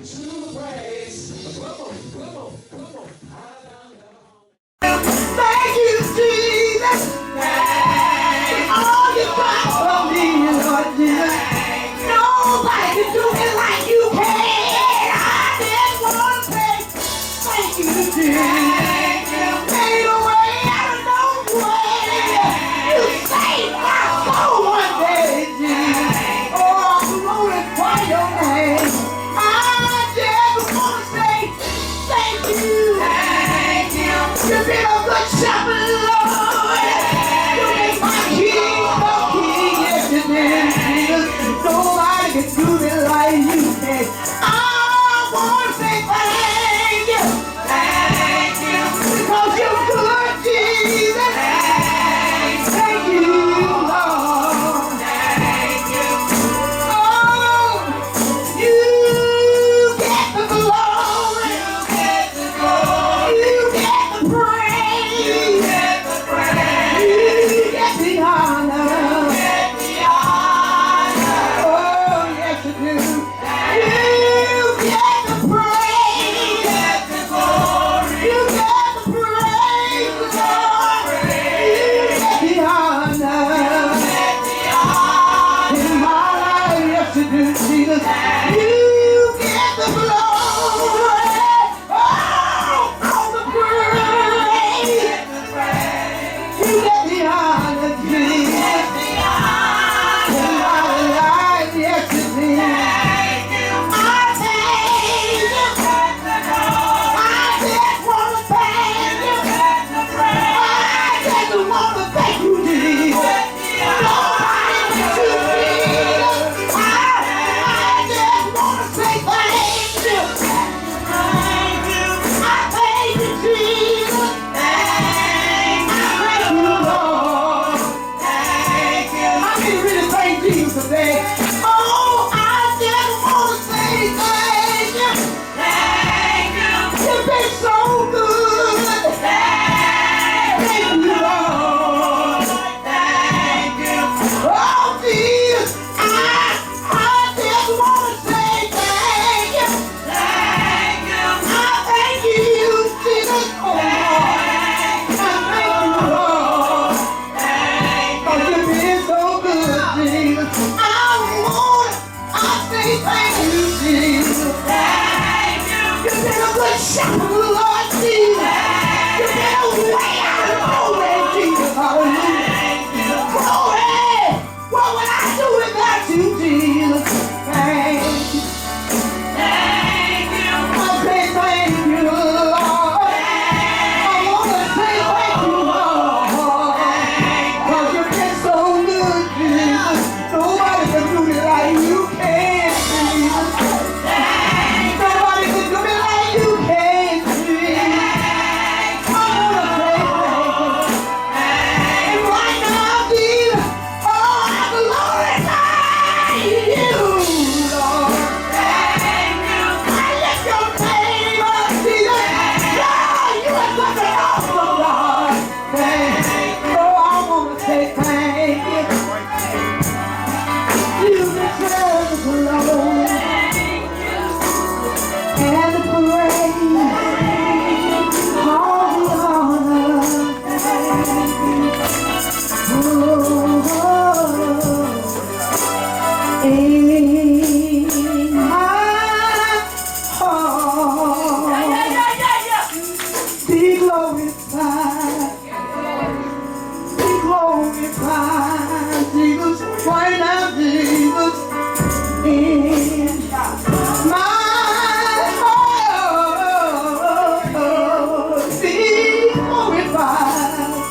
Thank you, Jesus. All you got for me, Lord Jesus. Nobody can do it like you can. I just want to say thank you, Jesus. Made a way out of no way. You saved my soul one day, Jesus. Oh, I'm glorify your name. I just want to say thank you. You've been a good shepherd, Lord. You make my king the king, yes you did, Jesus. Nobody can do it like you can. I want to say thank you. Because you're good, Jesus. Thank you, Lord. Oh, you get the glory. You get the praise. You get the honor. Oh, yes you do. You get the praise. You get the praise, Lord. You get the honor. In my life, yes you do, Jesus. You get the glory. All the praise. You get the honor, Jesus. In my life, yes you do. I thank you. I just want to thank you. I just want to thank you, Jesus. Nobody but you, Jesus. I just want to say thank you. I thank you, Jesus. I thank you, Lord. I can really thank Jesus today. Oh, I just want to say thank you. You've been so good. Thank you, Lord. Oh, Jesus, I just want to say thank you. I thank you, Jesus. Oh, Lord. I thank you, Lord. Cause you've been so good, Jesus. I say thank you, Jesus. You've been a good shepherd, Lord Jesus. You've been a way out of no way, Jesus. Hallelujah. Glory. What would I do without you, Jesus? Thank you. I say thank you, Lord. I want to say thank you, Lord. Cause you've been so good, Jesus. Nobody can do it like you can, Jesus. Nobody can do it like you can, Jesus. I want to say thank you. And right now, Jesus, oh, I glorify you, Lord. I lift your name up, Jesus. Lord, you are such an awesome God. Oh, I want to say thank you. You deserve the glory and the praise, all the honor. In my heart, be glorified, Jesus, right now, Jesus, in my heart, be glorified,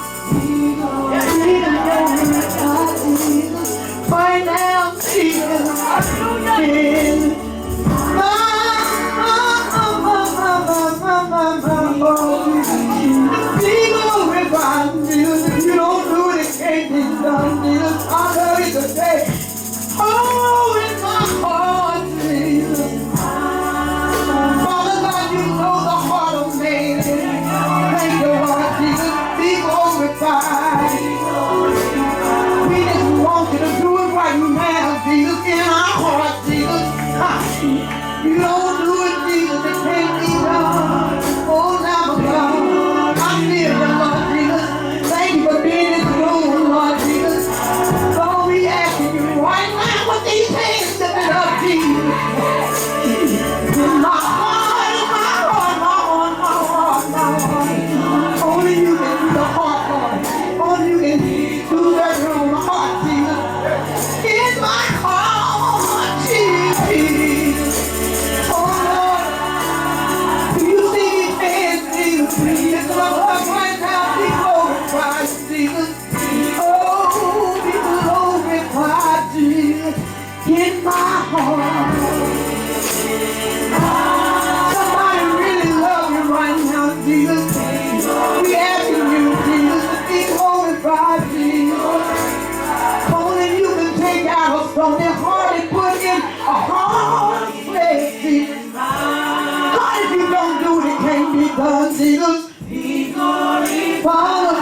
Jesus, right now, Jesus, in be glorified, Jesus. If you don't do it, it can't be done, Jesus. I love you today. Oh, in my heart, Jesus. Father God, you know the heart of man. Thank you, Lord Jesus. Be glorified. We just want you to do it right now, Jesus. In our heart, Jesus. You don't do it In my heart, in my heart, my heart, my heart, my heart. Only you can do the heart, Lord. Only you can do that on the heart, Jesus. In my heart, Jesus. Oh Lord, you see these hands, Jesus. It's my heart right now, be glorified, Jesus. Oh, be glorified, Jesus. In my heart. Somebody really love you right now, Jesus. We asking you, Jesus, to be glorified, Jesus. Only you can take out a stony heart and put in a hard place, Jesus. God, if you don't do it, it can't be done, Jesus. Be glorified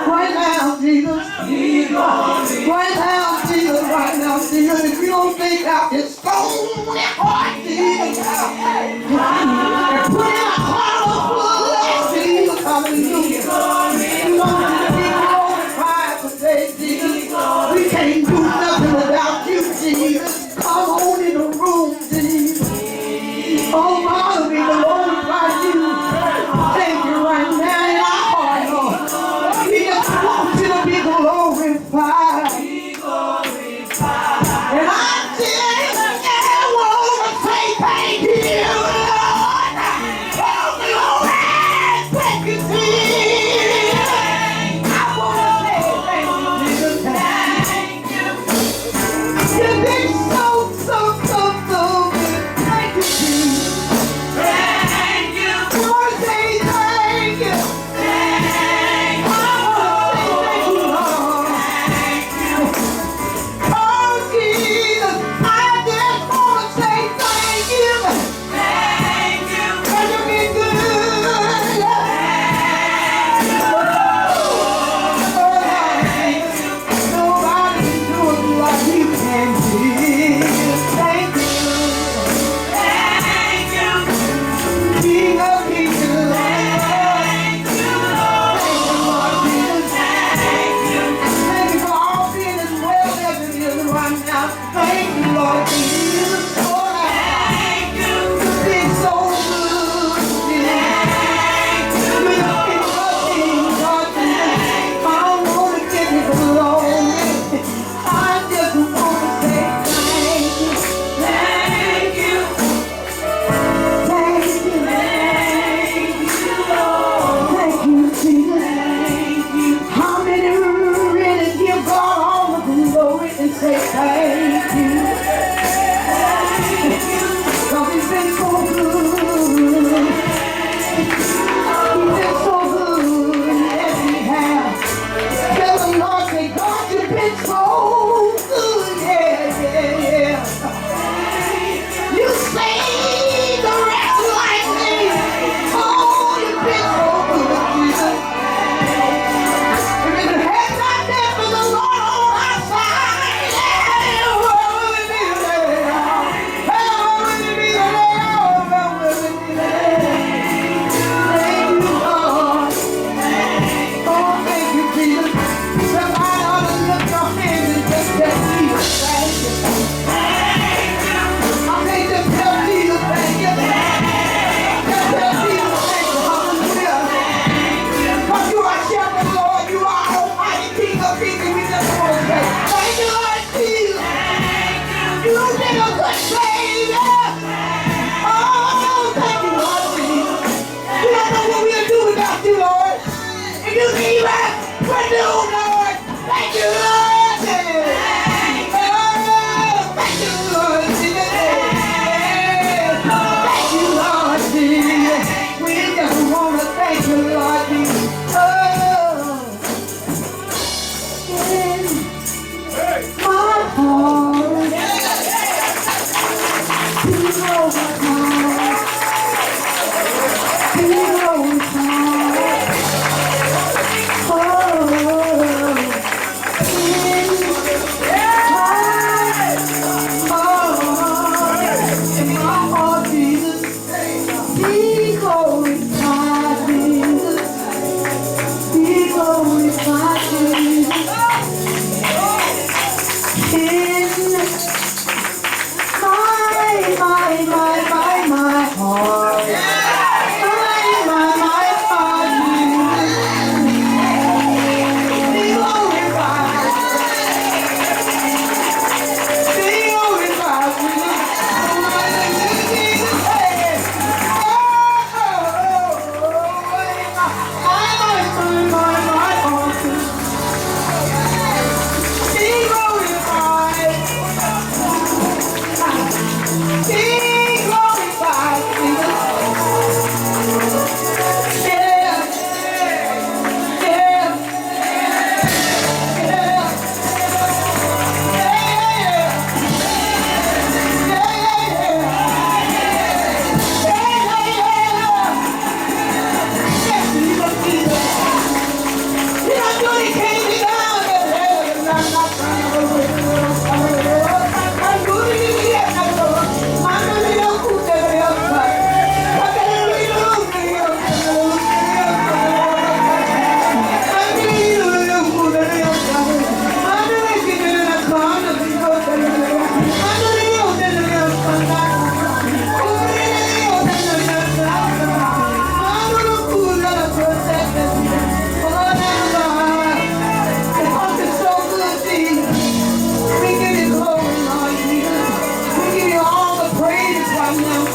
right now, Jesus. Be glorified right now, Jesus. Right now, Jesus. If you don't take out this stony heart, Jesus, and put in a heart of flesh, Jesus. Hallelujah. We want you to be glorified today, Jesus. We can't do nothing without you, Jesus. Come on in the room, Jesus. Oh, Father, we glorify you. Thank you right now in our heart, Lord. We just want you to be glorified. And I want to say thank you, Lord. Oh, glory. Thank you, Jesus. I want to say thank you, Jesus. You've been so good. Thank you, Jesus. Thank you. I want to say thank you. I want to say thank you, Lord. Oh, Jesus, I just want to say thank you. Thank you. 'Cause you've been good. Nobody can do it like you can, Jesus. Thank you. Thank you. King of kings. Thank you, Lord Jesus. Thank you for all being as well as it is right now. Thank you, Lord Jesus. Thank you. You've been so good. Thank you. You're the King of kings, Lord Jesus. I don't want to give you glory. I just want to say thank you. Thank you. Thank you. Thank you, Lord. Thank you, Jesus. Thank you. How many really give God all the glory and say thank you? Thank you. 'Cause he's been so good. He's been so good. Yes, he has. Tell the Lord, say, God, you've been so good. Yeah. You saved the rest like me. Oh, you've been so good, Jesus. If it had not been for the Lord on our side, where would we be today? Where would we be today? Where would we be today? Thank you, Lord. Oh, thank you, Jesus. Somebody ought to lift your hands and just tell Jesus, thank you. I can't just tell Jesus, thank you. Just tell Jesus, thank you. Hallelujah. 'Cause you are shepherd, Lord. You are almighty King of kings. And we just want to say, thank you, Lord Jesus. You've been a good Savior. Oh, thank you, Lord Jesus. We don't know what we'll do without you, Lord. And you leave us for new, Lord. Thank you, Lord. Oh, thank you, Lord Jesus. Thank you, Lord Jesus. We just want to thank you, Lord Jesus. Oh, in my heart, be glorified. Be glorified. Oh, in my heart, Jesus. Be glorified, Jesus. Be glorified, Jesus. In my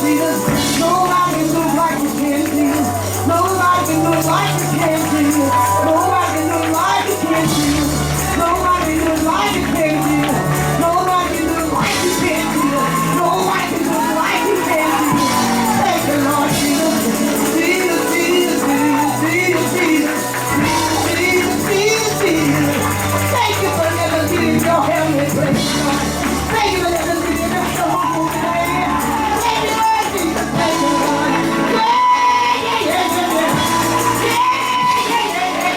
Jesus. Nobody can do it like you can, Jesus. Nobody can do it like you can, Jesus. Nobody can do it like you can, Jesus. Nobody can do it like you can, Jesus. Nobody can do it like you can, Jesus. Nobody can do it like you can, Jesus. Thank you, Lord Jesus. Jesus, Jesus, Jesus, Jesus, Jesus, Jesus, Jesus. Thank you for letting us get in your heavenly place, Lord. Thank you for letting us get in your heavenly place. Thank you, Lord Jesus. Thank you, Lord. Yeah, yeah, yeah, yeah, yeah.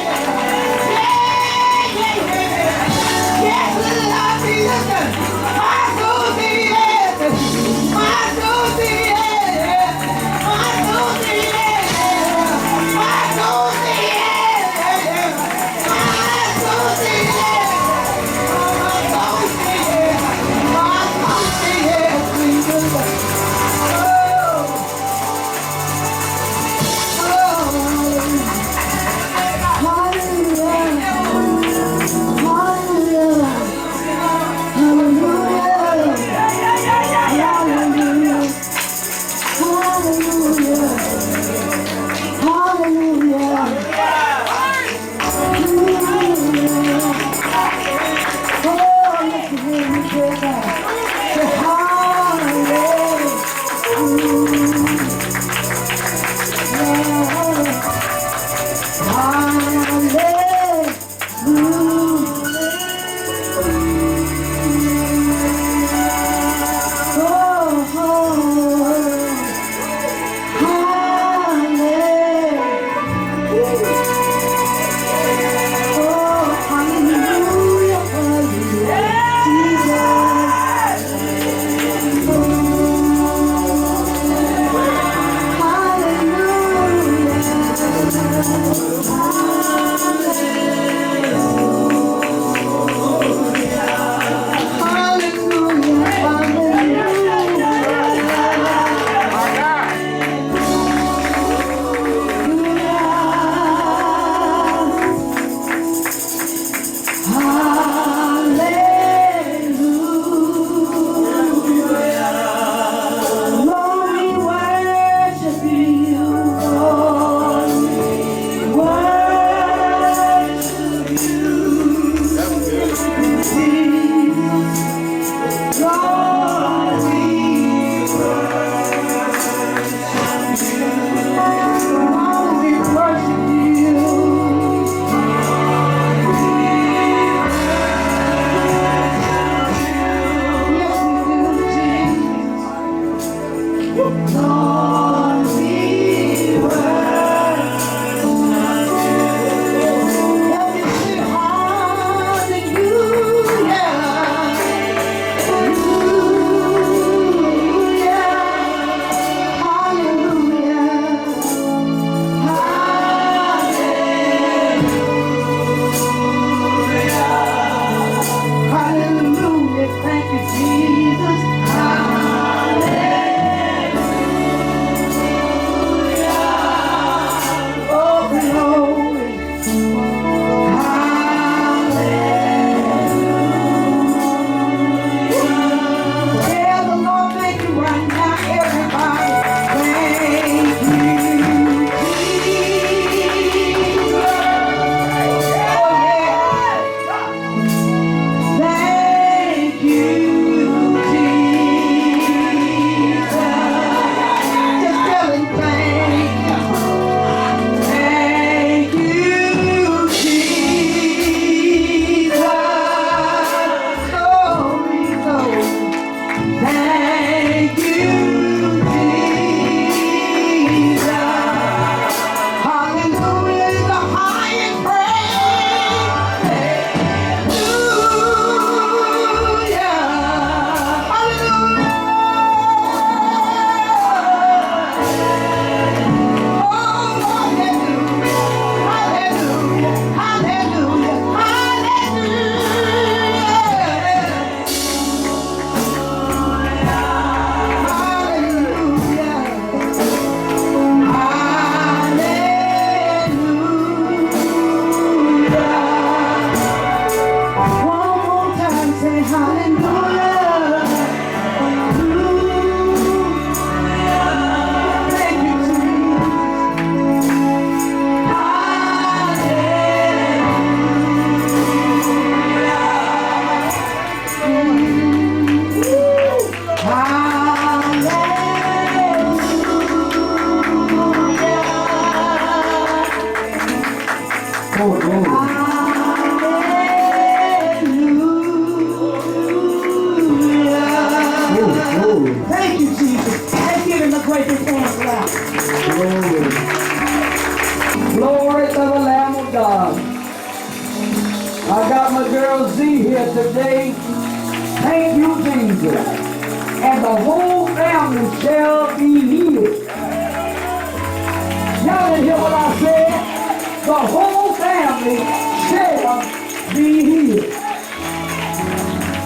little girl Z here today. Thank you, Jesus. And the whole family shall be healed. Y'all didn't hear what I said? The whole family shall be healed.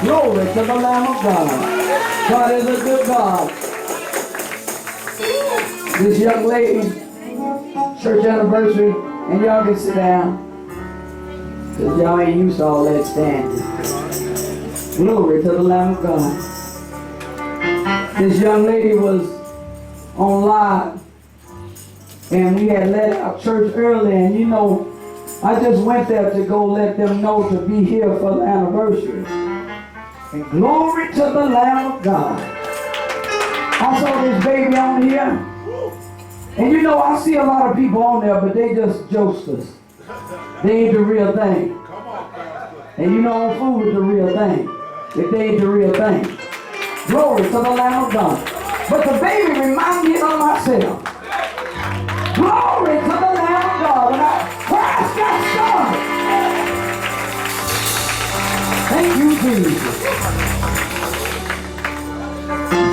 Glory to the Lamb of God. God is a good God. This young lady, church anniversary, and y'all can sit down. Because y'all ain't used to all that standing. Glory to the Lamb of God. This young lady was on live, and we had let out church early, and you know, I just went there to go let them know to be here for the anniversary. And glory to the Lamb of God. I saw this baby on here, and you know, I see a lot of people on there, but they just jokesters. They ain't the real thing. And you know, I'm fool with the real thing, if they ain't the real thing. Glory to the Lamb of God. But the baby reminds me of myself. Glory to the Lamb of God. When I first got started. Thank you, Jesus.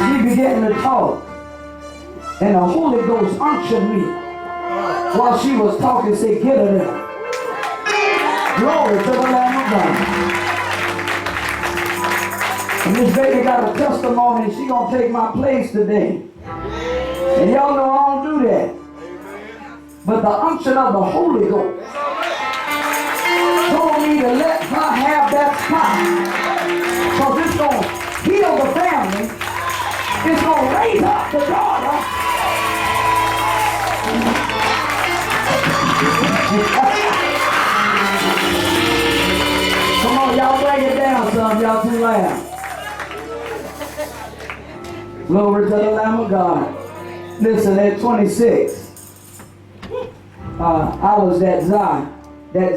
She began to talk. And the Holy Ghost unctioned me. While she was talking, said, get her there. Glory to the Lamb of God. And this baby got a testimony, and she gonna take my place today. And y'all know I don't do that. But the unction of the Holy Ghost told me to let her have that spot. Because it's gonna heal the family. It's gonna raise up the daughter. Come on, y'all bring it down some. Y'all too loud. Glory to the Lamb of God. Listen, at 26, I was that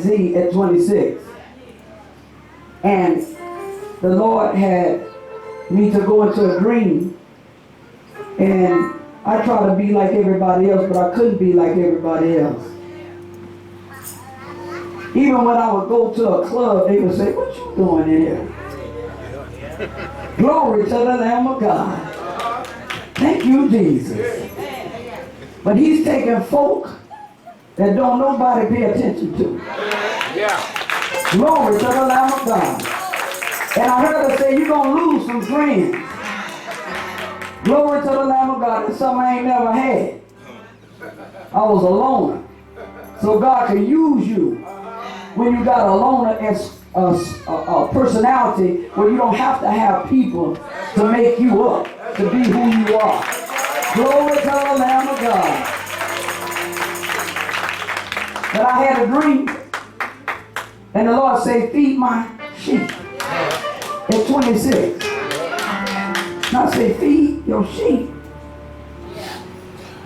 Z at 26. And the Lord had me to go into a dream. And I tried to be like everybody else, but I couldn't be like everybody else. Even when I would go to a club, they would say, what you doing in here? Glory to the Lamb of God. Thank you, Jesus. But he's taking folk that don't nobody pay attention to. Glory to the Lamb of God. And I heard her say, you're going to lose some friends. Glory to the Lamb of God. That's something I ain't never had. I was a loner. So God can use you when you got a loner as a personality where you don't have to have people to make you up, to be who you are. Glory to the Lamb of God. But I had a dream, and the Lord said, feed my sheep. At 26. And I said, feed your sheep.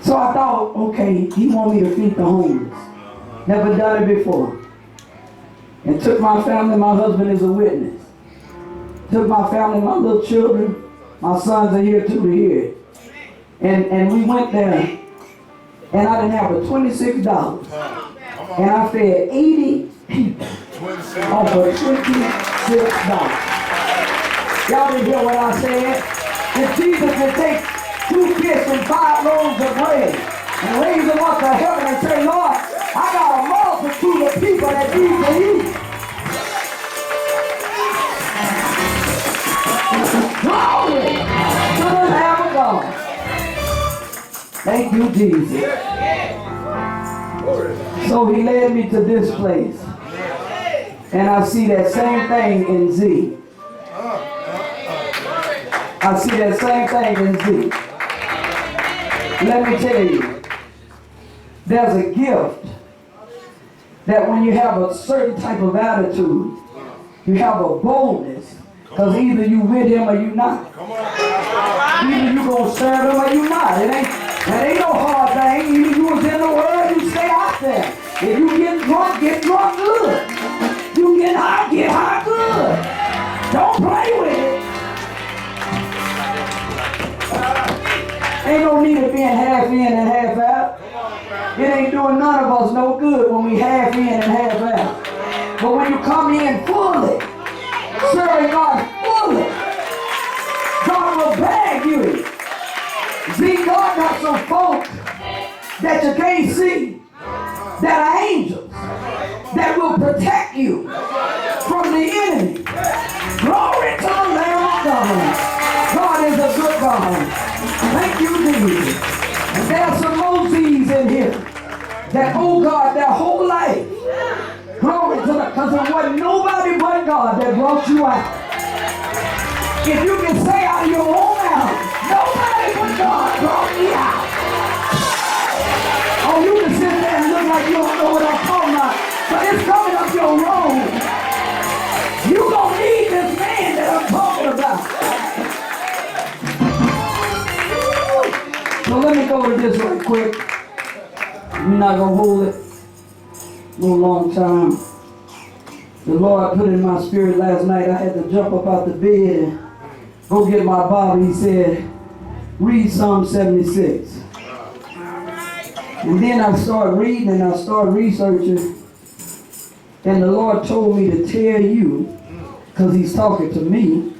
So I thought, okay, he want me to feed the homeless. Never done it before. And took my family, my husband is a witness. Took my family, my little children, my sons are here too to hear it. And we went there, and I didn't have but $26. And I fed 80 people off of $26. Y'all didn't hear what I said? If Jesus could take 2 fish and 5 loaves of bread and raise them up to heaven and say, Lord, I got a multitude of people that need to eat. Glory to the Lamb of God. Thank you, Jesus. So he led me to this place. And I see that same thing in Z. I see that same thing in Z. Let me tell you, there's a gift that when you have a certain type of attitude, you have a boldness, because either you with him or you not. Either you gonna serve him or you not. It ain't no hard thing. Either you was in the world, you stay out there. If you get drunk good. You get high good. Don't play with it. Ain't no need of being half in and half out. It ain't doing none of us no good when we half in and half out. But when you come in fully, serving God fully, God will bag you. See, God got some folk that you can't see that are angels that will protect you from the enemy. Glory to the Lamb of God. God is a good God. Thank you, Jesus. And there's some more Zee'S in here that, oh God, their whole life, glory to the, because it wasn't nobody but God that brought you out. If you can say out of your own mouth, nobody but God brought me out. Oh, you can sit there and look like you don't know what I'm talking about, but it's coming up your road. You gonna need this man that I'm talking about. So let me go to this right quick. I'm not gonna hold it no long time. The Lord put in my spirit last night. I had to jump up out the bed and go get my Bible. He said, read Psalm 76. And then I started reading and I started researching. And the Lord told me to tell you, because he's talking to me,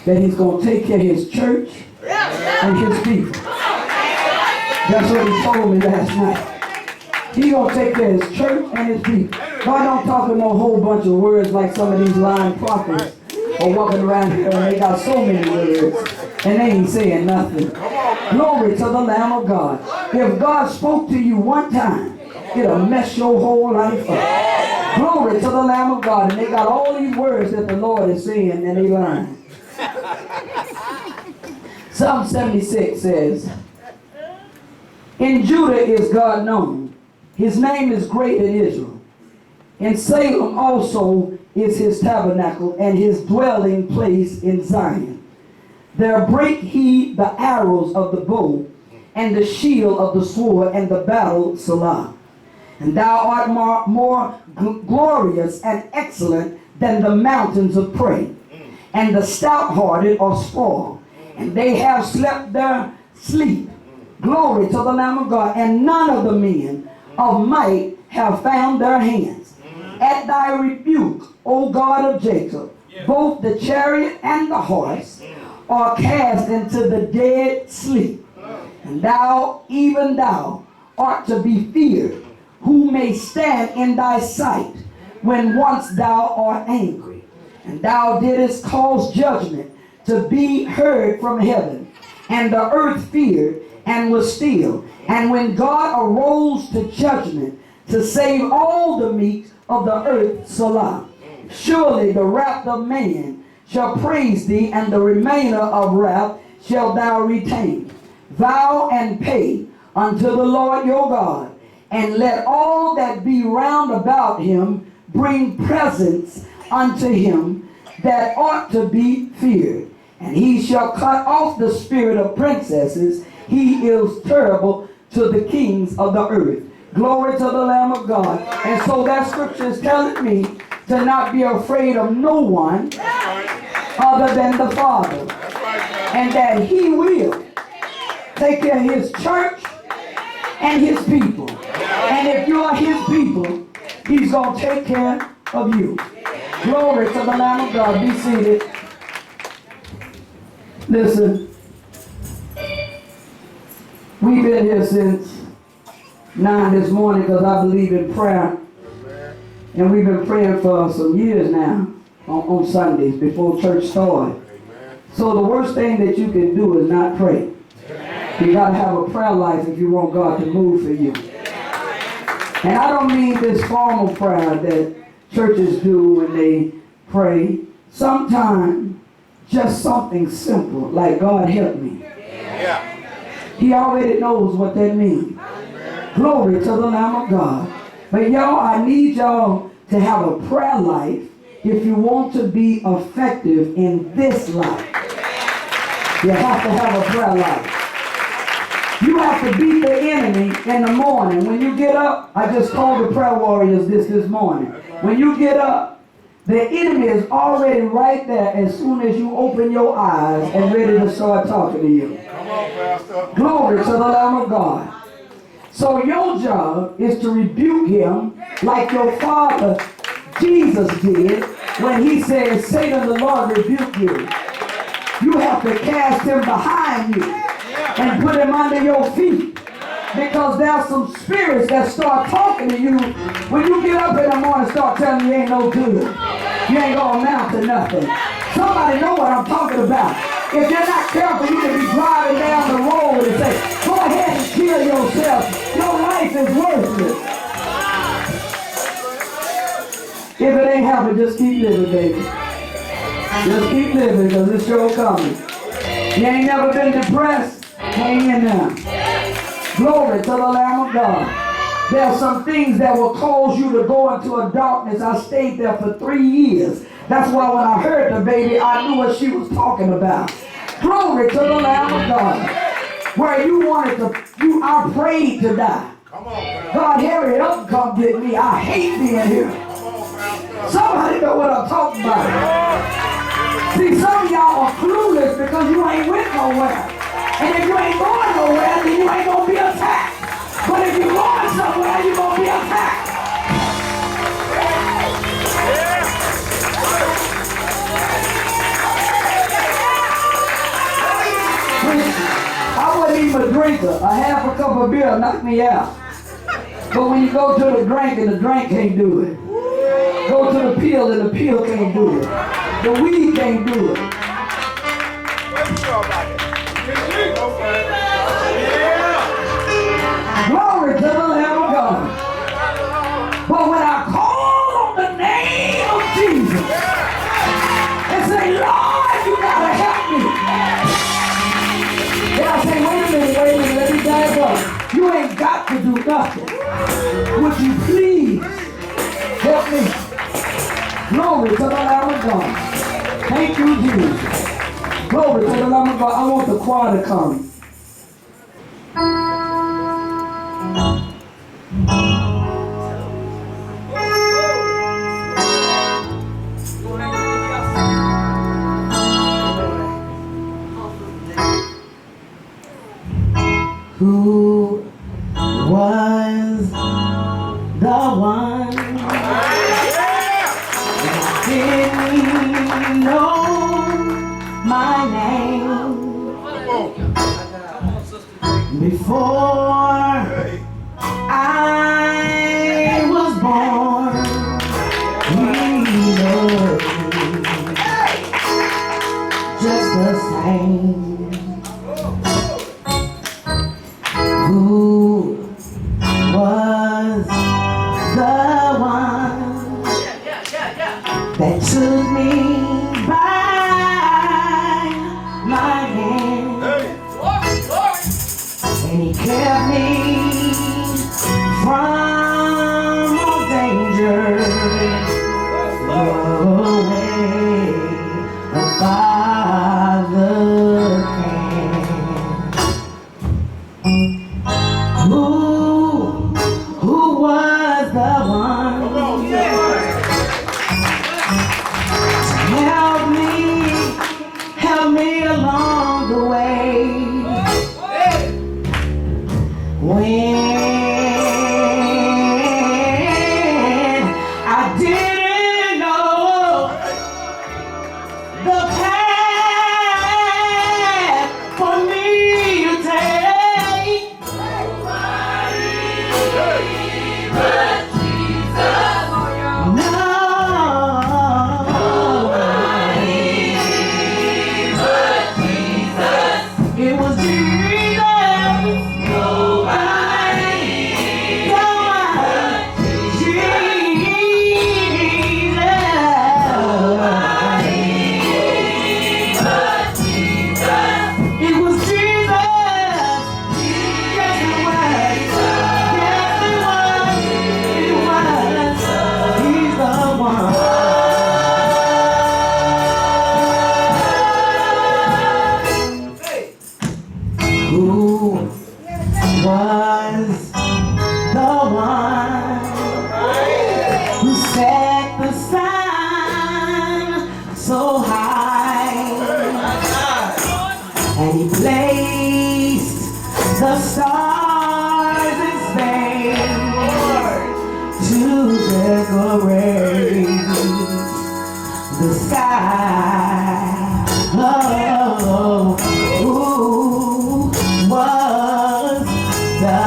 that he's going to take care of his church and his people. That's what he told me last night. He's going to take care of his church and his people. God don't talk in no whole bunch of words like some of these lying prophets are walking around here and they got so many words and they ain't saying nothing. Glory to the Lamb of God. If God spoke to you one time, it'll mess your whole life up. Glory to the Lamb of God. And they got all these words that the Lord is saying and they learn. Psalm 76 says, in Judah is God known. His name is great in Israel. In Salem also is his tabernacle and his dwelling place in Zion. There break he the arrows of the bow and the shield of the sword and the battle Salah. And thou art more glorious and excellent than the mountains of prey. And the stout-hearted are spoiled, and they have slept their sleep. Glory to the Lamb of God. And none of the men of might have found their hands. At thy rebuke, O God of Jacob, both the chariot and the horse are cast into the dead sleep. And thou, even thou, art to be feared, who may stand in thy sight when once thou art angry. And thou didst cause judgment to be heard from heaven, and the earth feared and was still. And when God arose to judgment to save all the meek of the earth, Salah, surely the wrath of man shall praise thee, and the remainder of wrath shalt thou retain. Vow and pay unto the Lord your God, and let all that be round about him bring presents unto him that ought to be feared. And he shall cut off the spirit of princesses. He is terrible to the kings of the earth. Glory to the Lamb of God. And so that scripture is telling me to not be afraid of no one other than the Father. And that he will take care of his church and his people. And if you are his people, he's going to take care of you. Glory to the Lamb of God. Be seated. Listen. We've been here since 9 this morning because I believe in prayer. And we've been praying for some years now on Sundays before church started. So the worst thing that you can do is not pray. You got to have a prayer life if you want God to move for you. And I don't mean this formal prayer that churches do when they pray. Sometimes just something simple like God help me. He already knows what that means. Glory to the Lamb of God. But y'all, I need y'all to have a prayer life if you want to be effective in this life. You have to have a prayer life. You have to beat the enemy in the morning. When you get up, I just told the prayer warriors this morning. When you get up, the enemy is already right there as soon as you open your eyes and ready to start talking to you. Come on, Pastor. Glory to the Lamb of God. So your job is to rebuke him like your father Jesus did when he says, Satan, the Lord rebuke you, you have to cast him behind you and put him under your feet. Because there's some spirits that start talking to you when you get up in the morning and start telling you ain't no good. You ain't gonna amount to nothing. Somebody know what I'm talking about. If you're not careful, you can be driving down the road and say, go ahead and kill yourself. Your life is worthless. If it ain't happening, just keep living, baby. Just keep living, because it's sure coming. You ain't never been depressed? Hang in there. Glory to the Lamb of God. There are some things that will cause you to go into a darkness. I stayed there for 3 years. That's why when I heard the baby, I knew what she was talking about. Glory to the Lamb of God. Where you wanted to, I prayed to die. God, hurry up and come get me. I hate being here. Somebody know what I'm talking about. See, some of y'all are clueless because you ain't went nowhere. And if you ain't going nowhere, then you ain't going to be attacked. But if you're going somewhere, you're going to be attacked. I wasn't even a drinker. A half a cup of beer knocked me out. But when you go to the drink and the drink can't do it. Go to the pill and the pill can't do it. The weed can't do it. Glory to the Lamb of God. But when I call on the name of Jesus and say, Lord, you gotta help me. Then I say, wait a minute, let me back up. You ain't got to do nothing. Would you please help me? Glory to the Lamb of God. Thank you, Jesus. Glory to the Lamb of God. I want the choir to come. Who was the one that didn't know my name before I was born? He loved me just the same. Who was the one that took me by my hand and he kept me from all danger, away a father can. Who was the one to help me along the way when I didn't know the path for me to take? And he placed the stars in space to decorate the sky. Oh, ooh, was the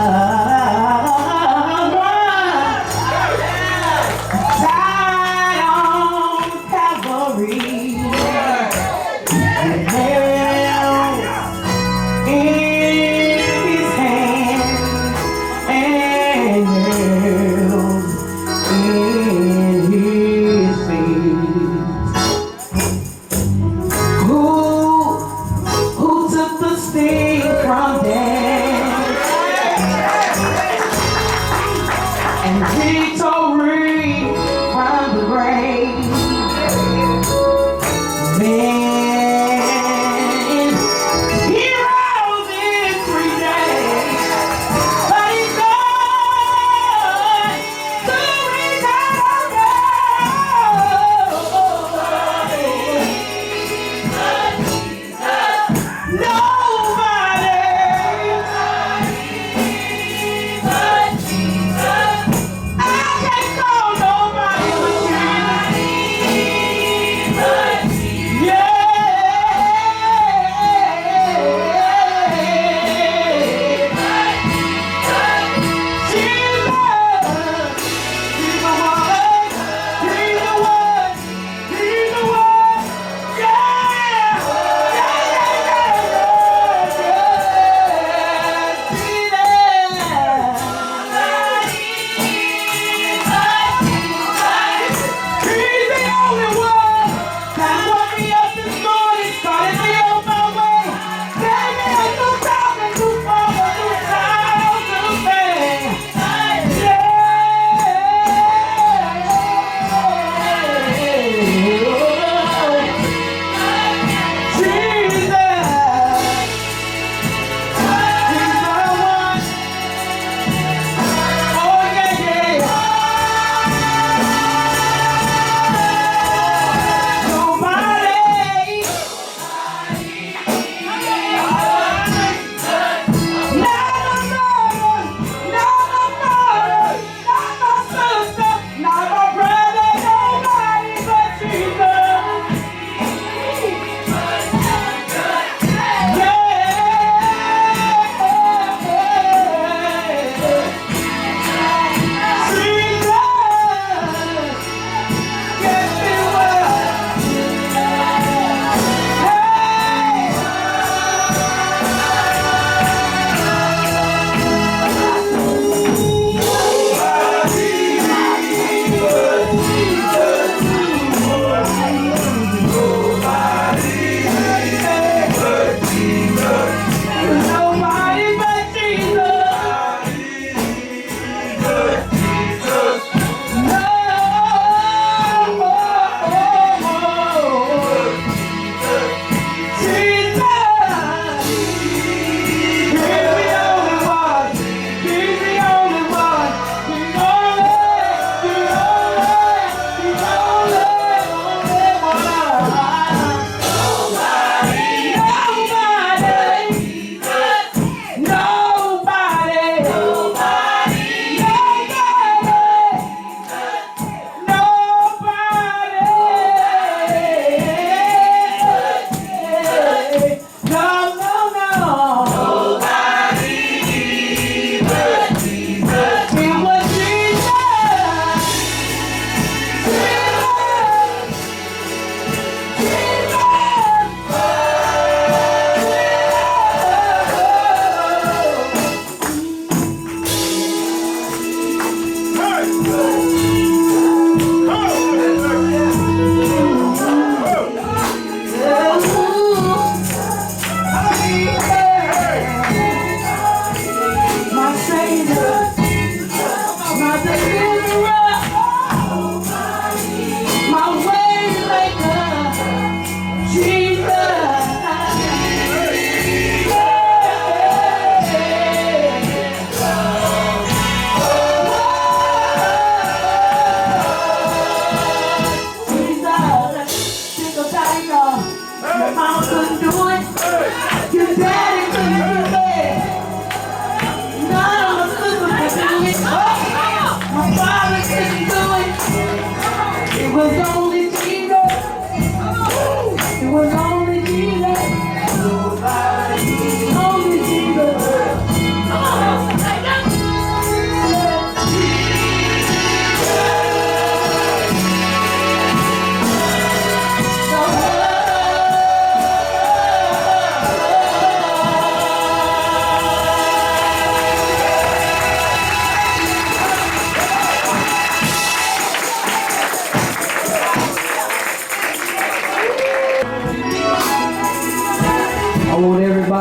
died on Calvary. Nailed in his hands and nailed in his feet. Who took the sting from death and victory from the grave? Then he rose in 3 days, but he's gone to return nobody but Jesus. I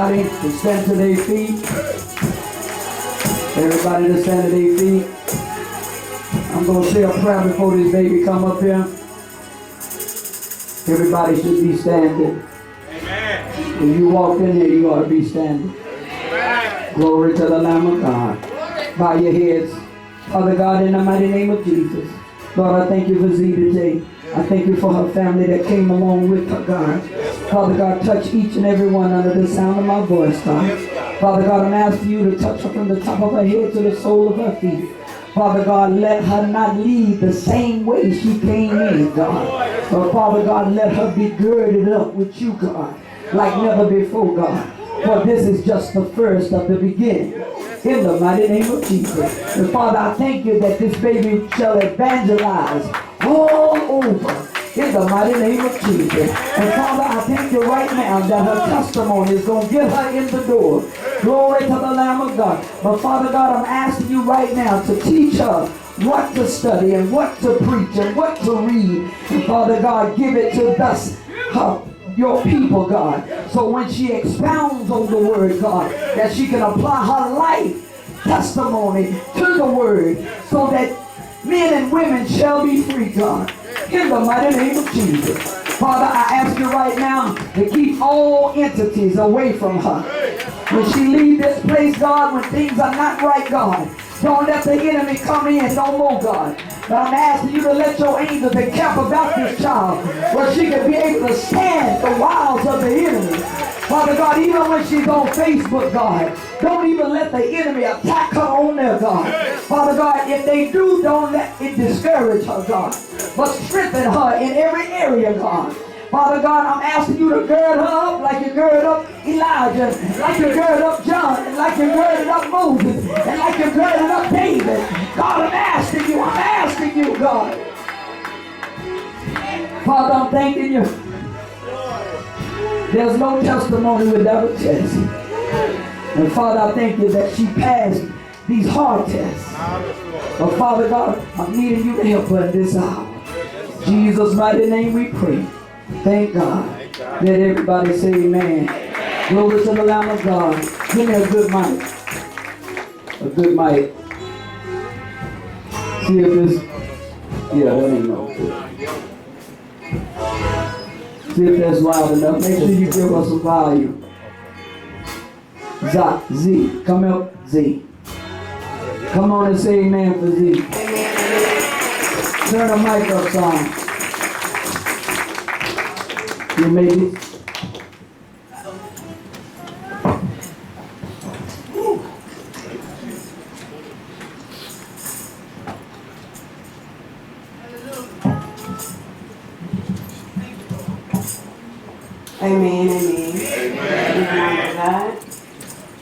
Everybody to stand to their feet. Everybody to stand to their feet. I'm going to say a prayer before this baby come up here. Everybody should be standing. Amen. When you walk in here, you ought to be standing. Amen. Glory to the Lamb of God. Bow your heads. Father God, in the mighty name of Jesus. Lord, I thank you for Zee today. I thank you for her family that came along with her, God. Father God, touch each and every one under the sound of my voice, God. Father God, I'm asking you to touch her from the top of her head to the sole of her feet. Father God, let her not leave the same way she came in, God. But Father God, let her be girded up with you, God, like never before, God. For this is just the first of the beginning. In the mighty name of Jesus. And Father, I thank you that this baby shall evangelize all over. In the mighty name of Jesus. And Father, I thank you right now that her testimony is going to get her in the door. Glory to the Lamb of God. But Father God, I'm asking you right now to teach her what to study and what to preach and what to read. And Father God, give it to us, your people, God. So when she expounds on the word, God, that she can apply her life testimony to the word so that men and women shall be free, God. In the mighty name of Jesus. Father, I ask you right now to keep all entities away from her. When she leaves this place, God, when things are not right, God, don't let the enemy come in no more, God. But I'm asking you to let your angels encamp about this child where she can be able to stand the wiles of the enemy. Father God, even when she's on Facebook, God, don't even let the enemy attack her on there, God. Father God, if they do, don't let it discourage her, God. But strengthen her in every area, God. Father God, I'm asking you to gird her up like you girded up Elijah, like you girded up John, and like you girded up Moses, and like you girded up David. God, I'm asking you, God. Father, I'm thanking you. There's no testimony without a test. And Father, I thank you that she passed these hard tests. But Father God, I'm needing you to help her in this hour. In Jesus' mighty name we pray. Thank God. Let everybody say amen. Glory to the Lamb of God. Give me a good mic. A good mic. See if this, yeah, that ain't no good. See if that's loud enough. Make sure you give us some volume. Z. Come up, Z. Come on and say amen for Z. Turn the mic up, son. You made it. Amen, amen. Amen. God,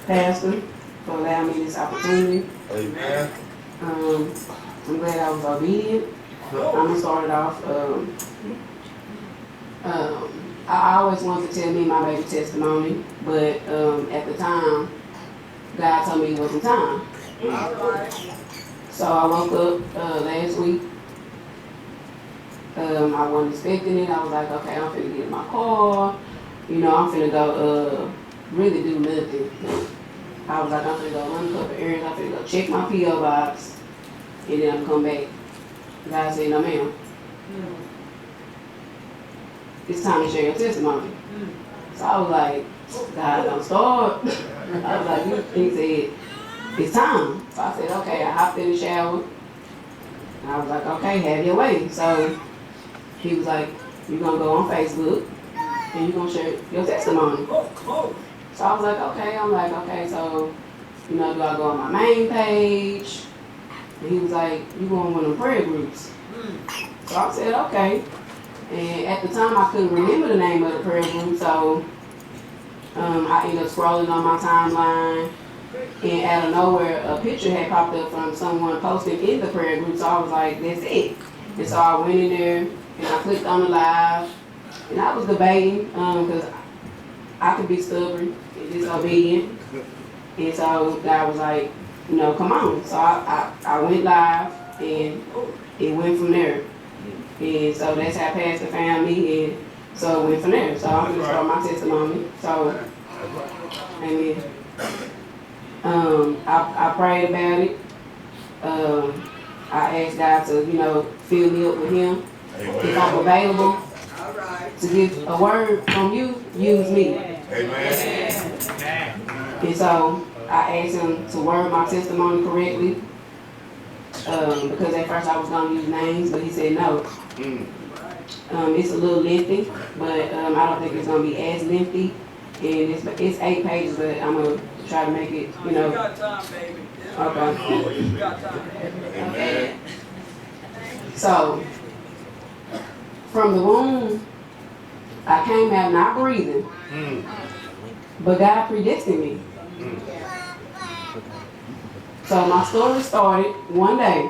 Pastor, for allowing me this opportunity. Amen. I'm glad I was obedient. I'm gonna start it off. I always wanted to tell me my baby testimony, but at the time, God told me it wasn't time. So I woke up last week. I wasn't expecting it. I was like, okay, I'm finna get in my car. You know, I'm finna go really do nothing. I was like, I'm finna go run a couple errands. I'm finna go check my P.O. box. And then I'm come back. God said, no ma'am. It's time to share your testimony. So I was like, God, don't start. I was like, he said, it's time. So I said, okay. I hopped in the shower. And I was like, okay, have your way. So he was like, you're going to go on Facebook and you're going to share your testimony. So I was like, okay. I'm like, okay, so, you know, do I go on my main page? And he was like, you going to one of the prayer groups. So I said, okay. And at the time, I couldn't remember the name of the prayer group, so I ended up scrolling on my timeline, and out of nowhere, a picture had popped up from someone posting in the prayer group, so I was like, that's it. And so I went in there, and I clicked on the live, and I was debating, because I could be stubborn and disobedient, and so God was like, you know, come on. So I went live, and it went from there. And so that's how Pastor found me, and so it went from there. So I'm going to start my testimony. So Amen. I prayed about it. I asked God to, fill me up with Him. If I'm available to give a word from you, use me. Amen. And so I asked Him to word my testimony correctly. Because at first I was going to use names, but He said no. It's a little lengthy, but I don't think it's going to be as lengthy. And it's 8 pages, but I'm going to try to make it, You got time, baby. Okay. You got time. Amen. So, from the womb, I came out not breathing, but God predestined me. So my story started one day.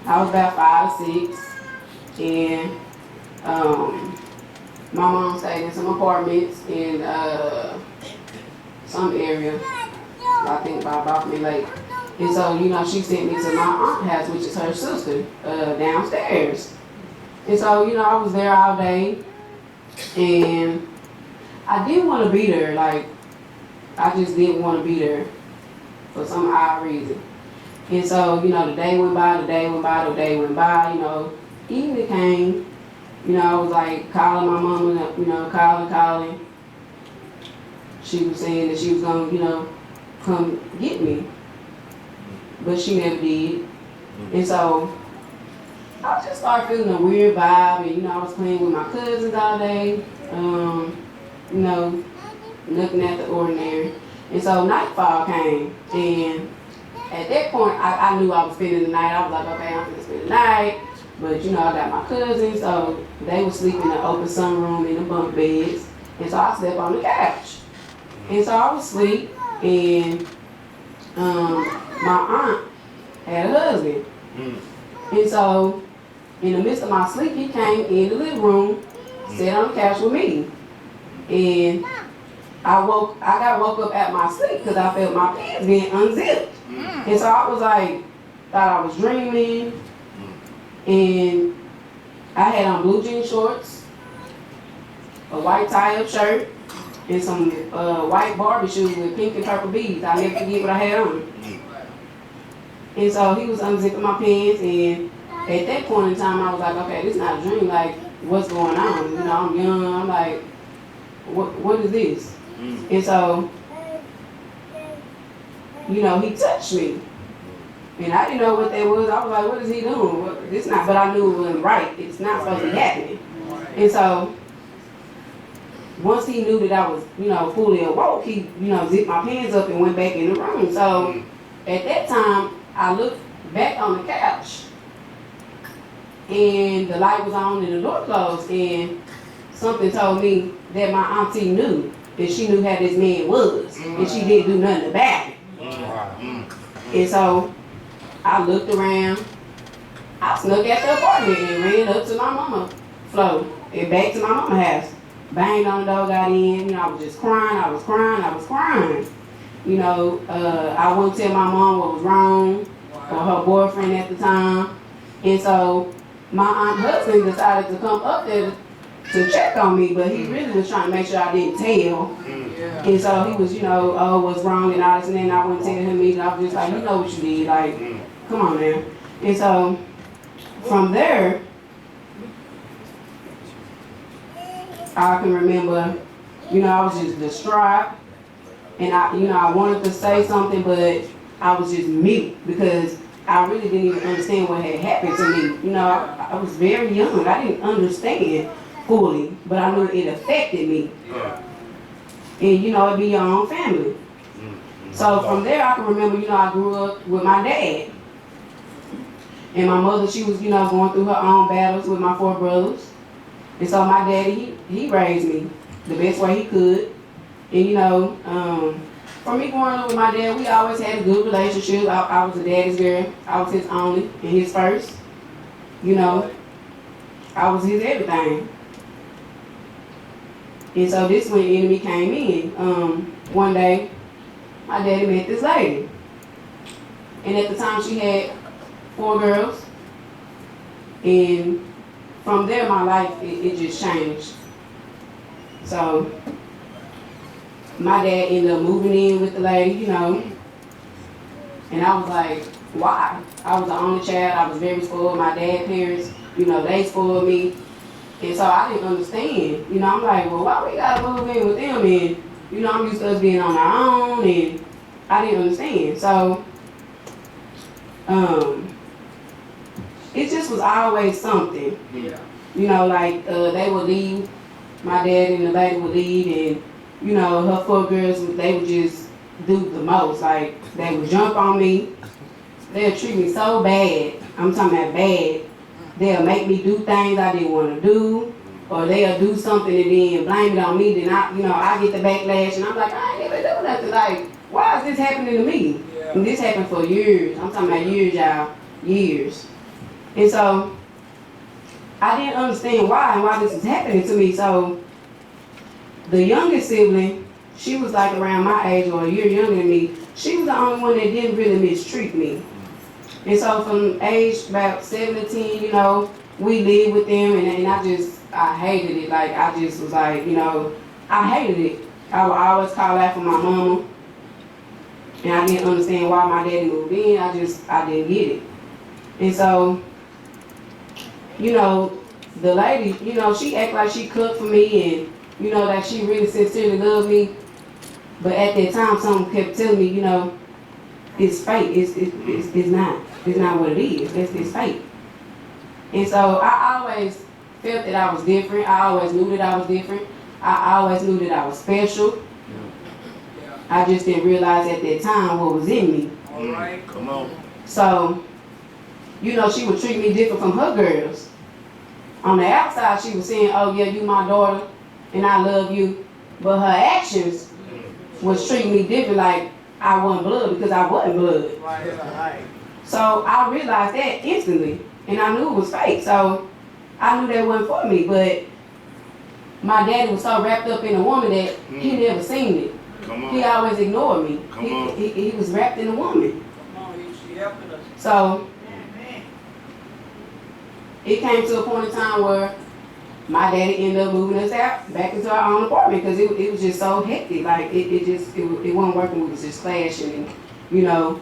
I was about 5 or 6, and my mom stayed in some apartments in some area, I think by Balcony Lake. And so, she sent me to my aunt's house, which is her sister, downstairs. And so, I was there all day, and I didn't want to be there. Like, I just didn't want to be there for some odd reason. And so, the day went by, the day went by, the day went by, evening came. I was like calling my mama, calling. She was saying that she was gonna, come get me. But she never did. And so I just started feeling a weird vibe, and I was playing with my cousins all day, nothing at the ordinary. And so nightfall came, and at that point I knew I was spending the night. I was like, okay, I'm gonna spend the night. But I got my cousins, so they would sleep in the open sunroom in the bunk beds. And so I slept on the couch. And so I was asleep, and my aunt had a husband. And so in the midst of my sleep, he came in the living room, sat on the couch with me. And I got woke up out my sleep because I felt my pants being unzipped. And so I was like, thought I was dreaming. And I had on blue jean shorts, a white tie-up shirt, and some white Barbie shoes with pink and purple beads. I never forget what I had on. And so he was unzipping my pants, and at that point in time, I was like, okay, this is not a dream. Like, what's going on? I'm young. I'm like, what is this? And so, he touched me. And I didn't know what that was. I was like, what is he doing? This not, but I knew it wasn't right. It's not supposed to be happening. And so, once he knew that I was, fully awoke, he, zipped my pants up and went back in the room. So, at that time, I looked back on the couch, and the light was on and the door closed, and something told me that my auntie knew, that she knew how this man was, and she didn't do nothing about it. And so, I looked around, I snuck out the apartment and ran up to my mama's floor and back to my mama's house. Banged on the door, got in, I was just crying, I was crying. I wouldn't tell my mom what was wrong, or her boyfriend at the time. And so my aunt's husband decided to come up there to check on me, but he really was trying to make sure I didn't tell. And so he was, oh, what's wrong and all this, and then I wouldn't tell him either. I was just like, you know what you did, like, come on now. And so from there, I can remember, I was just distraught, and I wanted to say something, but I was just mute because I really didn't even understand what had happened to me. I was very young. I didn't understand fully, but I knew it affected me. And it'd be your own family. So from there, I can remember, I grew up with my dad. And my mother, she was, going through her own battles with my 4 brothers. And so my daddy, he raised me the best way he could. And, for me growing up with my dad, we always had a good relationship. I was a daddy's girl. I was his only and his first. I was his everything. And so this when the enemy came in. One day, my daddy met this lady. And at the time, she had 4 girls. And from there, my life, it just changed. So, my dad ended up moving in with the lady, you know. And I was like, why? I was the only child. I was very spoiled. My dad's parents, you know, they spoiled me. And so I didn't understand. You know, I'm like, well, why we gotta move in with them? And, you know, I'm used to us being on our own, and I didn't understand. So, it just was always something. Yeah. You know, like, they would leave, my dad and the lady would leave, and, you know, her 4 girls, they would just do the most. Like, they would jump on me. They'll treat me so bad. I'm talking about bad. They'll make me do things I didn't want to do, or they'll do something and then blame it on me. Then I get the backlash, and I'm like, I ain't never do nothing. Like, why is this happening to me? Yeah. And this happened for years. I'm talking about years, y'all, years. And so I didn't understand why this is happening to me. So the youngest sibling, she was like around my age or a year younger than me. She was the only one that didn't really mistreat me. And so from age about 7 to 10, you know, we lived with them, and I hated it. Like, I just was like, you know, I hated it. I would always call out for my mama, and I didn't understand why my daddy moved in. I didn't get it. And so, you know, the lady, you know, she act like she cooked for me, and, you know, like she really sincerely loved me. But at that time, someone kept telling me, you know, it's fake. It's not. It's not what it is. It's fake. And so I always felt that I was different. I always knew that I was different. I always knew that I was special. I just didn't realize at that time what was in me. All right. Come on. So, you know, she would treat me different from her girls. On the outside, she was saying, oh yeah, you my daughter, and I love you. But her actions was treating me different, like I wasn't blood, because I wasn't blood. Right. So I realized that instantly, and I knew it was fake. So I knew that wasn't for me. But my daddy was so wrapped up in a woman that he never seen it. Come on. He always ignored me. Come on. He was wrapped in a woman. Come on, she helping us. So it came to a point in time where my daddy ended up moving us out back into our own apartment, because it was just so hectic. Like it wasn't working. We was just clashing, and you know,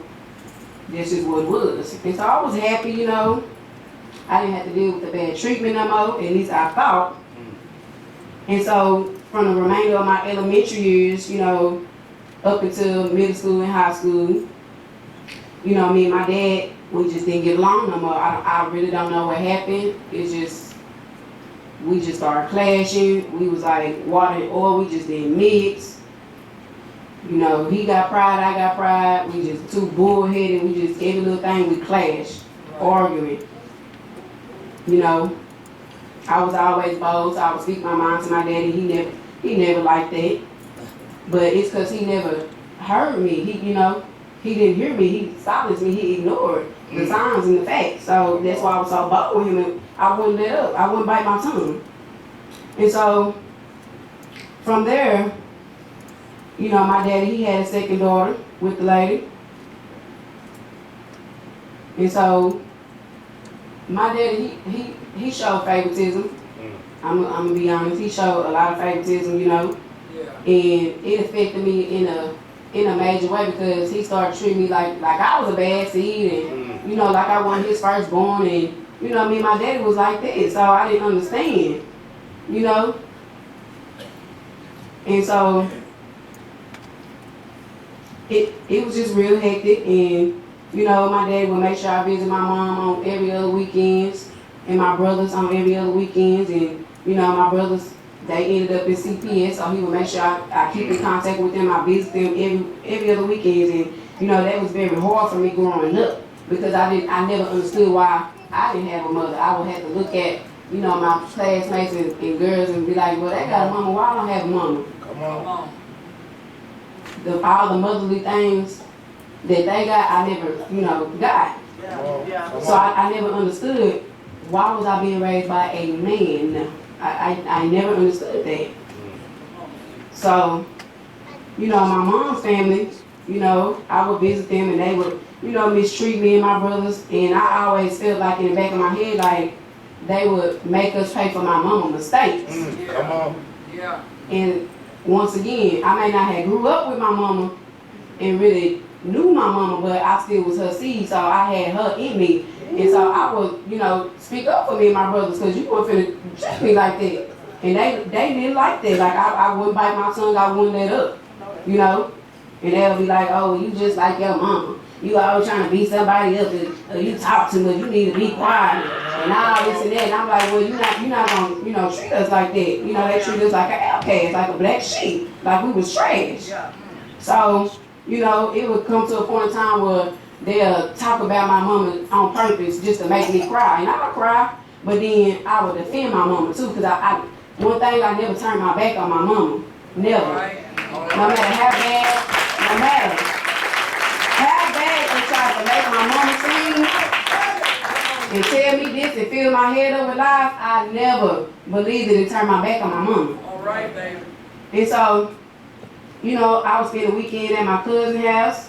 that's just what it was. And so I was happy, you know. I didn't have to deal with the bad treatment no more. At least I thought. And so from the remainder of my elementary years, you know, up until middle school and high school, you know, me and my dad, we just didn't get along no more. I really don't know what happened. It's just, we just started clashing. We was like water and oil. We just didn't mix. You know, he got pride, I got pride. We just too bullheaded. We just, every little thing we clashed, arguing. You know, I was always bold, so I would speak my mind to my daddy. He never liked that. But it's because he never heard me. He, you know, he didn't hear me. He silenced me. He ignored the signs and the facts. So that's why I was so bold with him. And I wouldn't let up. I wouldn't bite my tongue. And so from there, you know, my daddy, he had a second daughter with the lady. And so my daddy, he showed favoritism. I'm gonna be honest. He showed a lot of favoritism, you know. Yeah. And it affected me in a major way, because he started treating me like I was a bad seed, and you know, like I wasn't his firstborn, and you know, me and my daddy was like that, so I didn't understand, you know. And so it was just real hectic, and you know, my dad would make sure I visit my mom on every other weekends, and my brothers on every other weekends, and you know, my brothers, they ended up in CPS, so he would make sure I keep in contact with them. I visit them every other weekend, and you know, that was very hard for me growing up, because I never understood why I didn't have a mother. I would have to look at, you know, my classmates and girls and be like, well, they got a mama, why I don't have a mama? Come on. All the motherly things that they got, I never, you know, got. Yeah. So I never understood, why was I being raised by a man? I never understood that. So, you know, my mom's family, you know, I would visit them, and they would, you know, mistreat me and my brothers, and I always felt like in the back of my head, like they would make us pay for my mama's mistakes. Come on. Yeah. And once again, I may not have grew up with my mama and really knew my mama, but I still was her seed, so I had her in me. And so I would, you know, speak up for me and my brothers, because you weren't finna treat me like that. And they didn't like that. Like, I wouldn't bite my tongue, I wouldn't let up, you know. And they'll be like, oh, you just like your mama. You always trying to beat somebody up, and you talk too much, you need to be quiet, and all this and that. And I'm like, well, you're not gonna, you know, treat us like that. You know, they treat us like an outcast, like a black sheep, like we was trash. So, you know, it would come to a point in time where they'll talk about my mama on purpose just to make me cry. And I would cry, but then I would defend my mama too, because one thing, I never turned my back on my mama. Never. No matter how bad, no matter how bad they try to make my mama sing and tell me this and fill my head up with lies, I never believed it and turned my back on my mama. All right, baby. And so, you know, I would spend a weekend at my cousin's house,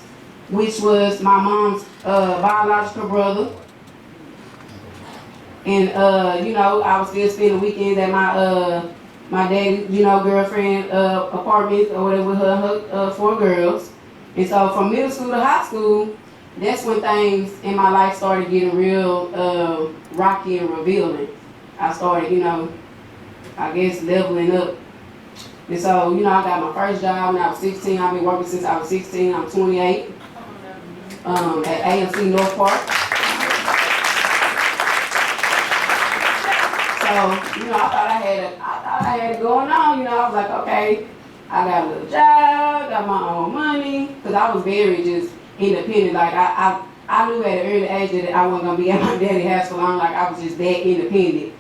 which was my mom's biological brother. And, you know, I would still spend the weekends at my daddy's, you know, girlfriend apartment or whatever with her 4 girls. And so from middle school to high school, that's when things in my life started getting real rocky and revealing. I started, you know, I guess leveling up. And so, you know, I got my first job when I was 16. I've been working since I was 16. I'm 28 at AMC North Park. So, you know, I thought I had it going on. You know, I was like, okay, I got a little job, got my own money, because I was very just independent. Like I knew at an early age that I wasn't gonna be at my daddy's house for long. Like I was just that independent.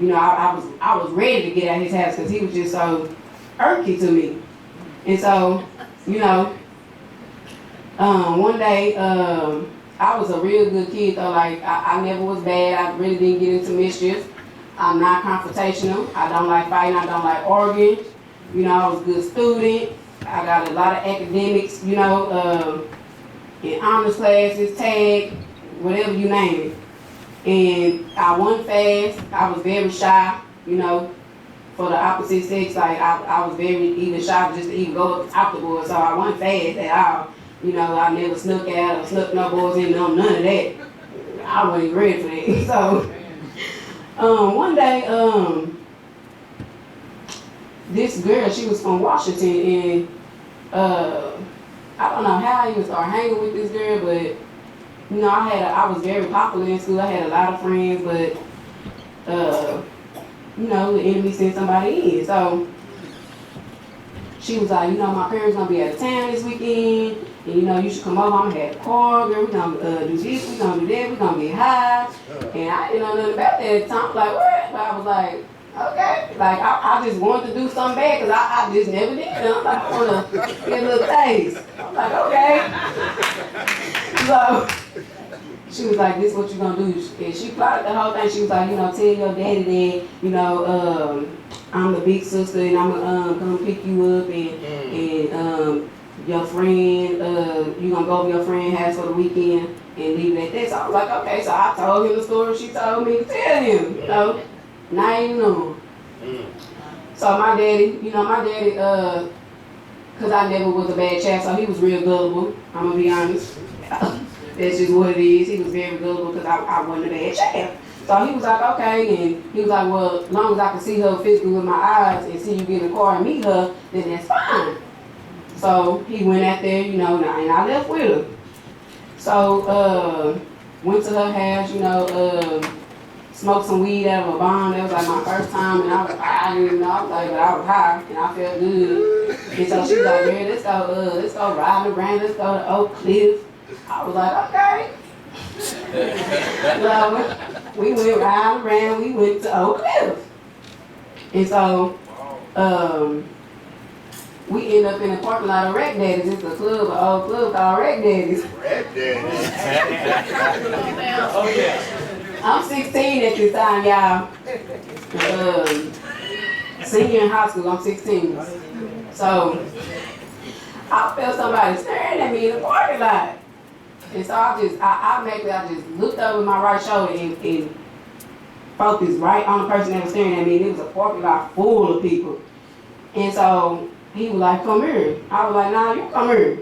You know, I was ready to get at his house because he was just so irky to me. And so, you know, one day I was a real good kid though. Like I never was bad. I really didn't get into mischief. I'm not confrontational. I don't like fighting. I don't like arguing. You know, I was a good student. I got a lot of academics, you know, in honors classes, tag, whatever you name it. And I wasn't fast. I was very shy, you know, for the opposite sex. Like I was very even shy just to even go up and talk to boys. So I wasn't fast at all. You know, I never snuck out or snuck no boys in, none of that. I wasn't even ready for that. So one day, this girl, she was from Washington, and I don't know how I even started hanging with this girl, but you know, I was very popular in school. I had a lot of friends, but you know, the enemy sent somebody in. So she was like, you know, my parents gonna be out of town this weekend, and you know, you should come over. I'm gonna have a car, girl. We gonna do this, we gonna do that, we gonna get high. And I didn't know nothing about that at the time. Like, what? But I was like, okay. Like, I just wanted to do something bad because I just never did. And I'm like, I want to get a little taste. I'm like, okay. So she was like, this is what you going to do. And she plotted the whole thing. She was like, you know, tell your daddy that, you know, I'm the big sister and I'm going to come pick you up. And your friend, you going to go over your friend's house for the weekend and leave it at that. So I was like, okay. So I told him the story she told me to tell him, you know. Now you know. So my daddy, cause I never was a bad child, so he was real gullible. I'm gonna be honest. That's just what it is. He was very gullible because I wasn't a bad child. So he was like, okay, and he was like, well, as long as I can see her physically with my eyes and see you get in the car and meet her, then that's fine. So he went out there, you know, and I left with her. So went to her house, you know, smoked some weed out of a bomb. That was like my first time, and I didn't even know. I was like, but I was high, and I felt good. And so she was like, man, let's go riding around, let's go to Oak Cliff. I was like, okay. So we went riding around, we went to Oak Cliff. And so we ended up in the parking lot of Rack Daddy's. It's a club, an old club called Rack Daddy's. Rack Daddy's. Oh, yeah. I'm 16 at this time, y'all. Senior in high school, I'm 16. So I felt somebody staring at me in the parking lot. And so I just looked over my right shoulder and focused right on the person that was staring at me. And it was a parking lot full of people. And so he was like, come here. I was like, nah, you come here.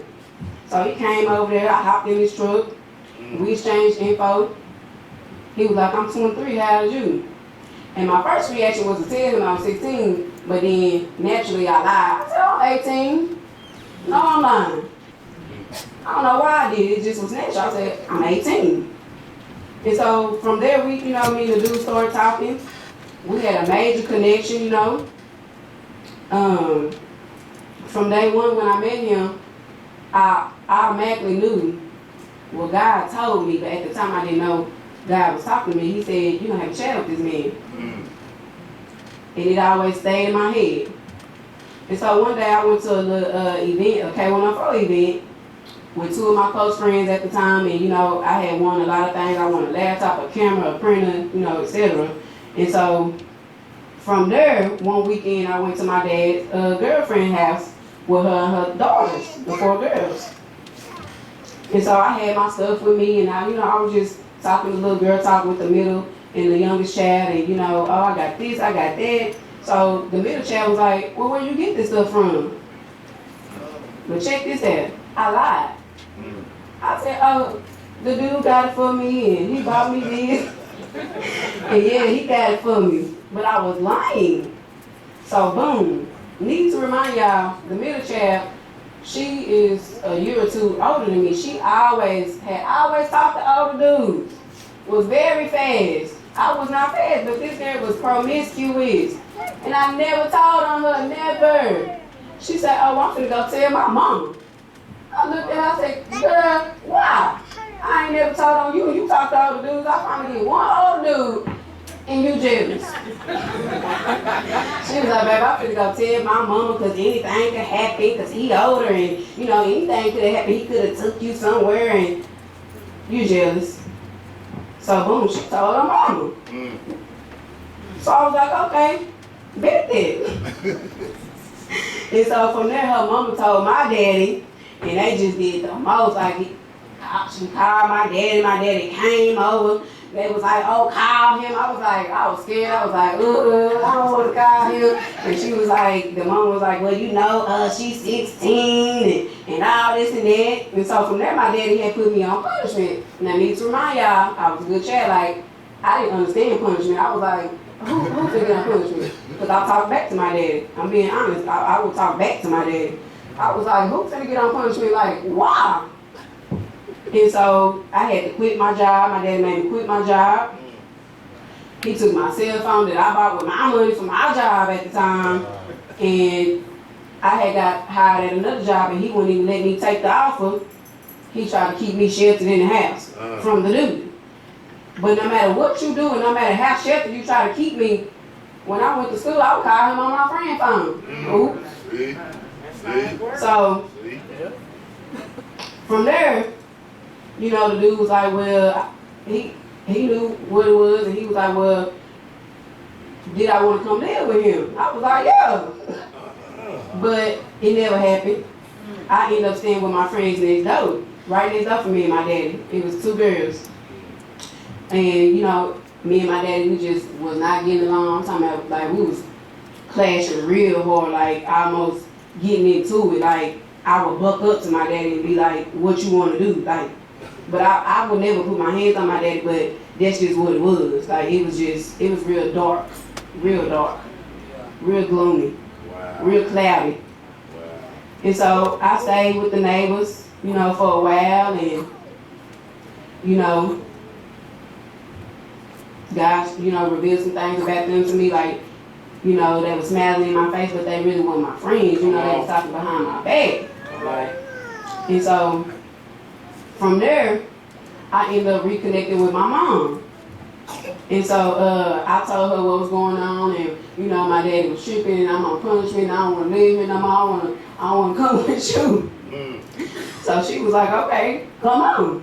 So he came over there, I hopped in his truck, we exchanged info. He was like, I'm 23, how old you? And my first reaction was to tell him I was 16, but then naturally I lied. I said, I'm 18. No, I'm lying. I don't know why I did it, just was natural. I said, I'm 18. And so from there, me and the dude started talking. We had a major connection, From day one when I met him, I automatically knew what God told me, but at the time I didn't know God was talking to me. He said, you're going to have a chat with this man. And it always stayed in my head. And so one day I went to a little event, a K104 event, with two of my close friends at the time, and I had won a lot of things. I won a laptop, a camera, a printer, etc. And so from there, one weekend I went to my dad's girlfriend's house with her and her daughters, the 4 girls. And so I had my stuff with me, and I was just talking to the little girl, talking with the middle and the youngest child, and oh, I got this, I got that. So the middle child was like, well, where you get this stuff from? But check this out, I lied. I said, oh, the dude got it for me, and he bought me this. And yeah, he got it for me. But I was lying. So boom. Need to remind y'all, the middle child, she is a year or two older than me. She always talked to older dudes. Was very fast. I was not fast, but this girl was promiscuous. And I never told on her, never. She said, oh, I'm finna go tell my mama. I looked at her, I said, girl, why? I ain't never told on you. You talk to older dudes. I finally get one older dude, and you jealous. She was like, babe, I'm finna go tell my mama, because anything could happen, because he older, and, anything could have happened. He could have took you somewhere, and you jealous. So, boom, she told her mama. So I was like, okay, bet that. And so from there, her mama told my daddy, and they just did the most. Like, she called my daddy came over. They was like, oh, call him. I was scared. I was like, I don't want to call him. And she was like, the mama was like, well, she's 16 and all this and that. And so from there, my daddy had put me on punishment. And I need to remind y'all, I was a good child. Like, I didn't understand punishment. I was like, who figured out punishment? Because I talked back to my daddy. I'm being honest. I would talk back to my daddy. I was like, who finna get on punishment? Like, why? And so I had to quit my job. My daddy made me quit my job. He took my cell phone that I bought with my money from my job at the time. And I had got hired at another job, and he wouldn't even let me take the offer. He tried to keep me sheltered in the house from the dude. But no matter what you do, and no matter how sheltered you try to keep me, when I went to school, I would call him on my friend phone. Oops. So from there, the dude was like, well, he knew what it was, and he was like, well, did I want to come live with him? I was like, yeah. But it never happened. I ended up staying with my friends next door, right next door from me and my daddy. It was 2 girls. And, me and my daddy, we just was not getting along. I'm talking about, like, we was clashing real hard, like, almost getting into it. Like, I would buck up to my daddy and be like, what you want to do? Like, but I would never put my hands on my daddy, but that's just what it was. Like, it was real dark, real gloomy, real cloudy. And so I stayed with the neighbors, for a while, and, God, revealed some things about them to me, like, they were smiling in my face, but they really weren't my friends, they was talking behind my back. Right. And so, from there, I ended up reconnecting with my mom. And so, I told her what was going on, and, my daddy was tripping, and I'm on punishment, and I don't want to live here no more, I don't want to come with you. So she was like, okay, come on.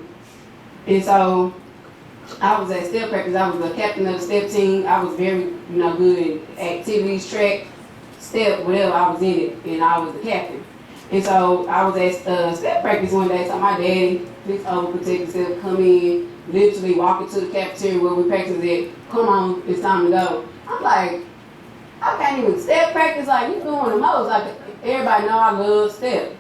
And so, I was at step practice. I was the captain of the step team. I was very, good in activities, track, step, whatever. I was in it, and I was the captain. And so I was at step practice one day. So my daddy, this overprotective step, come in, literally walk into the cafeteria where we practice at. Come on, it's time to go. I'm like, I can't even step practice. Like, you doing the most. Like, everybody know I love step.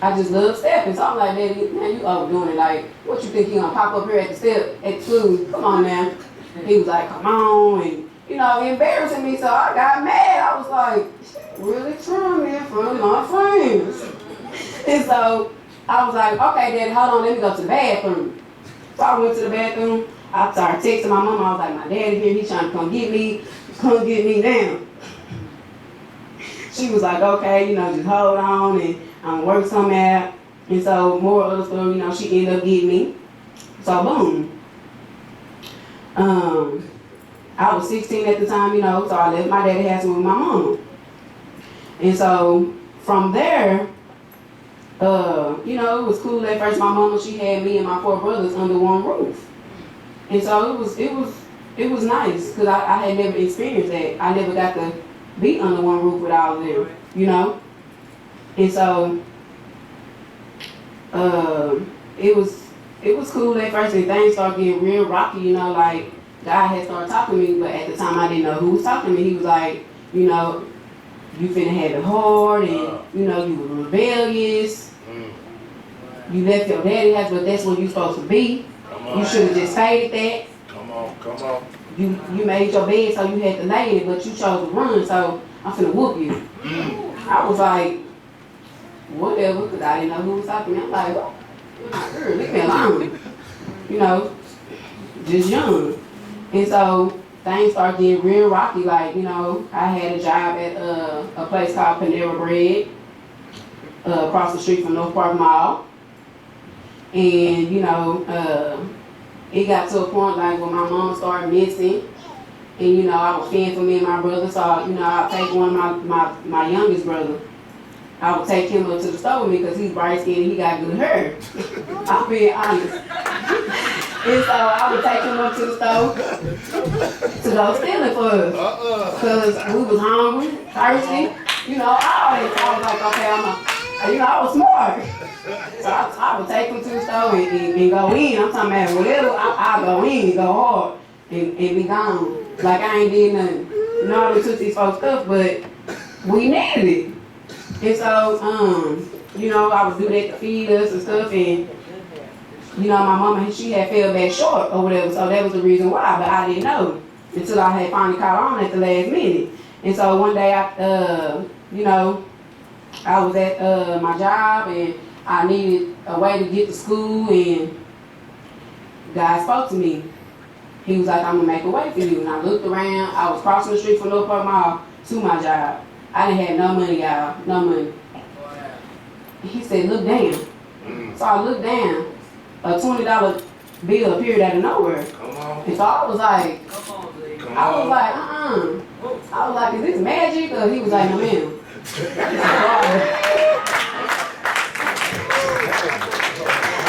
I just love stepping. So I'm like, Daddy, man, you overdoing it. Like, what you think he gonna pop up here at the step at the school? Come on now. He was like, come on, and you know, embarrassing me. So I got mad. I was like, she really trying me in front of my friends. And so I was like, okay, Daddy, hold on, let me go to the bathroom. So I went to the bathroom. I started texting my mom. I was like, my daddy here, he's trying to come get me now. She was like, okay, you know, just hold on and I'm gonna work something out. And so more of the story, you know, she ended up getting me. So boom. I was 16 at the time, you know, so I left my daddy's house with my mama. And so from there, you know, it was cool at first. My mama, she had me and my 4 brothers under one roof. And so it was nice because I had never experienced that. I never got to be under one roof with all of them, you know. And so it was cool at first, and things started getting real rocky, you know, like God had started talking to me, but at the time I didn't know who was talking to me. He was like, you know, you finna have it hard, and you know, you were rebellious. You left your daddy's house, but that's where you supposed to be. You should have just stayed that. Come on. You made your bed, so you had to lay in it, but you chose to run, so I'm finna whoop you. I was like, whatever, because I didn't know who was talking to me. I'm like, what? You're not girl, leave me alone. You know, just young. And so things started getting real rocky. Like, you know, I had a job at a place called Panera Bread, across the street from North Park Mall. And, you know, it got to a point like when my mom started missing, and you know, I was fending for me and my brother, so you know, I'll take one of my youngest brother. I would take him up to the store with me because he's bright skinned and he got good hair. I'm being honest. And so I would take him up to the store to go stealing for us. Because we was hungry, thirsty. You know, I was like, okay, I was smart. So I would take him to the store and go in. I'm talking about whatever, I'll go in and go hard and be gone. Like I ain't did nothing. You know, I took these folks' stuff, but we needed it. And so, you know, I would do that to feed us and stuff, and you know, my mama, she had fell back short or whatever, so that was the reason why, but I didn't know until I had finally caught on at the last minute. And so one day, you know, I was at my job, and I needed a way to get to school, and God spoke to me. He was like, I'm gonna make a way for you. And I looked around, I was crossing the street from North Park Mall to my job. I didn't have no money, y'all, no money. He said, look down. So I looked down, a $20 bill appeared out of nowhere. Come on. And so I was like, Come I was on. like, I was like, is this magic? Or he was like, no ma'am.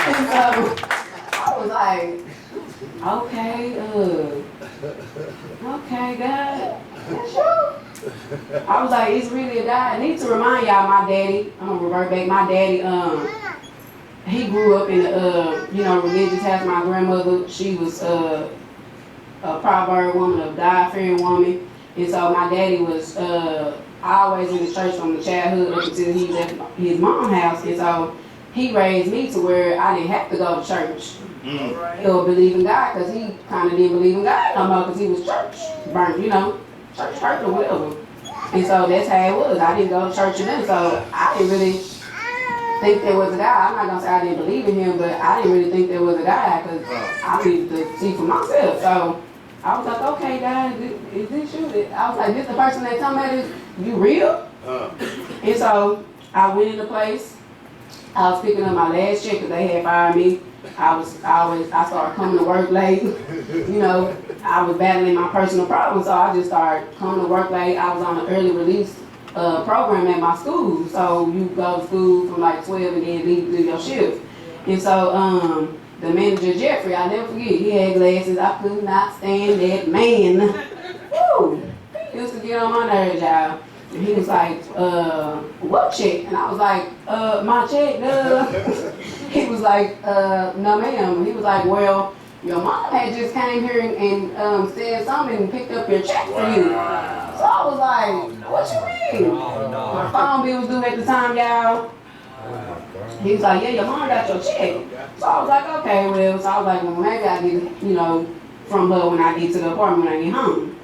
And so I was like, okay, God, that's you. I was like, it's really a God. I need to remind y'all, my daddy, I'm gonna revert back, my daddy, he grew up in a, you know, religious house. My grandmother, she was a proverb woman, a God-fearing woman. And so my daddy was always in the church from the childhood up until he left his mom's house. And so he raised me to where I didn't have to go to church or believe in God, because he kind of didn't believe in God no more because he was church burnt, you know, church hurt or whatever. And so that's how it was. I didn't go to church or nothing, so I didn't really think there was a God. I'm not going to say I didn't believe in him, but I didn't really think there was a God because I needed to see for myself. So I was like, okay, God, is this you? I was like, this the person that told me this? You real? And so I went in the place. I was picking up my last check because they had fired me. I started coming to work late. You know, I was battling my personal problems, so I just started coming to work late. I was on an early release program at my school. So you go to school from like 12 and then leave through your shift. And so the manager, Jeffrey, I'll never forget, he had glasses. I could not stand that man. Woo! He used to get on my nerves, y'all. And he was like, what check? And I was like, my check, duh. He was like, no ma'am. He was like, well, your mom had just came here and said something and picked up your check for you. So So I was like, what you mean? My phone bill was due at the time, y'all. He was like, yeah, your mom got your check. So I was like, okay, well, so I was like, well, maybe I get it, you know, from her when I get to the apartment when I get home.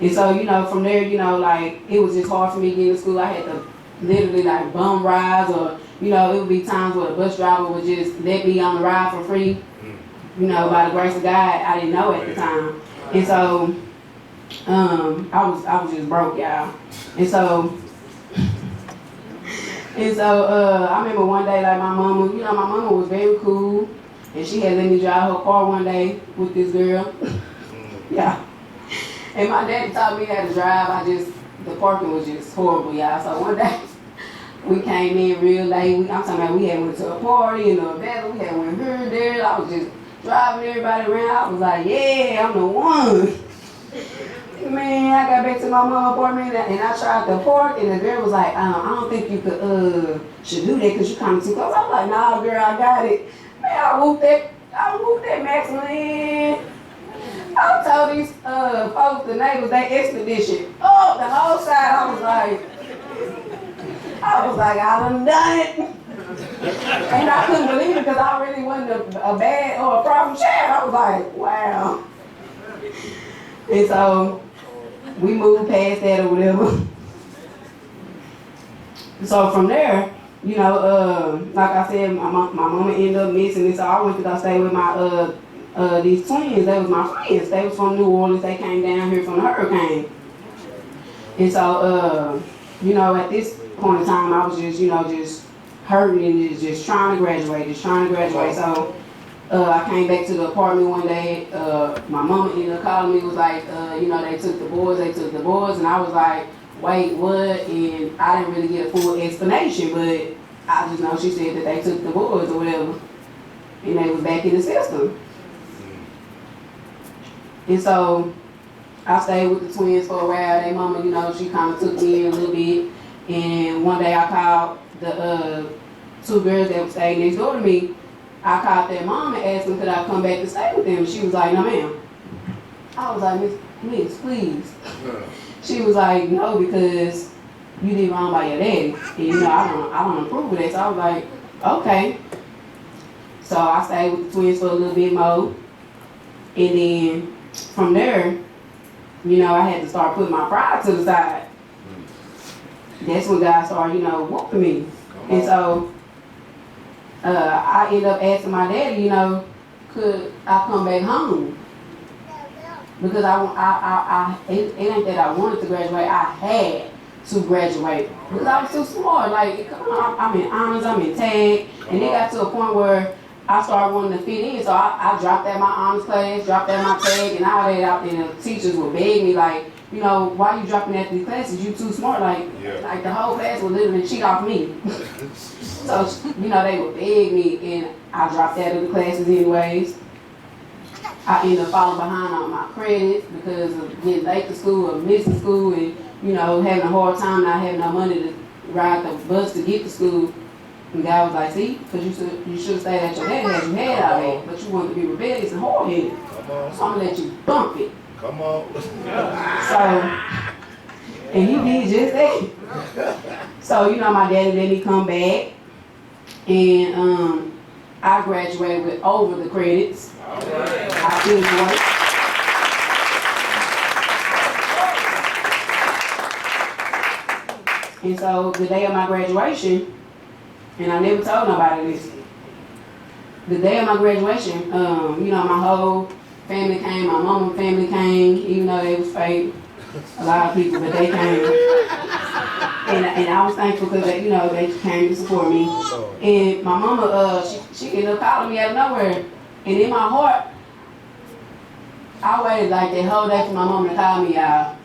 And so, you know, from there, you know, like, it was just hard for me getting to school. I had to literally, like, bum rides, or, you know, it would be times where the bus driver would just let me on the ride for free. You know, by the grace of God, I didn't know at the time. And so, I was just broke, y'all. And so, I remember one day, like, my mama was very cool, and she had let me drive her car one day with this girl. Yeah. And my daddy taught me how to drive. The parking was just horrible, y'all. So one day, we came in real late. I'm talking about we had went to a party in the battle. We had went here, there. I was just driving everybody around. I was like, yeah, I'm the one. Man, I got back to my mama's apartment and I tried to park, and the girl was like, I don't think you should do that because you coming too close. I was like, nah, girl, I got it. Man, I whooped that maximum in. I told these folks, the neighbors, they expedition up the whole side. I was like, I done it. And I couldn't believe it because I really wasn't a bad or a problem child. I was like, wow. And so we moved past that or whatever. So from there, you know, like I said, my mama ended up missing, and so I went to go stay with my these twins. They was my friends. They was from New Orleans. They came down here from the hurricane. And so, you know, at this point in time, I was just, you know, just hurting and just trying to graduate, So I came back to the apartment one day. My mama ended up calling me, was like, you know, they took the boys, and I was like, wait, what? And I didn't really get a full explanation, but I just know she said that they took the boys or whatever, and they was back in the system. And so I stayed with the twins for a while. Their mama, you know, she kind of took me in a little bit. And one day I called the two girls that stayed next door to me. I called their mom and asked them could I come back to stay with them. She was like, no, ma'am. I was like, Miss, please. She was like, no, because you did wrong by your daddy. And you know, I don't approve of that. So I was like, okay. So I stayed with the twins for a little bit more. And then from there, you know, I had to start putting my pride to the side. That's when God started, you know, whooping me. And so I ended up asking my daddy, you know, could I come back home? Because it ain't that I wanted to graduate, I had to graduate. Because I was too smart. Like, I'm in honors, I'm in tag, and it got to a point where I started wanting to fit in, so I dropped out my honors class, dropped out my tag, and all that, and the teachers would beg me, like, you know, why you dropping out these classes? You too smart. Like the whole class would literally cheat off me. So, you know, they would beg me, and I dropped out of the classes anyways. I ended up falling behind on my credits because of getting late to school or missing school, and, you know, having a hard time not having no money to ride the bus to get to school. And God was like, see, because you should have stayed at your daddy had you had all that, but you wanted to be rebellious and hard-headed. So I'm going to let you bump it. Come on. So, and he did just that. So, you know, my daddy let me come back, and I graduated with over the credits. I finished work. And so the day of my graduation, and I never told nobody this, the day of my graduation, you know, my whole family came, my mama family came, even though they was fake, a lot of people, but they came. And I was thankful because, you know, they came to support me. And my mama, she ended up calling me out of nowhere. And in my heart, I waited like that whole day for my mama to call me out.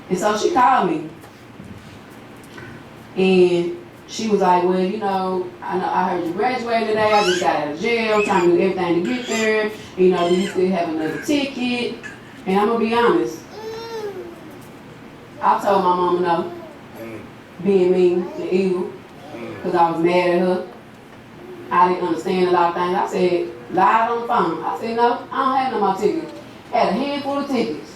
And so she called me. And she was like, well, you know I heard you graduated today. I just got out of jail, trying to do everything to get there. You know, do you still have another ticket? And I'm going to be honest. I told my mama no, being mean and evil, because I was mad at her. I didn't understand a lot of things. I said, lied on the phone. I said, no, I don't have no more tickets. I had a handful of tickets.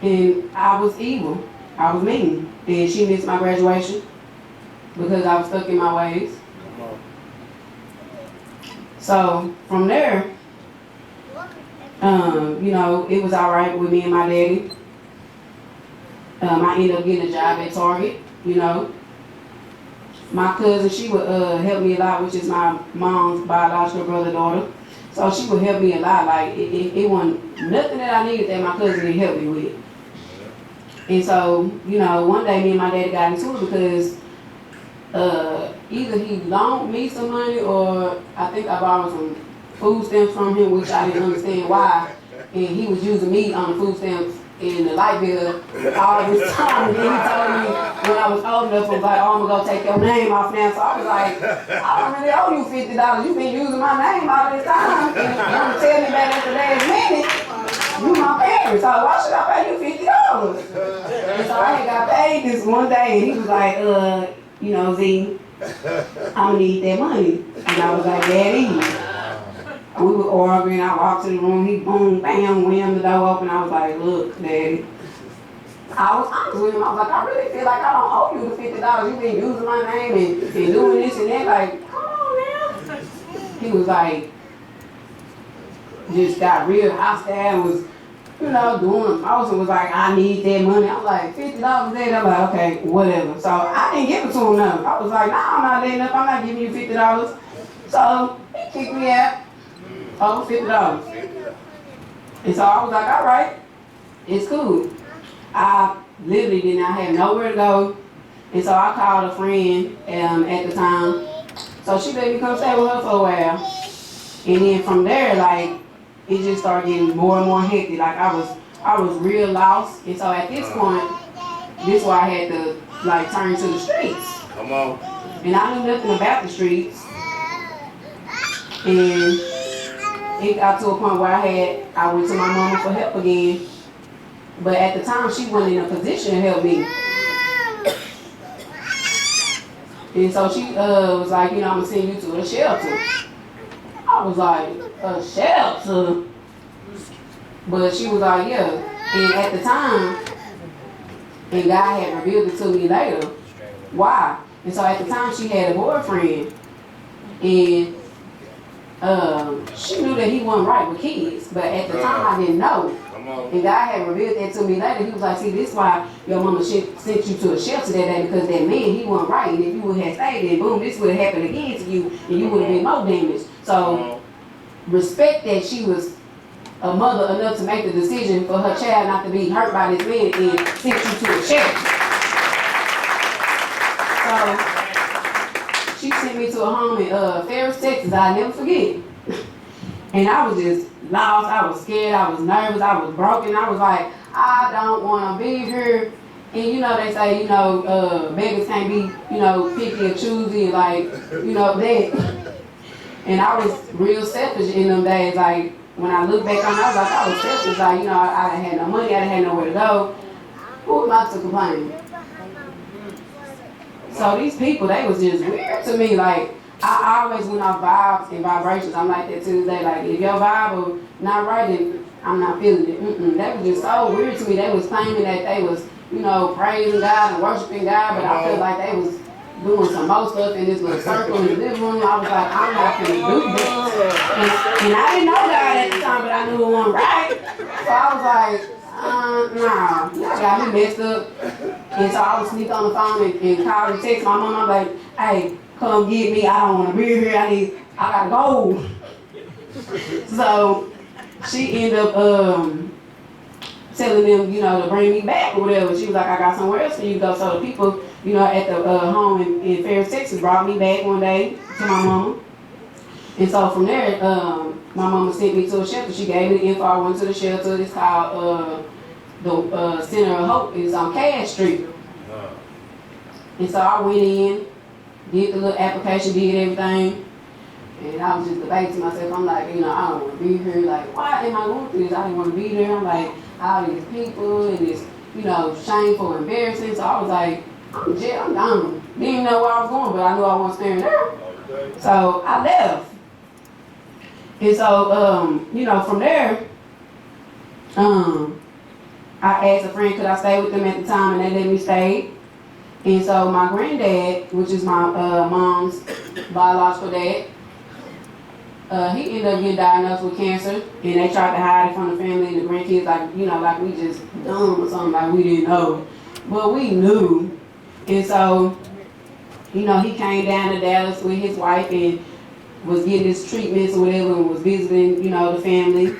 And I was evil. I was mean. And she missed my graduation because I was stuck in my ways. Come on. So from there, you know, it was all right with me and my daddy. I ended up getting a job at Target, you know. My cousin, she would help me a lot, which is my mom's biological daughter. So she would help me a lot. Like, it wasn't nothing that I needed that my cousin didn't help me with. And so, you know, one day me and my daddy got into it because either he loaned me some money or I think I borrowed some food stamps from him, which I didn't understand why. And he was using me on the food stamps in the light bill all this time. And then he told me when I was old enough, I was like, oh, I'm gonna go take your name off now. So I was like, I don't really owe you $50. You've been using my name all this time. And you want to tell me that at the last minute, you my parents, so why should I pay you $50? And so I got paid this one day, and he was like, you know, Z, I'm gonna need that money. And I was like, Daddy. We were arguing, I walked to the room, he boom, bam, wham, the door open. I was like, look, Daddy. I was honest with him. I was like, I really feel like I don't owe you the $50. You've been using my name and doing this and that. Like, come on now. He was like, just got real hostile, was, you know, doing most and was like, I need that money. I'm like, $50 there? I'm like, okay, whatever. So I didn't give it to him nothing. I was like, nah, I'm not letting up. I'm not giving you $50. So he kicked me out. Oh, $50. And so I was like, all right, it's cool. I literally did not have nowhere to go. And so I called a friend at the time. So she let me come stay with her for a while. And then from there, like, it just started getting more and more hectic. Like I was real lost. And so at this point, this is why I had to like turn to the streets. Come on. And I knew nothing about the streets. And it got to a point where I went to my mama for help again. But at the time, she wasn't in a position to help me. And so she was like, you know, I'm gonna send you to a shelter. I was like, a shelter? But she was like, yeah. And at the time, and God had revealed it to me later, why? And so at the time, she had a boyfriend. And she knew that he wasn't right with kids, but at the time I didn't know. And God had revealed that to me later. He was like, see, this is why your mama sent you to a shelter that day, because that man, he wasn't right. And if you would have stayed there, boom, this would have happened again to you, and you would have been more damaged. So respect that she was a mother enough to make the decision for her child not to be hurt by this man and sent you to a shelter. So she sent me to a home in Ferris, Texas. I'll never forget. And I was just lost. I was scared. I was nervous. I was broken. I was like, I don't want to be here. And you know, they say, you know, beggars can't be, you know, picky or choosy, like, you know, that. And I was real selfish in them days. Like, when I look back on it, I was selfish. Like, you know, I didn't have no money. I didn't have nowhere to go. Who am I to complain? So these people, they was just weird to me. Like, I always went off vibes and vibrations. I'm like that to this day. Like, if your vibe was not right, then I'm not feeling it. That was just so weird to me. They was claiming that they was, you know, praising God and worshiping God, but I feel like they was doing some more stuff in this little circle in the living room. I was like, I'm not gonna do this. And I didn't know God at the time, but I knew it wasn't right. So I was like, nah, y'all got me messed up. And so I would sneak on the phone and call and text my mom. I'm like, hey, come get me. I don't want to be here. I gotta go. So she ended up telling them, you know, to bring me back or whatever. She was like, I got somewhere else for you to go. So the people, you know, at the home in Ferris, Texas, brought me back one day to my mama. And so from there, my mama sent me to a shelter. She gave me the info. I went to the shelter. It's called the Center of Hope. It's on Cass Street. And so I went in, did the little application, did everything. And I was just debating to myself. I'm like, you know, I don't want to be here. Like, why am I going through this? I didn't want to be there. I'm like, all these people and this, you know, shameful, embarrassing. So I was like, I'm done. Didn't even know where I was going, but I knew I wasn't staying there. So I left. And so, you know, from there, I asked a friend could I stay with them at the time, and they let me stay. And so my granddad, which is my mom's biological dad, he ended up getting diagnosed with cancer, and they tried to hide it from the family and the grandkids, like, you know, like we just dumb or something, like we didn't know. But we knew. And so, you know, he came down to Dallas with his wife and was getting his treatments or whatever, and was visiting, you know, the family.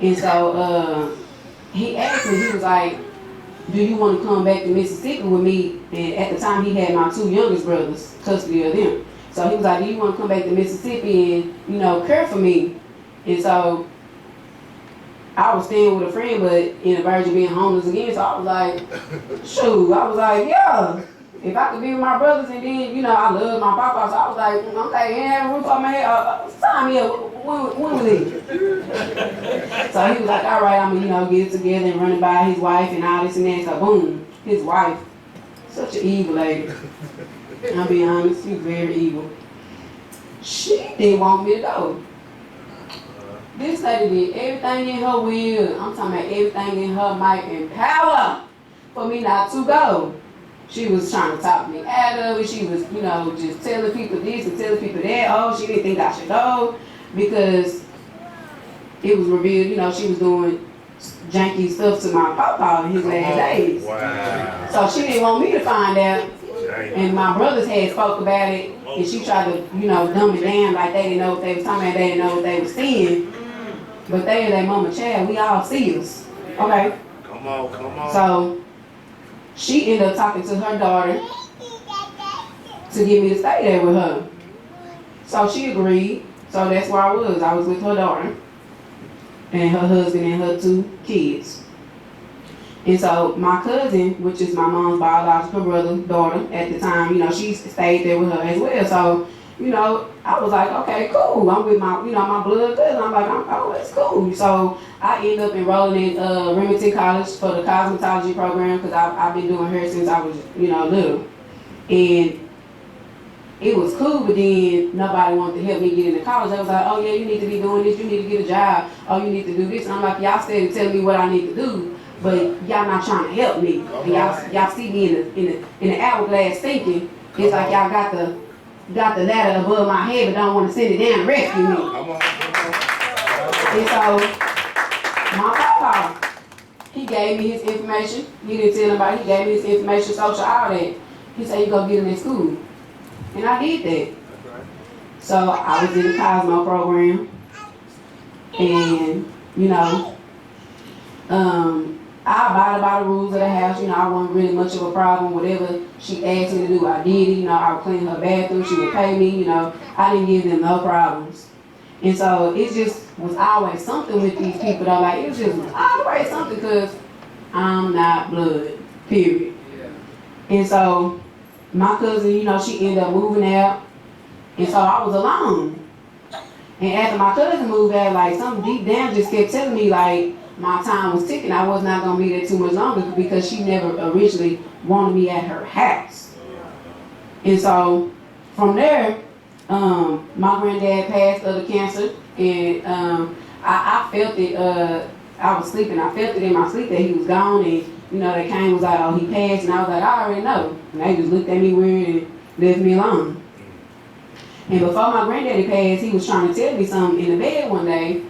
And so he asked me, he was like, do you want to come back to Mississippi with me? And at the time he had my 2 youngest brothers, custody of them. So he was like, do you want to come back to Mississippi and, you know, care for me? And so I was staying with a friend, but in the verge of being homeless again. So I was like, shoot, I was like, yeah, if I could be with my brothers, and then, you know, I love my papa. So I was like, okay, ain't have a roof on my head, sign me up, when we leave? So he was like, all right, I'm gonna, you know, get it together and run it by his wife and all this and that. So boom, his wife, such an evil lady. I'll be honest, she's very evil. She didn't want me to go. This lady did everything in her will. I'm talking about everything in her might and power for me not to go. She was trying to talk me out of it. She was, you know, just telling people this and telling people that. Oh, she didn't think I should go because it was revealed, you know, she was doing janky stuff to my papa in his last days. Wow. So she didn't want me to find out. And my brothers had spoke about it, and she tried to, you know, dumb it down like they didn't know what they was talking about, they didn't know what they was seeing. But they and their mama child, we all see us. Okay? Come on, come on. So she ended up talking to her daughter to get me to stay there with her. So she agreed. So that's where I was. I was with her daughter and her husband and her 2 kids. And so my cousin, which is my mom's biological daughter at the time, you know, she stayed there with her as well. So, you know, I was like, okay, cool. I'm with my, you know, my blood cousin. I'm like, oh, that's cool. So I ended up enrolling in Remington College for the cosmetology program because I've been doing hair since I was, you know, little. And it was cool, but then nobody wanted to help me get into college. I was like, oh yeah, you need to be doing this. You need to get a job. Oh, you need to do this. And I'm like, y'all started telling me what I need to do, but y'all not trying to help me. And y'all see me in the hourglass thinking it's like y'all got the ladder above my head, but don't want to send it down and rescue me. Come on, come on. And so my papa, he gave me his information. He didn't tell nobody. He gave me his information, social, all that. He said, you go get him in school. And I did that. So I was in the Cosmo program. And, you know, I abided by the rules of the house. You know, I wasn't really much of a problem. Whatever she asked me to do, I did it. You know, I would clean her bathroom. She would pay me. You know, I didn't give them no problems. And so it just was always something with these people, though. Like, it was just always something because I'm not blood, period. And so my cousin, you know, she ended up moving out. And so I was alone. And after my cousin moved out, like, something deep down just kept telling me, like, my time was ticking. I was not going to be there too much longer because she never originally wanted me at her house. And so from there, my granddad passed of the cancer, and I felt it. I was sleeping. I felt it in my sleep that he was gone, and you know, they came was like, oh, he passed, and I was like, I already know. And they just looked at me weird and left me alone. And before my granddaddy passed, he was trying to tell me something in the bed one day,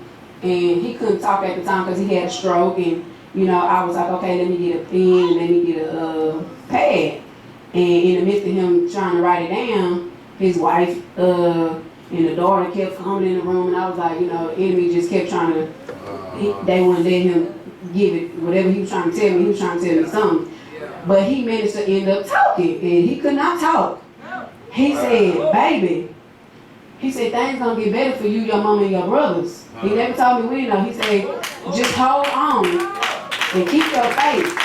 and he couldn't talk at the time because he had a stroke. And you know, I was like, okay, let me get a pen and let me get a pad. And in the midst of him trying to write it down, his wife and the daughter kept coming in the room, and I was like, you know, the enemy just kept trying to, they wouldn't let him give it, whatever he was trying to tell me, he was trying to tell me something. But he managed to end up talking, and he could not talk. He said, baby, he said, things gonna get better for you, your mom and your brothers. He never told me when, though. He said, just hold on and keep your faith.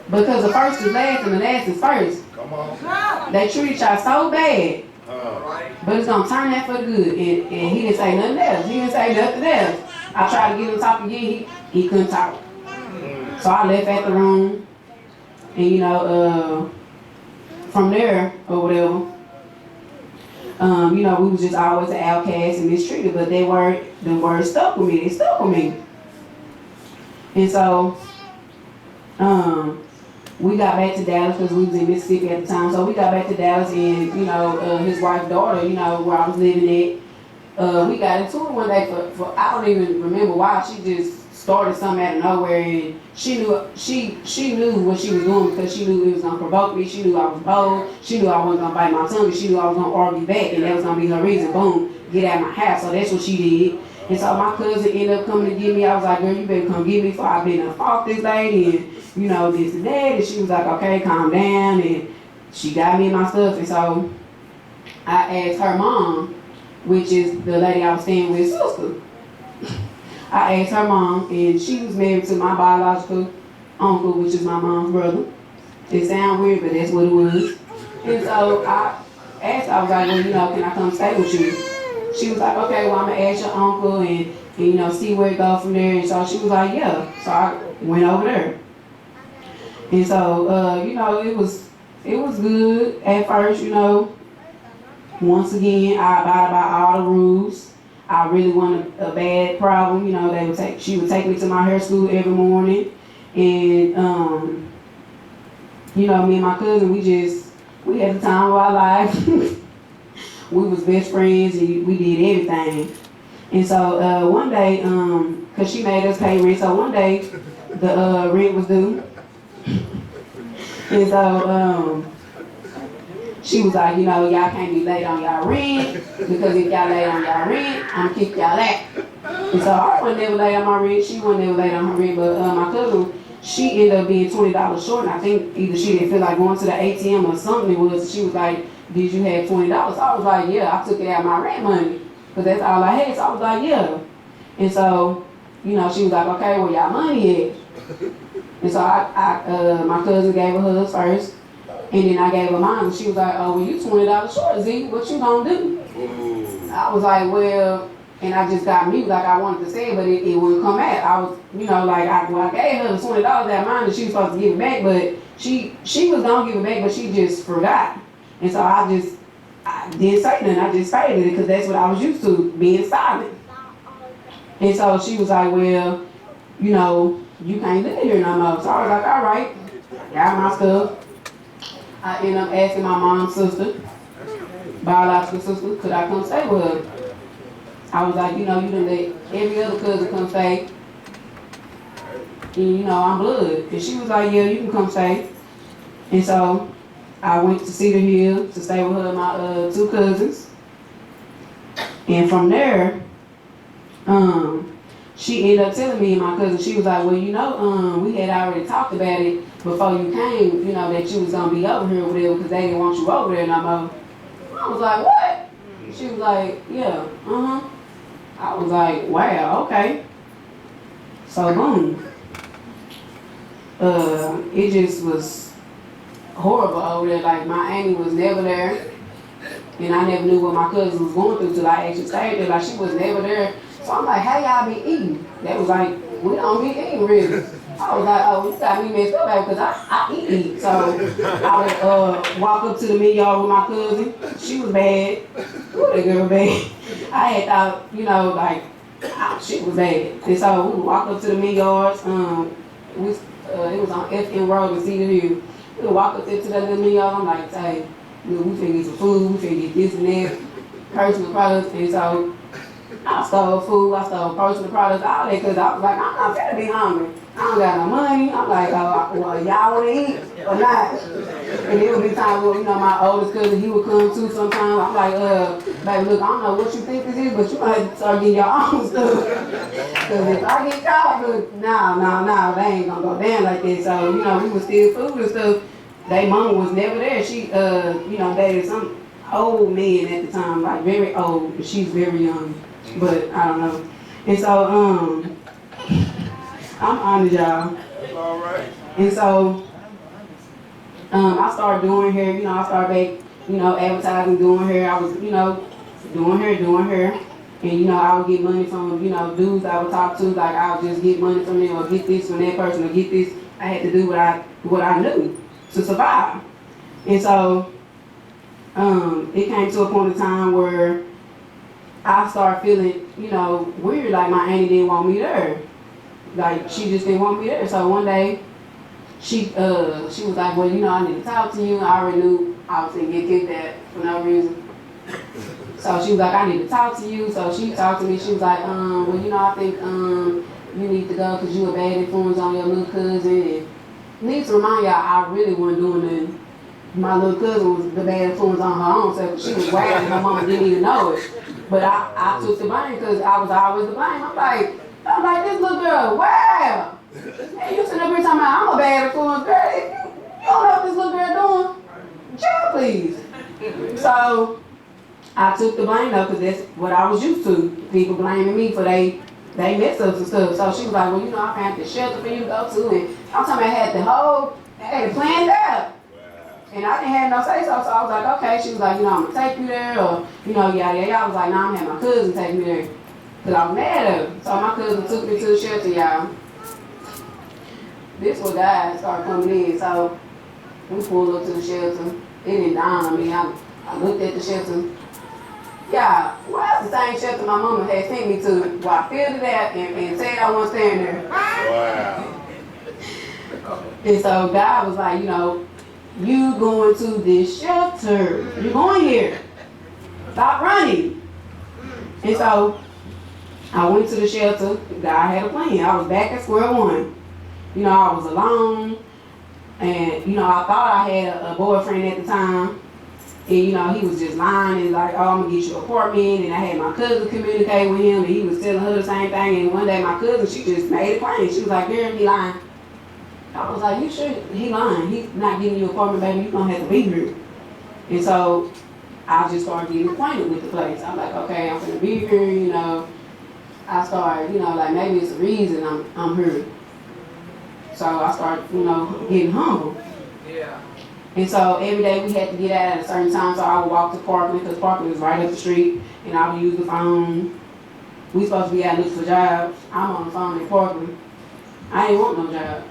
Because the first is last and the last is first. Come on. They treat y'all so bad, but it's gonna turn out for the good. And he didn't say nothing else. He didn't say nothing else. I tried to get him to talk again. He couldn't talk. So I left at the room, and you know, from there or whatever, you know, we was just always an outcast and mistreated. But them words stuck with me. They stuck with me. And so, we got back to Dallas because we was in Mississippi at the time. So we got back to Dallas and, you know, his wife's daughter, you know, where I was living at, we got into it one day for I don't even remember why. She just started something out of nowhere, and she knew what she was doing because she knew it was gonna provoke me. She knew I was bold. She knew I wasn't gonna bite my tongue. She knew I was gonna argue back, and that was gonna be her reason. Boom, get out of my house. So that's what she did. And so my cousin ended up coming to get me. I was like, girl, you better come get me before I've been to fault this lady, and you know, this and that. And she was like, okay, calm down. And she got me my stuff. And so I asked her mom, which is the lady I was staying with, sister. I asked her mom, and she was married to my biological uncle, which is my mom's brother. It sounds weird, but that's what it was. And so I asked her, I was like, well, you know, can I come stay with you? She was like, okay, well, I'm going to ask your uncle and, you know, see where it goes from there. And so she was like, yeah. So I went over there. And so, you know, it was good at first, you know. Once again, I abided by all the rules. I really wanted a bad problem, you know. She would take me to my hair school every morning, and you know, me and my cousin, we had the time of our life. We was best friends, and we did everything. And so one day, cause she made us pay rent, so one day the rent was due, and so she was like, you know, y'all can't be late on y'all rent, because if y'all late on y'all rent, I'm gonna kick y'all out. And so I wasn't never late on my rent, she wasn't never late on her rent, but my cousin, she ended up being $20 short, and I think either she didn't feel like going to the ATM or something it was. She was like, did you have $20? I was like, yeah, I took it out of my rent money, because that's all I had. So I was like, yeah. And so, you know, she was like, okay, where y'all money at? And so my cousin gave her hers first. And then I gave her mine, and she was like, oh, well, you $20 short, Z, what you gonna do? Ooh. I was like, well, and I just got mute, like I wanted to say it, but it wouldn't come out. I was, you know, like, I gave her the $20 out of mine, and she was supposed to give it back, but she was gonna give it back, but she just forgot. And so I didn't say nothing, I just stated it, because that's what I was used to, being silent. And so she was like, well, you know, you can't live here no more. So I was like, all right, got my stuff. I ended up asking my mom's sister, biological sister, could I come stay with her? I was like, you know, you done let every other cousin come stay. And you know, I'm blood. And she was like, yeah, you can come stay. And so I went to Cedar Hill to stay with her and my 2 cousins. And from there, she ended up telling me and my cousin, she was like, well, you know, we had already talked about it before you came, you know, that you was going to be over here with them because they didn't want you over there no more. I was like, what? She was like, yeah, I was like, wow, okay. So boom. It just was horrible over there. Like, my auntie was never there. And I never knew what my cousin was going through till I actually stayed there. Like, she was never there. So I'm like, how y'all be eating? They was like, we don't be eating really. I was like, oh, you got me messed up, baby, because I eat. So I would walk up to the mid-yard with my cousin. She was bad. Ooh, that girl bad. I had thought, you know, like, she was bad. And so we would walk up to the mid-yards. It was on FN Road in Cedar Hill. We would walk up there to that little mid-yard. I'm like, hey, look, we finna get some food. We finna get this and that. Personal products. And so I stole food, I stole personal products, all that, because I was like, I'm not finna be hungry. I don't got no money. I'm like, oh, well, y'all want to eat or not? And there would be times where, you know, my oldest cousin, he would come too sometimes. I'm like, baby, look, I don't know what you think this is, but you might start getting your own stuff. Because if I get caught, look, no, they ain't gonna go down like that. So, you know, we would steal food and stuff. They mama was never there. She, you know, dated some old man at the time, like very old. She's very young, but I don't know. And so, I'm honored, y'all. All right. And so, I started doing hair, you know, I started back, you know, advertising, doing hair. I was, you know, doing hair. And, you know, I would get money from, you know, dudes I would talk to. Like, I would just get money from them or get this from that person or get this. I had to do what I knew to survive. And so, it came to a point in time where I started feeling, you know, weird, like my auntie didn't want me there. like, she just didn't want me there. So one day, she was like, well, you know, I need to talk to you. I already knew I was gonna get kicked out for no reason. So she was like, I need to talk to you. So she talked to me. She was like, well, you know, I think you need to go because you a bad influence on your little cousin. And need to remind y'all, I really wasn't doing nothing. My little cousin was the bad influence on her own self. She was wild and her mama didn't even know it. But I took the blame because I was always the blame. I'm like, this little girl, wow. Hey, you sitting up here talking about I'm a bad influence, girl. You don't know what this little girl doing? Chill, please. So I took the blame though, because that's what I was used to. People blaming me for they mess ups and stuff. So she was like, well, you know, I found the shelter for you to go to. And I'm talking about I had it planned out. And I didn't have no say so, so I was like, okay. She was like, you know, I'm gonna take you there, or, you know, yada yada. I was like, no, I'm gonna have my cousin take me there. Because I was mad at her. So my cousin took me to the shelter, y'all. This was guys started coming in, so we pulled up to the shelter. It didn't dawn on me. I looked at the shelter. Yeah, well, that's the same shelter my mama had sent me to. Well, I filled it out and said I wasn't staying there. Wow. And so God was like, you know, you going to this shelter. You're going here. Stop running. And so I went to the shelter. God had a plan. I was back at square one. You know, I was alone. And, you know, I thought I had a boyfriend at the time. And, you know, he was just lying and like, oh, I'm going to get you an apartment. And I had my cousin communicate with him. And he was telling her the same thing. And one day my cousin, she just made it plain. She was like, girl, he lying. I was like, you sure? He lying. He's not giving you an apartment, baby. You're going to have to be here. And so I just started getting acquainted with the place. I'm like, okay, I'm going to be here, you know. I started, you know, like maybe it's the reason I'm here. So I started, you know, getting humble. Yeah. And so every day we had to get out at a certain time. So I would walk to Parkland because Parkland was right up the street. And I would use the phone. We supposed to be out looking for jobs. I'm on the phone in Parkland. I didn't want no job.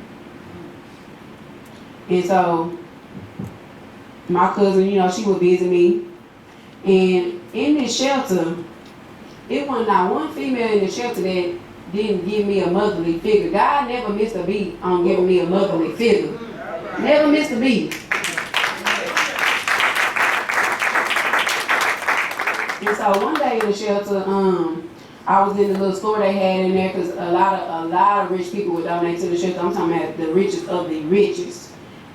And so my cousin, you know, she would visit me. And in this shelter, it wasn't not one female in the shelter that didn't give me a motherly figure. God never missed a beat on giving me a motherly figure. Never missed a beat. And so one day in the shelter, I was in the little store they had in there because a lot of rich people would donate to the shelter. I'm talking about the richest of the richest.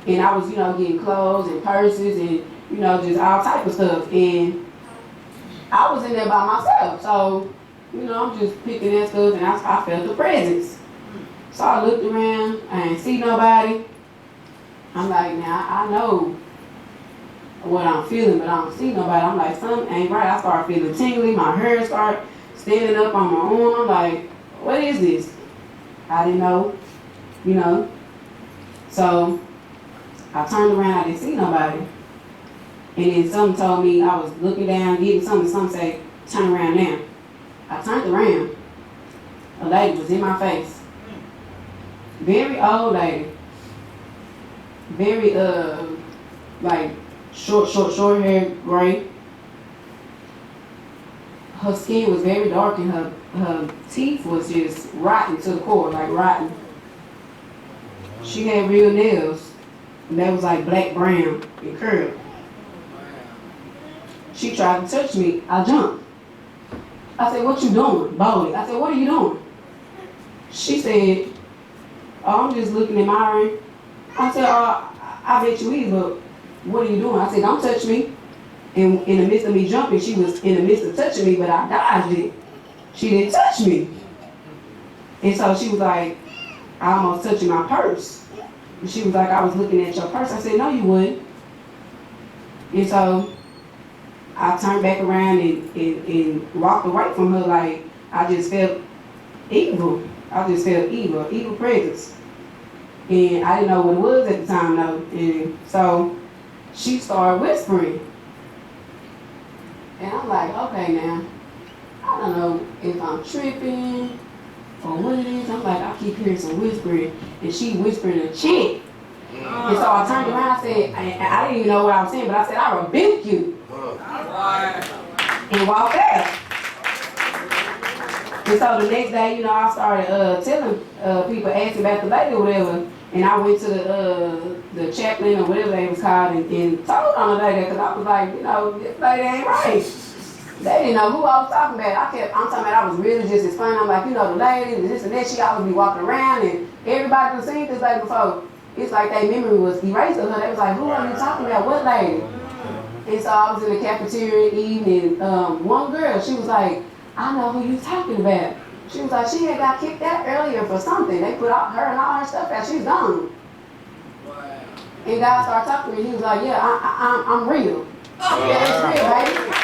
And I was, you know, getting clothes and purses and, you know, just all type of stuff. And I was in there by myself. So, you know, I'm just picking that stuff and I felt the presence. So I looked around, I didn't see nobody. I'm like, now I know what I'm feeling, but I don't see nobody. I'm like, something ain't right. I start feeling tingly, my hair start standing up on my arm. I'm like, what is this? I didn't know, you know. So I turned around, I didn't see nobody. And then something told me, I was looking down, getting something say, turn around now. I turned around. A lady was in my face. Very old lady. Very, like, short hair, gray. Her skin was very dark and her teeth was just rotten to the core, like rotten. She had real nails. And that was like black, brown, and curled. She tried to touch me. I jumped. I said, what you doing? Boldly. I said, what are you doing? She said, oh, I'm just looking admiring. I said, oh, I bet you is, but what are you doing? I said, don't touch me. And in the midst of me jumping, she was in the midst of touching me, but I dodged it. She didn't touch me. And so she was like, I almost touching my purse. And she was like, I was looking at your purse. I said, no, you wouldn't. And so I turned back around and walked away from her like I just felt evil. I just felt evil presence. And I didn't know what it was at the time though. And so she started whispering. And I'm like, okay now, I don't know if I'm tripping or what it is. I'm like, I keep hearing some whispering. And she whispering a chant. And so I turned around, I said, I didn't even know what I was saying, but I said, I rebuke you. And walked out. And so the next day, you know, I started telling people, asking about the lady or whatever. And I went to the chaplain or whatever they was called and told on the lady, because I was like, you know, this lady ain't right. They didn't know who I was talking about. I'm talking about I was really just explaining. I'm like, you know, the lady and this and that, she always be walking around and everybody who seen this lady before, it's like their memory was erased of her. They was like, who are you talking about? What lady? And so I was in the cafeteria eating, and one girl, she was like, I know who you talking about. She was like, she had got kicked out earlier for something. They put out her and all her stuff out. She's gone. Wow. And God started talking to me. He was like, yeah, I'm real. Yeah, it's real, baby.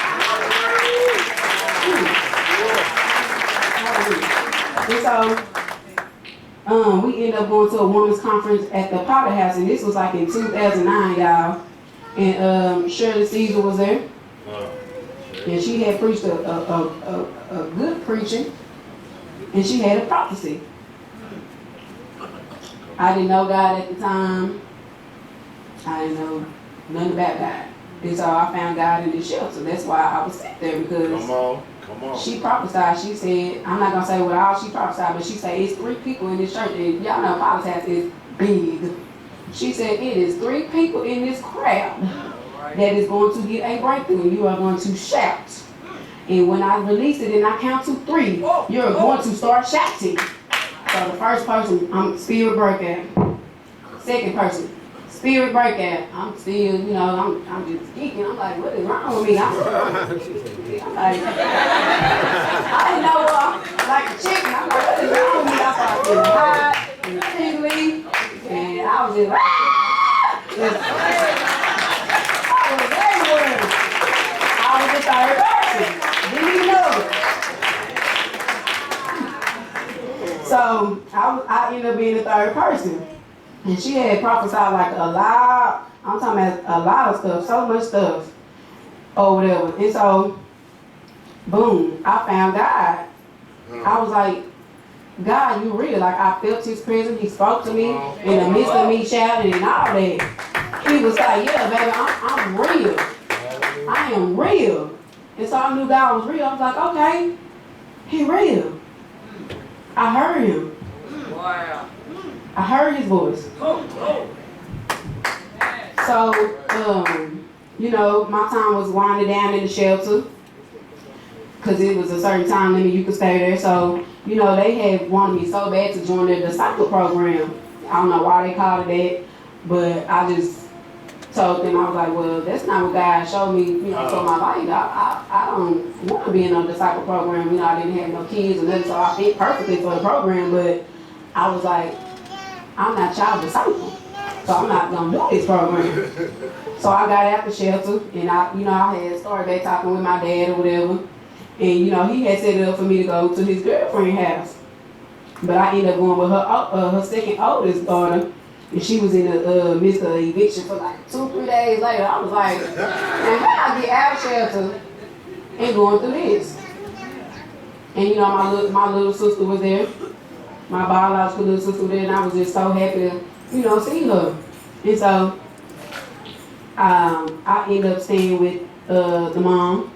And so, we ended up going to a women's conference at the Potter House, and this was like in 2009, y'all. And Shirley Caesar was there. And she had preached a good preaching, and she had a prophecy. I didn't know God at the time. I didn't know nothing about God. And so I found God in the shelter. That's why I was sitting there, because Come on. she prophesied. She said, I'm not going to say what all she prophesied, but she said it's 3 people in this church. And y'all know Father's house is big. She said it is 3 people in this crowd that is going to get a breakthrough, and you are going to shout. And when I release it and I count to 3, you're going to start shouting. So the first person, I'm spirit breakout. Second person, spirit breakout. I'm still, you know, I'm just geeking. I'm like, what is wrong with me? I'm like, I didn't know like a chicken. I'm like, what is wrong with me? I started feeling hot and tingly, and I was just like, I was everywhere. I was the 3rd person. Didn't even know it. So I ended up being the 3rd person. And she had prophesied like a lot, I'm talking about a lot of stuff, so much stuff, or whatever. And so, boom, I found God. I was like, God, you real. Like, I felt his presence. He spoke to me in the midst of me shouting and all that. He was like, yeah, baby, I'm real. I am real. And so I knew God was real. I was like, okay, he real. I heard him. Wow. I heard his voice. So, you know, my time was winding down in the shelter, because it was a certain time limit you could stay there. So, you know, they had wanted me so bad to join their disciple program. I don't know why they called it that, but I just told them, I was like, well, that's not what God showed me, you know, for my life. I don't want to be in no disciple program. You know, I didn't have no kids or nothing, so I fit perfectly for the program, but I was like, I'm not child disciple, so I'm not gonna do this program. So I got out the shelter, and I had started back talking with my dad or whatever, and you know, he had set it up for me to go to his girlfriend's house. But I ended up going with her second oldest daughter, and she was in the midst of eviction for like 2-3 days later. I was like, man, how I get out of shelter and going through this? And you know, my little sister was there. My biological little sister there, and I was just so happy to, you know, see her. And so, I ended up staying with the mom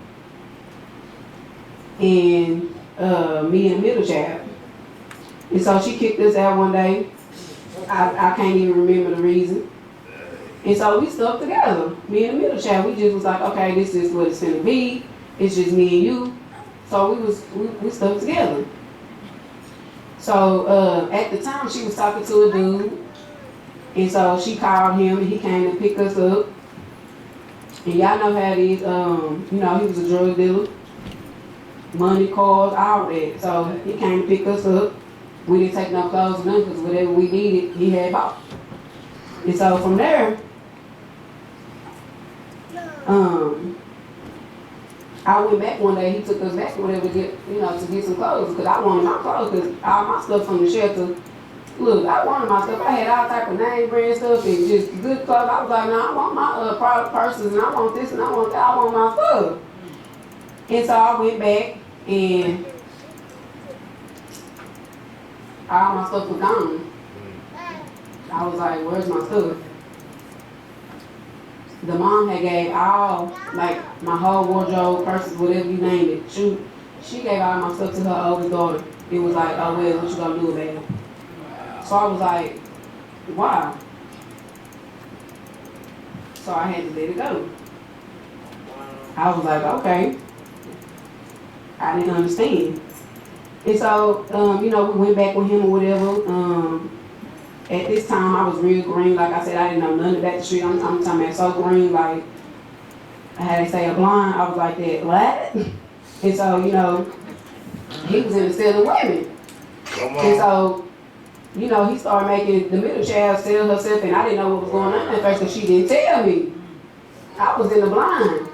and me and the middle child. And so she kicked us out one day. I can't even remember the reason. And so we stuck together. Me and the middle child, we just was like, okay, this is what it's gonna be. It's just me and you. So we stuck together. So at the time, she was talking to a dude, and so she called him, and he came to pick us up. And y'all know how it is. You know, he was a drug dealer, money, cars, all that. So he came to pick us up. We didn't take no clothes or nothing, because whatever we needed, he had bought. And so from there, I went back one day. He took us back or whatever to get, you know, to get some clothes, because I wanted my clothes, because all my stuff from the shelter. Look, I wanted my stuff. I had all type of name brand stuff and just good clothes. I was like, no, I want my product purses, and I want this, and I want that. I want my stuff. And so I went back, and all my stuff was gone. I was like, where's my stuff? The mom had gave all, like, my whole wardrobe, purses, whatever you name it, shoe, She gave all my stuff to her oldest daughter. It was like, oh well, what you gonna do about it? So I was like, wow. So I had to let it go. I was like, okay. I didn't understand. And so, you know, we went back with him or whatever. At this time, I was real green. Like I said, I didn't know nothing about the street. I'm talking about so green, like, how they say a blind. I was like that, what? And so, you know, he was into selling women. Come And on. so, you know, he started making the middle child sell herself, and I didn't know what was going on at first because she didn't tell me. I was in the blind.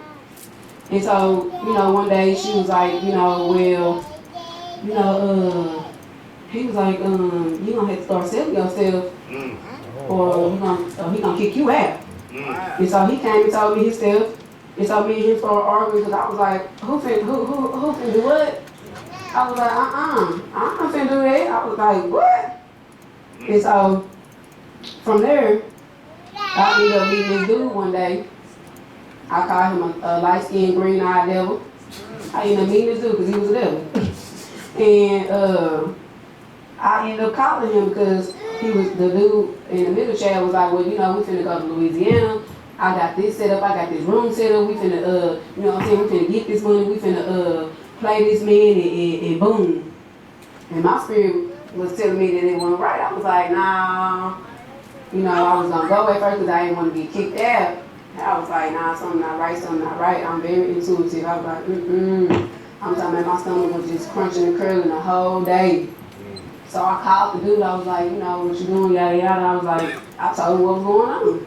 And so, you know, one day she was like, you know, well, you know, he was like, you gonna have to start selling yourself, or he gonna kick you out. And so he came and told me his stuff. And so me and him started arguing because I was like, who finna do what? I was like, I'm not finna do that. I was like, what? And so from there, I ended up meeting this dude one day. I called him a light-skinned, green-eyed devil. I ended up meeting this dude because he was a devil. And I ended up calling him because he was the dude in the middle chat was like, well, you know, we finna go to Louisiana. I got this set up. I got this room set up. We finna, you know what I'm saying? We finna get this money. We finna play this man and boom. And my spirit was telling me that it wasn't right. I was like, nah. You know, I was gonna go at first because I didn't want to get kicked out. I was like, nah, something not right, something not right. I'm very intuitive. I was like, I'm talking about my stomach was just crunching and curling the whole day. So I called the dude. I was like, you know, what you doing, yada, yada. I was like, I told him what was going on.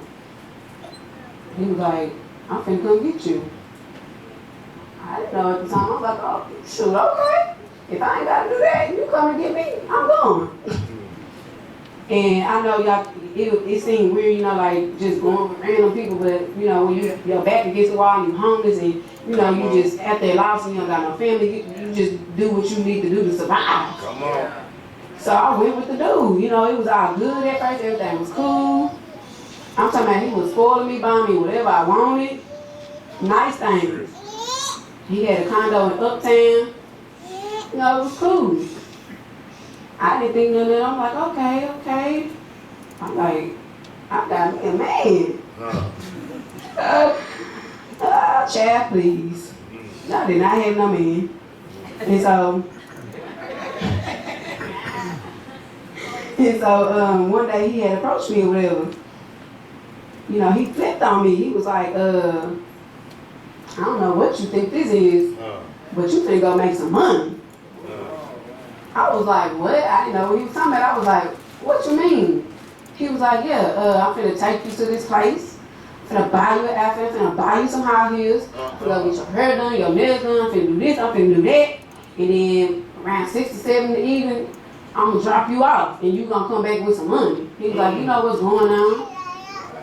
He was like, I'm finna come get you. I didn't know at the time. I was like, oh, shoot, okay. If I ain't gotta do that, you come and get me, I'm going. And I know y'all, it seemed weird, you know, like just going with random people, but you know, when your back against the wall and you're homeless and you know, you just at their loss and you don't got no family, you just do what you need to do to survive. Come on. So I went with the dude, you know, it was all good at first, everything was cool. I'm talking about he was spoiling me, buying me whatever I wanted. Nice things. He had a condo in Uptown. You know, it was cool. I didn't think none of that. I'm like, okay. I'm like, I got me a man. Child, please. No, I did not have no man. And so one day he had approached me or whatever. You know, he flipped on me. He was like, I don't know what you think this is, but you finna go make some money. I was like, what? I didn't know what he was talking about. I was like, what you mean? He was like, yeah, I'm finna take you to this place. I'm finna buy you an outfit. I'm finna buy you some high heels. I'm finna get your hair done, your nails done. I'm finna do this, I'm finna do that. And then around 6 to 7 in the evening, I'm gonna drop you off and you gonna come back with some money. He was like, you know what's going on?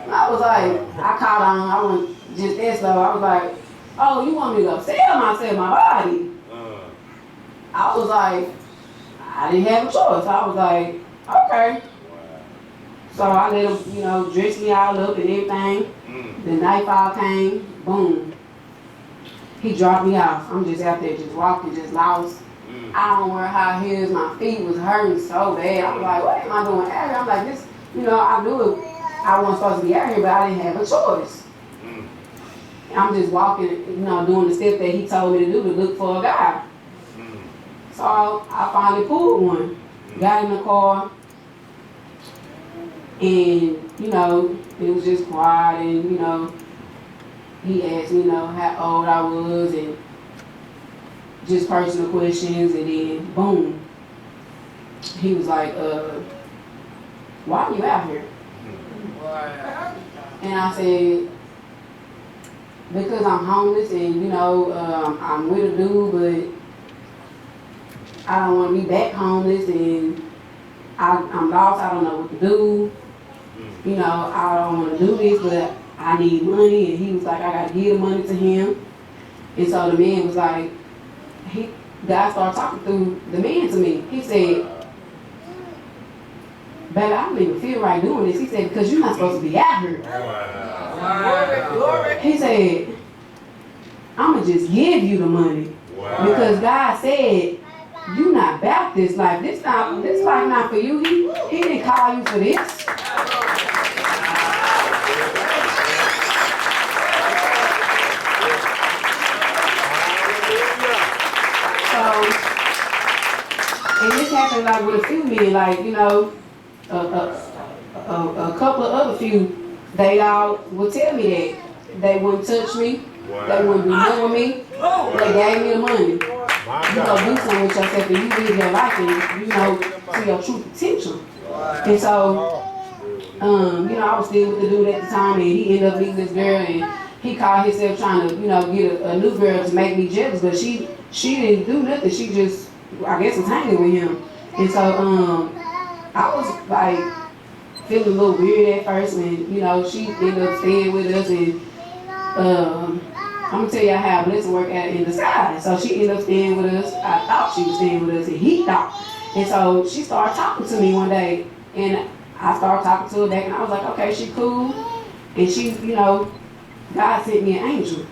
I was like, I caught on, I wasn't just that slow. I was like, oh, you want me to go sell my body? I was like, I didn't have a choice. I was like, okay. So I let him, you know, dress me all up and everything. The nightfall came, boom. He dropped me off. I'm just out there just walking, just lost. I don't wear high heels. My feet was hurting so bad. I was like, what am I doing out here? I'm like, this, you know, I knew it. I wasn't supposed to be out here, but I didn't have a choice. I'm just walking, you know, doing the steps that he told me to do to look for a guy. So I finally pulled one, got in the car, and, you know, it was just quiet, and, you know, he asked me, you know, how old I was, and just personal questions, and then, boom, he was like, why are you out here? And I said, because I'm homeless, and, you know, I'm with a dude, but I don't want to be back homeless, and I'm lost. I don't know what to do. You know, I don't want to do this, but I need money. And he was like, I got to give the money to him. And so the man was like, God started talking through the man to me. He said, baby, I don't even feel right doing this. He said, because you're not supposed to be out here. Glory. He said, I'm going to just give you the money. Wow. Because God said, you not about this life. This life not for you. He didn't call you for this. So, and this happened like with a few men, like, you know, a couple of other few, they all would tell me that. They wouldn't touch me. They wouldn't do nothing with me. They gave me the money. You go do something with yourself and you live your life and, you know, to your true potential. And so, you know, I was still with the dude at the time and he ended up meeting this girl and he called himself trying to, you know, get a new girl to make me jealous, but she didn't do nothing. She just, I guess, was hanging with him. And so, I was like feeling a little weird at first when, you know, she ended up staying with us and, I'm gonna tell you how a blessing worked out in the sky. So she ended up staying with us. I thought she was staying with us and he thought. And so she started talking to me one day and I started talking to her back and I was like, okay, she cool. And she, you know, God sent me an angel.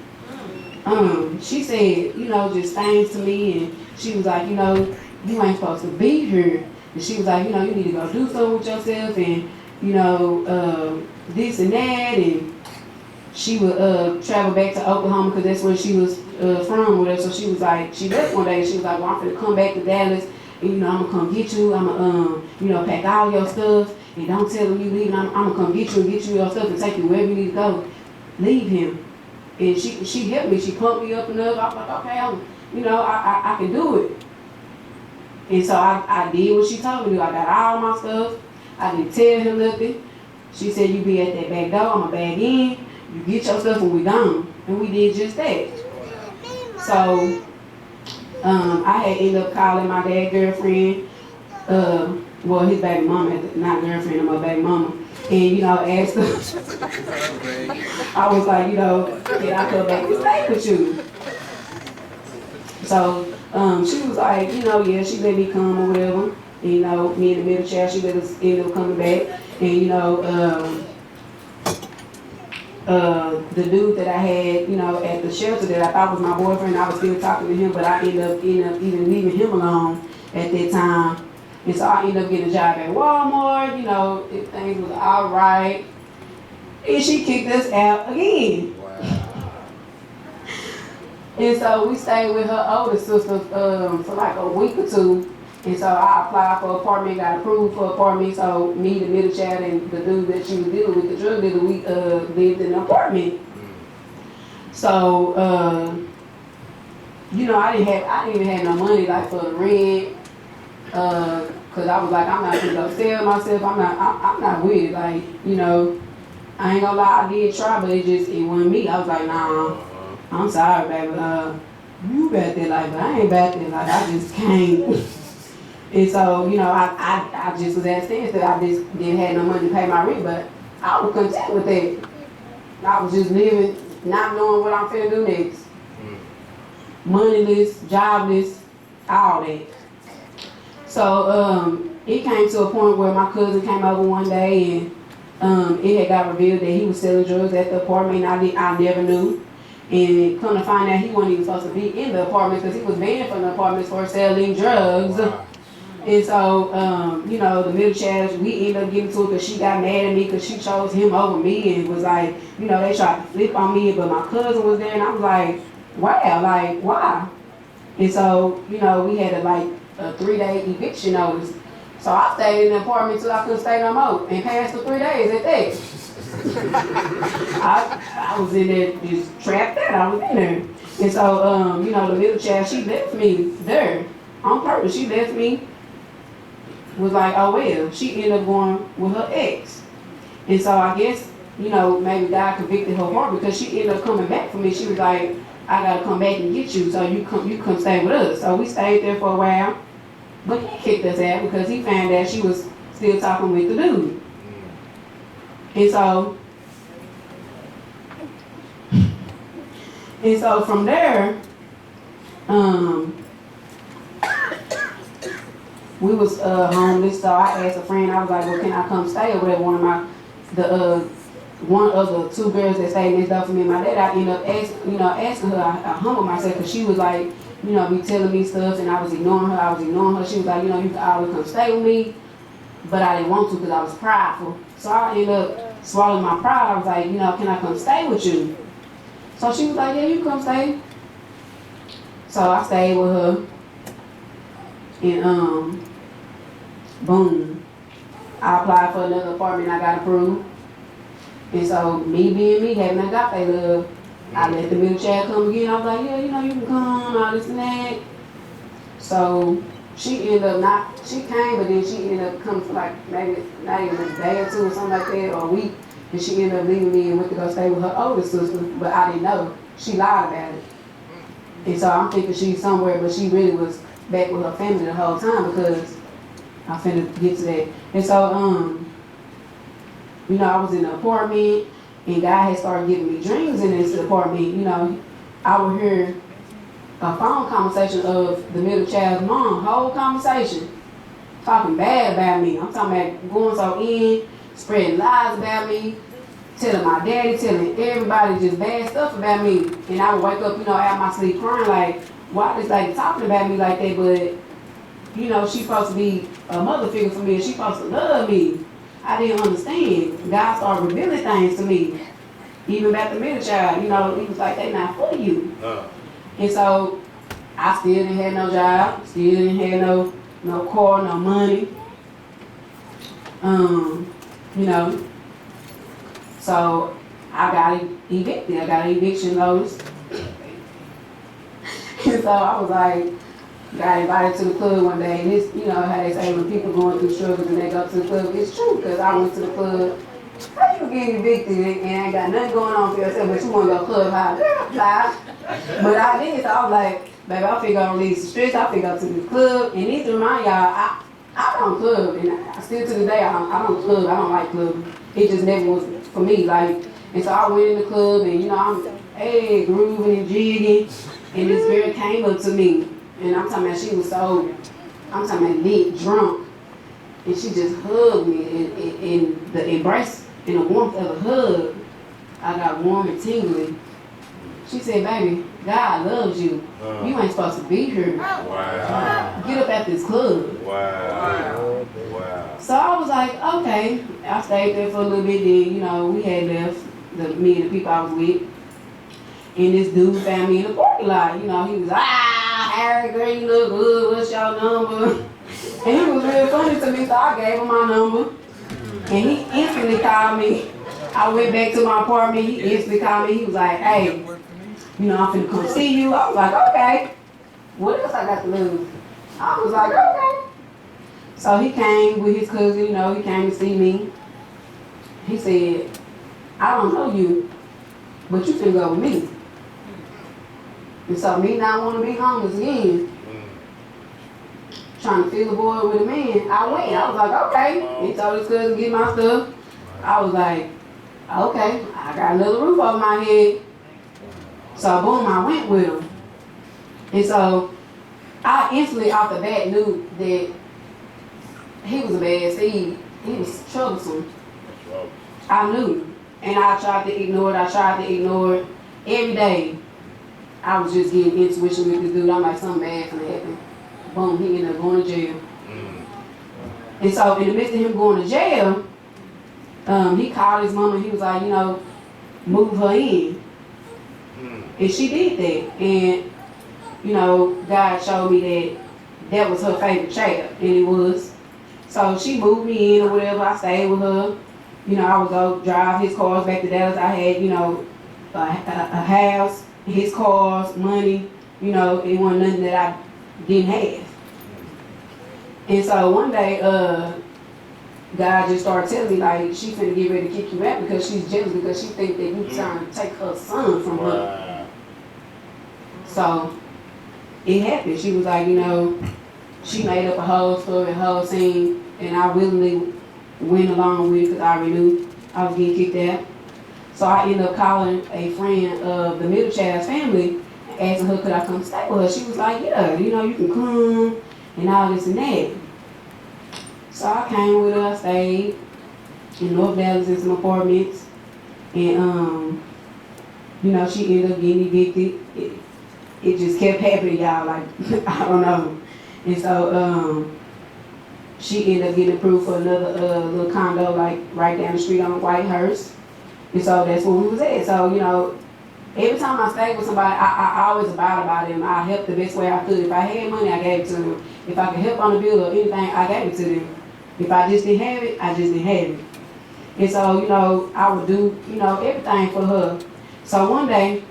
She said, you know, just things to me and she was like, you know, you ain't supposed to be here. And she was like, you know, you need to go do something with yourself and, you know, this and that. And she would travel back to Oklahoma because that's where she was from with her. So she was like, she left one day and she was like, well, I'm finna come back to Dallas and, you know, I'm gonna come get you. I'm gonna, you know, pack all your stuff and don't tell them you leaving. I'm gonna come get you and get you your stuff and take you wherever you need to go. Leave him. And she helped me. She pumped me up enough. I was like, okay, you know, I can do it. And so I did what she told me to do. I got all my stuff. I didn't tell him nothing. She said, you be at that back door. I'm gonna bag in. You get your stuff and we gone. And we did just that. So, I had ended up calling my dad's girlfriend, well, his baby mama, not girlfriend, my baby mama. And, you know, asked her, I was like, you know, can I come back and stay with you? So, she was like, you know, yeah, she let me come or whatever. And, you know, me in the middle chair, she let us end up coming back. And, you know, the dude that I had, you know, at the shelter that I thought was my boyfriend, I was still talking to him, but I ended up even leaving him alone at that time. And so I ended up getting a job at Walmart, you know, things was all right. And she kicked us out again. And so we stayed with her older sister for like a week or two. And so I applied for an apartment, got approved for an apartment. So me, the middle child, and the dude that she was dealing with, the drug dealer, we lived in an apartment. So, you know, I didn't even have no money like for the rent. Cause I was like, I'm not gonna go sell myself. I'm not with it. Like, you know, I ain't gonna lie, I did try, but it wasn't me. I was like, nah, I'm sorry, baby. You bet that life, but I ain't bet that life. I just can't. And so, you know, I just was at a standstill. I just didn't have no money to pay my rent, but I was content with that. I was just living, not knowing what I'm finna do next. Moneyless, jobless, all that. So it came to a point where my cousin came over one day and it had got revealed that he was selling drugs at the apartment. I never knew. And come to find out he wasn't even supposed to be in the apartment because he was banned from the apartments for selling drugs. Wow. And so, you know, the middle child, we ended up getting to it because she got mad at me because she chose him over me and was like, you know, they tried to flip on me, but my cousin was there and I was like, wow, like, why? And so, you know, we had a 3-day eviction notice. So I stayed in the apartment till I couldn't stay no more and passed the 3 days at that. I was in there just trapped out. I was in there. And so, you know, the middle child, she left me there on purpose. She left me, was like, oh well. She ended up going with her ex. And so I guess, you know, maybe God convicted her heart because she ended up coming back for me. She was like, I gotta come back and get you, so you come stay with us. So we stayed there for a while, but he kicked us out because he found out she was still talking with the dude. And so from there, we was homeless. So I asked a friend, I was like, well, can I come stay or whatever? One of the two girls that stayed next door for me and my dad, I ended up asking her, I humbled myself because she was like, you know, be telling me stuff, and I was ignoring her. She was like, you know, you can always come stay with me, but I didn't want to because I was prideful. So I ended up swallowing my pride. I was like, you know, can I come stay with you? So she was like, yeah, you come stay. So I stayed with her, and boom, I applied for another apartment. I got approved, and so me being me, having agape love, I let the middle child come again. I was like, yeah, you know, you can come, all this and that. So she ended up she came, but then she ended up coming for like maybe not even a day or two or something like that, or a week. And she ended up leaving me and went to go stay with her older sister, but I didn't know. She lied about it. And so I'm thinking she's somewhere, but she really was back with her family the whole time because I'm finna get to that. And so, you know, I was in the apartment, and God had started giving me dreams in this apartment. You know, I would hear a phone conversation of the middle child's mom, whole conversation, talking bad about me. I'm talking about going so in, spreading lies about me, telling my daddy, telling everybody just bad stuff about me. And I would wake up, you know, out of my sleep crying like, why this lady talking about me like that? But, you know, she's supposed to be a mother figure for me, and she's supposed to love me. I didn't understand. God started revealing things to me. Even about the middle child, you know, he was like, they not for you. And so I still didn't have no job, still didn't have no car, no money. You know. So I got evicted. I got an eviction notice. And so I was like, got invited to the club one day, and this, you know, how they say when people going through struggles and they go to the club, it's true, because I went to the club. How you get evicted and ain't got nothing going on for yourself, but you want to go club high? Girl, fly. But I did, so I was like, baby, I figure I'll release the streets, I figure I'll to the club, and need to remind y'all, I don't club, and I still to the day, I don't club, I don't like club. It just never was for me, like, and so I went in the club, and you know, I'm, grooving and jigging, and this girl came up to me, and I'm talking about she was so, I'm talking about lit, drunk, and she just hugged me, and the embrace and the warmth of the hug, I got warm and tingly. She said, baby, God loves you. You ain't supposed to be here. Wow. Get up at this club. Wow. Wow. So I was like, okay. I stayed there for a little bit. Then, you know, we had left, me and the people I was with. And this dude found me in the parking lot. You know, he was, Harry Green, you look good. What's your number? And he was real funny to me, so I gave him my number. And he instantly called me. I went back to my apartment. He instantly called me. He was like, hey, you know, I'm finna come see you. I was like, okay. What else I got to lose? I was like, okay. So he came with his cousin, you know, he came to see me. He said, I don't know you, but you finna go with me. And so me not wanting to be homeless again, trying to fill the void with a man, I went. I was like, okay. He told his cousin to get my stuff. I was like, okay, I got another roof over my head. So boom, I went with him. And so I instantly off the bat knew that he was a bad seed. He was troublesome. I knew. And I tried to ignore it. Every day, I was just getting intuition with this dude. I'm like, something bad gonna happen. Boom, he ended up going to jail. And so in the midst of him going to jail, he called his mama and he was like, you know, move her in. And she did that. And, you know, God showed me that was her favorite child. And it was. So she moved me in or whatever. I stayed with her. You know, I would go drive his cars back to Dallas. I had, you know, a house, his cars, money. You know, it wasn't nothing that I didn't have. And so one day, God just started telling me, like, she finna get ready to kick you out because she's jealous because she think that you trying to take her son from her. So it happened. She was like, you know, she made up a whole story, a whole scene, and I willingly went along with it because I already knew I was getting kicked out. So I ended up calling a friend of the middle child's family, asking her could I come stay with her. She was like, yeah, you know, you can come and all this and that. So I came with her, I stayed in North Dallas in some apartments, and you know, she ended up getting evicted. it just kept happening, y'all, like, I don't know. And so, she ended up getting approved for another little condo, like, right down the street on Whitehurst. And so that's where we was at. So, you know, every time I stayed with somebody, I always about them. I helped the best way I could. If I had money, I gave it to them. If I could help on the bill or anything, I gave it to them. If I just didn't have it, I just didn't have it. And so, you know, I would do, you know, everything for her. So one day,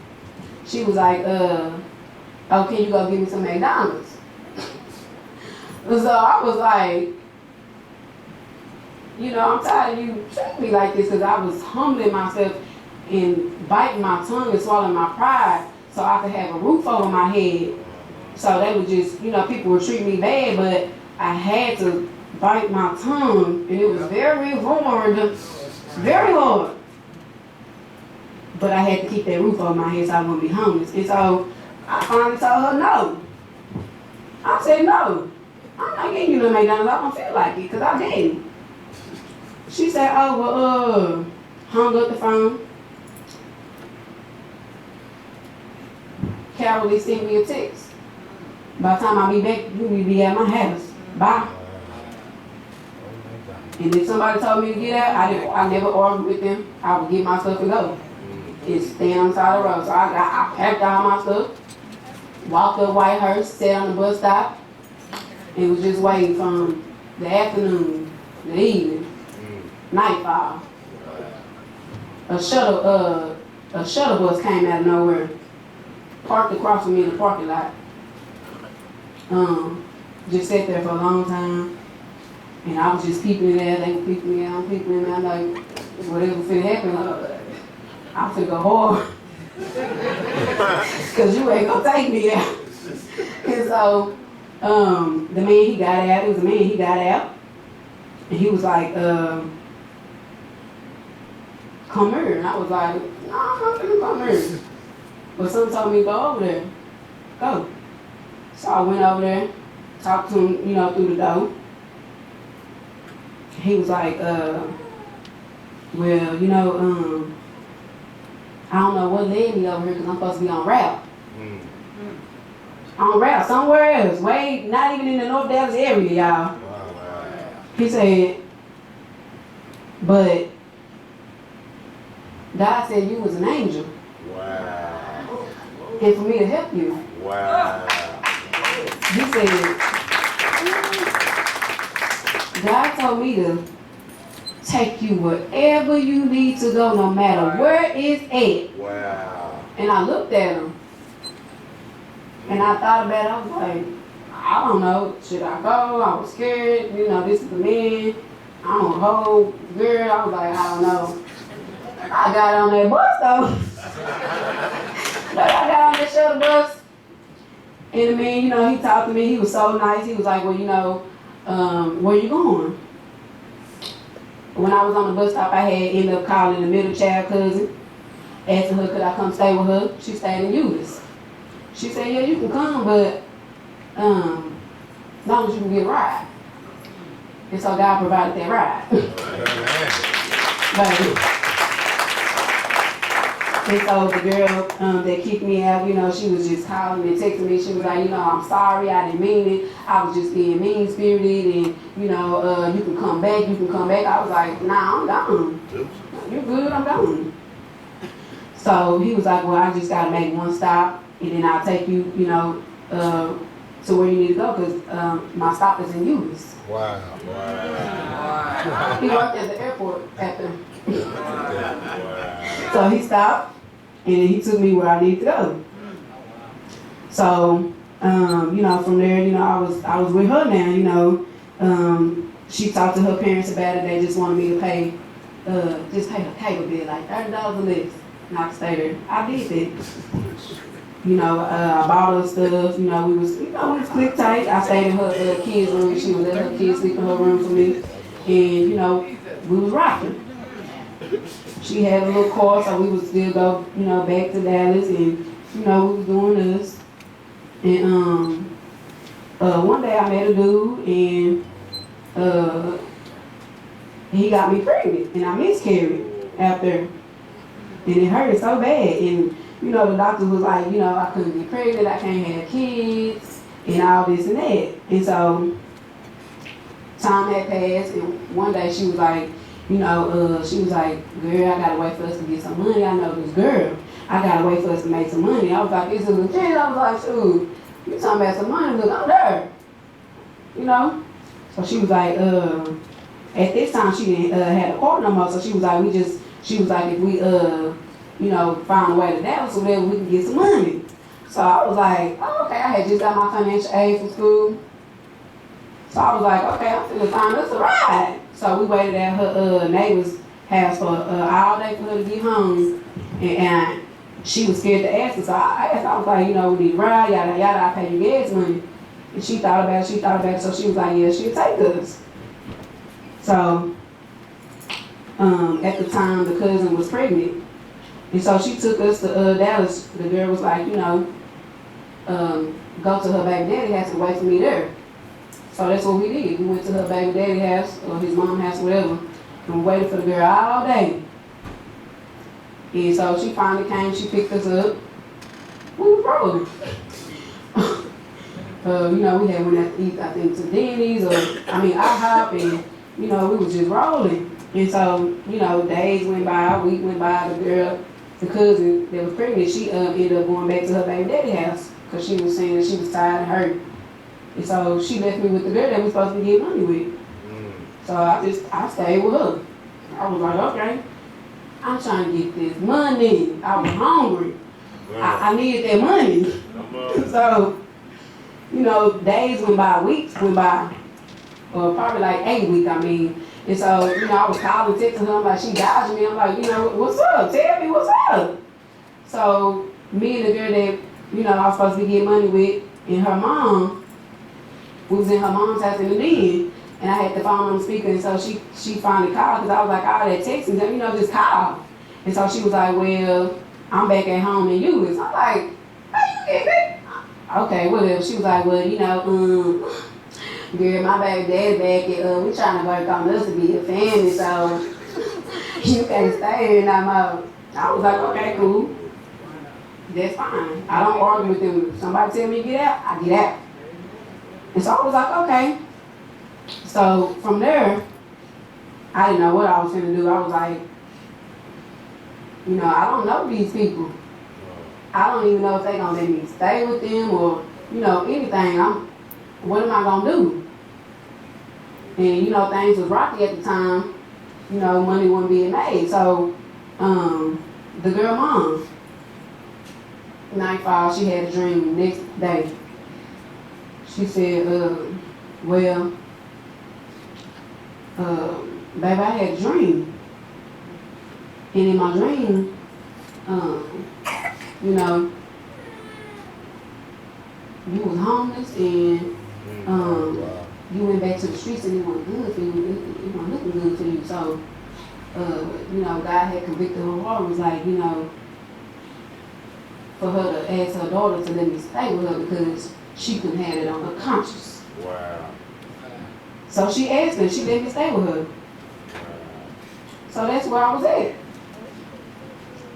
she was like, oh, can you go get me some McDonald's? So I was like, you know, I'm tired of you treating me like this, because I was humbling myself and biting my tongue and swallowing my pride so I could have a roof over my head. So they would just, you know, people would treat me bad, but I had to bite my tongue, and it was very hard, very hard. But I had to keep that roof over my head so I wouldn't be homeless. And so I finally told her no. I said no. I'm not getting you no McDonald's. I don't feel like it, because I didn't. She said, oh, well, hung up the phone. Carol sent me a text. By the time I be back, you will be at my house. Bye. And if somebody told me to get out, I never argued with them. I would get my stuff and go. And stand on the side of the road. So I packed all my stuff, walked up Whitehurst, sat on the bus stop, and was just waiting from the afternoon, the evening, nightfall. A shuttle bus came out of nowhere, parked across from me in the parking lot. Just sat there for a long time, and I was just peeping in there. They were peeping in there, I'm peeping in there. I'm like, whatever finna happen, I'm finna go hard, cause you ain't gonna take me out. And so, the man he got out. It was a man he got out, and he was like, come here. And I was like, no, I'm not gonna come here. But someone told me to go over there. Go. So I went over there, talked to him, you know, through the door. He was like, well, you know, I don't know what led me over here, because I'm supposed to be on route. On route, somewhere else, way, not even in the North Dallas area, y'all. He said, but God said you was an angel. Wow. And for me to help you. Wow. He said, God told me to take you wherever you need to go, no matter where it's at. Wow. And I looked at him, and I thought about it. I was like, I don't know, should I go? I was scared, you know, this is the man. I'm a whole girl. I was like, I don't know. I got on that bus though. But I got on that shuttle bus, and the man, you know, he talked to me. He was so nice. He was like, well, you know, where you going? When I was on the bus stop, I had ended up calling the middle child cousin, asking her could I come stay with her. She stayed in Eunice. She said, yeah, you can come, but as long as you can get a ride. And so God provided that ride. And so the girl that kicked me out, you know, she was just calling and texting me. She was like, you know, I'm sorry, I didn't mean it. I was just being mean-spirited, and, you know, you can come back, you can come back. I was like, nah, I'm gone. You're good, I'm gone. So he was like, well, I just got to make one stop, and then I'll take you, you know, to where you need to go, because my stop is in Eunice. Wow. Wow. He worked at the airport after. Wow. So he stopped, and then he took me where I needed to go. So, you know, from there, you know, I was with her now, you know. She talked to her parents about it. They just wanted me to pay her cable bill, like $30 a less, not to stay there. I did that. You know, I bought her stuff. You know, we was click tight. I stayed in her kids' room. She would let her kids sleep in her room for me, and you know, we was rocking. She had a little car, so we would still go, you know, back to Dallas, and you know, we was doing this. And one day I met a dude, and he got me pregnant, and I miscarried after, and it hurt so bad. And you know, the doctor was like, you know, I couldn't get pregnant, I can't have kids, and all this and that. And so, time had passed, and one day she was like, you know, she was like, girl, I gotta wait for us to get some money. I know this girl. I gotta wait for us to make some money. I was like, is it legit? I was like, shoot, you talking about some money? Look, I'm there. You know? So she was like, at this time she didn't have a car no more. So she was like, she was like, if we, you know, find a way to Dallas or whatever, we can get some money. So I was like, oh, okay, I had just got my financial aid from school. So I was like, okay, I'm finna find us a ride. So we waited at her neighbor's house for all day for her to get home. And she was scared to ask her. So I asked her, I was like, you know, we need a ride, yada, yada, I pay you gas money. And she thought about it, so she was like, yeah, she'll take us. So, at the time, the cousin was pregnant. And so she took us to Dallas. The girl was like, you know, go to her baby daddy house and wait for me there. So that's what we did. We went to her baby daddy house, or his mom house, whatever, and we waited for the girl all day. And so she finally came, she picked us up. We was rolling. You know, we had went out to eat, I think, to Denny's, IHOP, and, you know, we was just rolling. And so, you know, days went by, a week went by, the cousin that was pregnant, she ended up going back to her baby daddy house, because she was saying that she was tired and hurt. And so she left me with the girl that we supposed to get money with. So I stayed with her. I was like, okay, I'm trying to get this money. I was hungry. I needed that money. So, you know, days went by, weeks went by, or probably like 8 weeks, And so, you know, I was calling, texting her, I'm like, she dodging me. I'm like, you know, what's up? Tell me what's up. So, me and the girl that, you know, I was supposed to be getting money with, and her mom, we was in her mom's house in the den, and I had the phone on the speaker, and so she finally called, because I was like, all that texting, you know, just call. And so she was like, well, I'm back at home in Euless. I'm like, how you get back? Okay, whatever. She was like, well, you know, girl, my baby dad's back, and we trying to work on us to be a family, so you can't stay here no more. I was like, okay, cool. That's fine. I don't argue with them. If somebody tell me to get out, I get out. And so I was like, okay. So from there, I didn't know what I was going to do. I was like, you know, I don't know these people. I don't even know if they're going to let me stay with them or, you know, anything. What am I going to do? And, you know, things was rocky at the time. You know, money wasn't being made. So, the girl mom, nightfall, she had a dream the next day. She said, well, baby, I had a dream. And in my dream, you know, you was homeless and you went back to the streets and it wasn't good for you. It wasn't looking good for you. So, you know, God had convicted her heart. Was like, you know, for her to ask her daughter to let me stay with her because she couldn't have it on her conscience. Wow. So she asked her, she let me stay with her. So that's where I was at.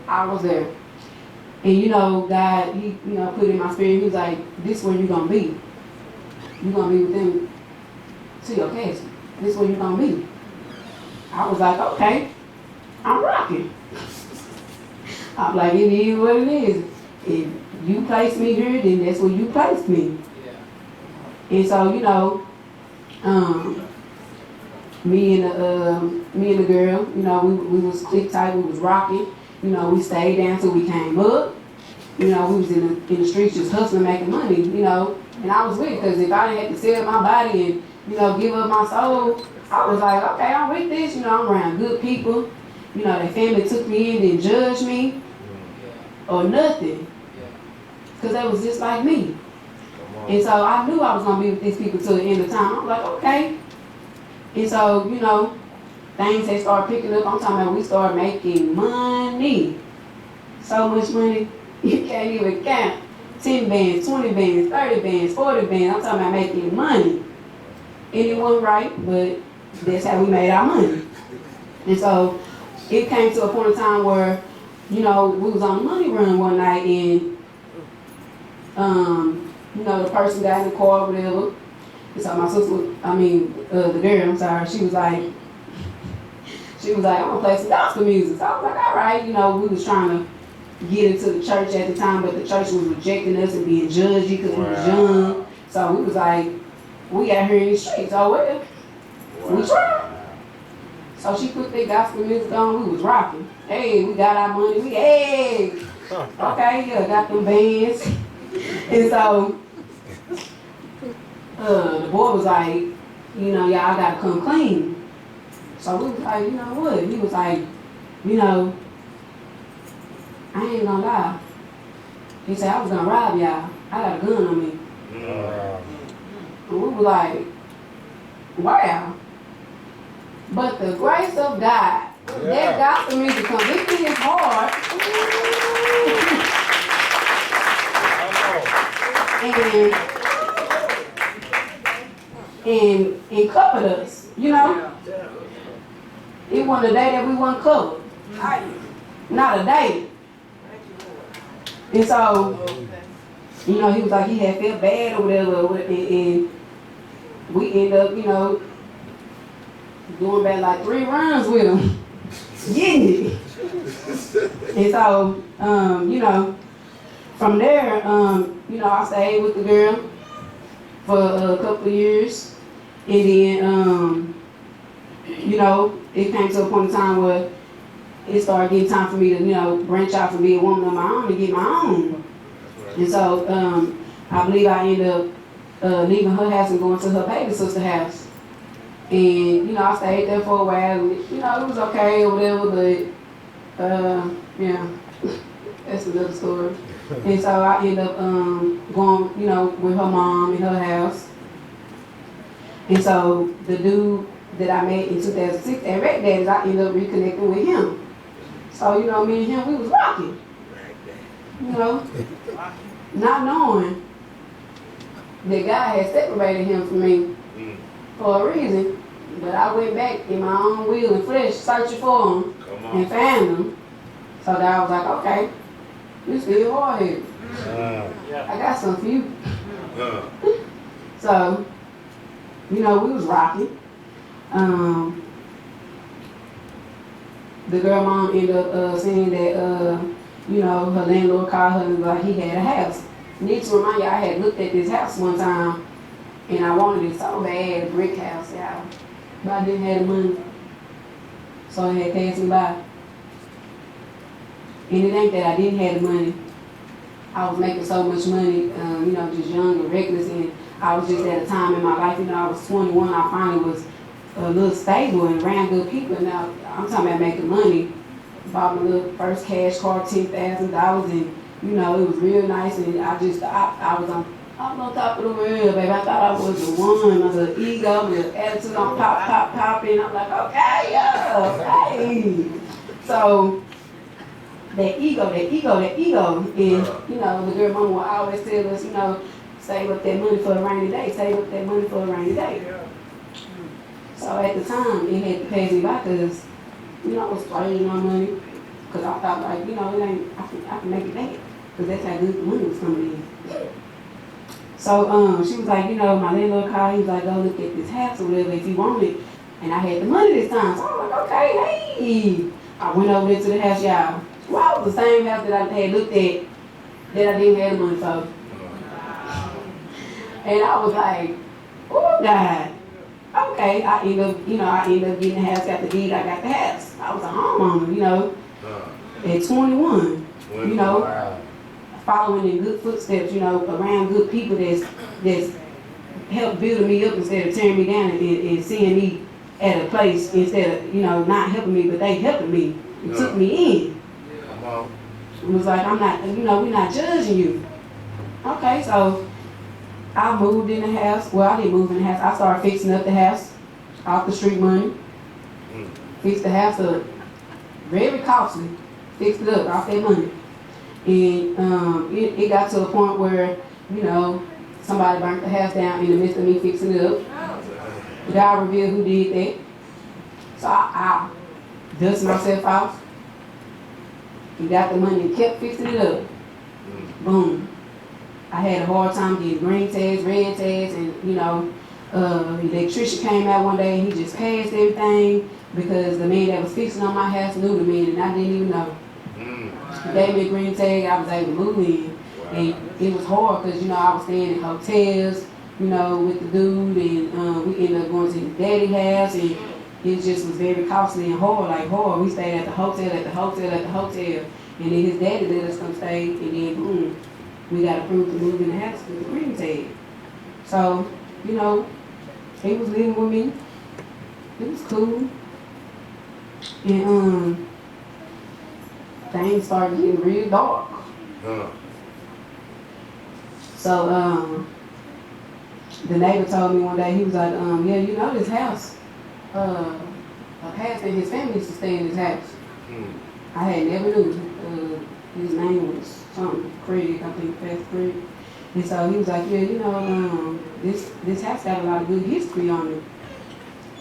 I was there. And you know, God, He, you know, put in my spirit, He was like, this is where you're gonna be. You're gonna be with them to your casket. This is where you're gonna be. I was like, okay, I'm rocking. I'm like, it is what it is. If you place me here, then that's where you place me. Yeah. And so, you know, me and the girl, you know, we was click tight, we was rocking. You know, we stayed down till we came up. You know, we was in the streets just hustling, making money, you know. And I was with it, because if I didn't have to sell my body and, you know, give up my soul, I was like, okay, I'm with this. You know, I'm around good people. You know, their family took me in, didn't judge me or nothing. Because they was just like me. And so I knew I was going to be with these people till the end of time. I was like, okay. And so, you know, things had started picking up. I'm talking about we started making money. So much money, you can't even count. 10 bands, 20 bands, 30 bands, 40 bands. I'm talking about making money. And it wasn't right, but that's how we made our money. And so it came to a point in time where you know, we was on the money run one night and, you know, the person got in the car or whatever. And so my sister, the girl, I'm sorry, she was like, I'm gonna play some gospel music. So I was like, all right, you know, we was trying to get into the church at the time, but the church was rejecting us and being judgy because we was young. So we was like, we out here in the streets, oh well, we tried. So she put that gospel music on, we was rocking. Hey, we got our money, okay, yeah, got them bands. And so, the boy was like, you know, y'all gotta come clean. So we was like, you know what? He was like, you know, I ain't gonna lie. He said, I was gonna rob y'all. I got a gun on me. And we were like, wow. But the grace of God, that gospel music convicted his heart. and covered us, you know? It wasn't a day that we weren't covered. Not a day. And so, you know, he was like, he had felt bad or whatever, and we ended up, you know, doing back like 3 runs with him. Getting it. And so, you know, from there, you know, I stayed with the girl for a couple of years. And then, you know, it came to a point in time where it started getting time for me to, you know, branch out from being a woman on my own and get my own. And so, I believe I ended up leaving her house and going to her baby sister's house. And, you know, I stayed there for a while. And, you know, it was okay or whatever, but, yeah, that's another story. And so I ended up going, you know, with her mom in her house. And so the dude that I met in 2006 at Red Daddy's, I ended up reconnecting with him. So, you know, me and him, we was rocking. You know, not knowing that God had separated him from me for a reason. But I went back in my own will and flesh searching for him and found him. So that I was like, okay, you still hard headed. I got some for you. So, you know, we was rocking. The girl mom ended up saying that, you know, her landlord called her and was like, he had a house. Need to remind you, I had looked at this house one time and I wanted it so bad, a brick house, y'all. But I didn't have the money. So it had passed me by. And it ain't that I didn't have the money. I was making so much money, you know, just young and reckless, and I was just at a time in my life, you know, I was 21, I finally was a little stable and around good people. Now, I'm talking about making money. Bought my little first cash car, $10,000, and, you know, it was real nice, and I was on top of the world, baby. I thought I was the one, my little ego, my little attitude on pop, and I'm like, okay, yeah, hey. So, that ego, and, you know, the girl mama will always tell us, you know, save up that money for a rainy day, save up that money for a rainy day. So at the time, it had to pass me by because, you know, I was splurging on money because I thought, like, you know, it ain't, I can make it back because that's how good the money was coming in. So she was like, you know, my landlord called, he was like, go look at this house or whatever if you want it. And I had the money this time, so I was like, okay, hey. I went over there to the house, y'all. Well, it was the same house that I had looked at that I didn't have the money for. And I was like, oh God. Okay, I ended up getting the house, got the deed, I got the house. I was a homeowner, you know, at 21, you know, following in good footsteps, you know, around good people that's helped building me up instead of tearing me down and seeing me at a place instead of, you know, not helping me, but they helping me and took me in. It was like, I'm not, you know, we're not judging you. Okay, so I moved in the house. Well, I didn't move in the house. I started fixing up the house off the street money. Fixed the house up. Very costly. Fixed it up off that money. And it got to a point where, you know, somebody burnt the house down in the midst of me fixing it up. God revealed who did that. So I dust myself off. He got the money and kept fixing it up. Boom. I had a hard time getting green tags, red tags, and the electrician came out one day and he just passed everything because the man that was fixing on my house knew the man and I didn't even know. He gave me a green tag, I was able to move in. And it was hard because, I was staying in hotels, with the dude, and we ended up going to his daddy's house, and it just was very costly and hard. We stayed at the hotel, and then his daddy let us come stay, and then boom, we got approved to move in the house with the green tag. So, he was living with me. It was cool. And things started getting real dark. So the neighbor told me one day, he was like, yeah, this house, a pastor and his family used to stay in this house. I had never knew. His name was something, Craig, I think, Pastor Craig. And so he was like, yeah, this house got a lot of good history on it.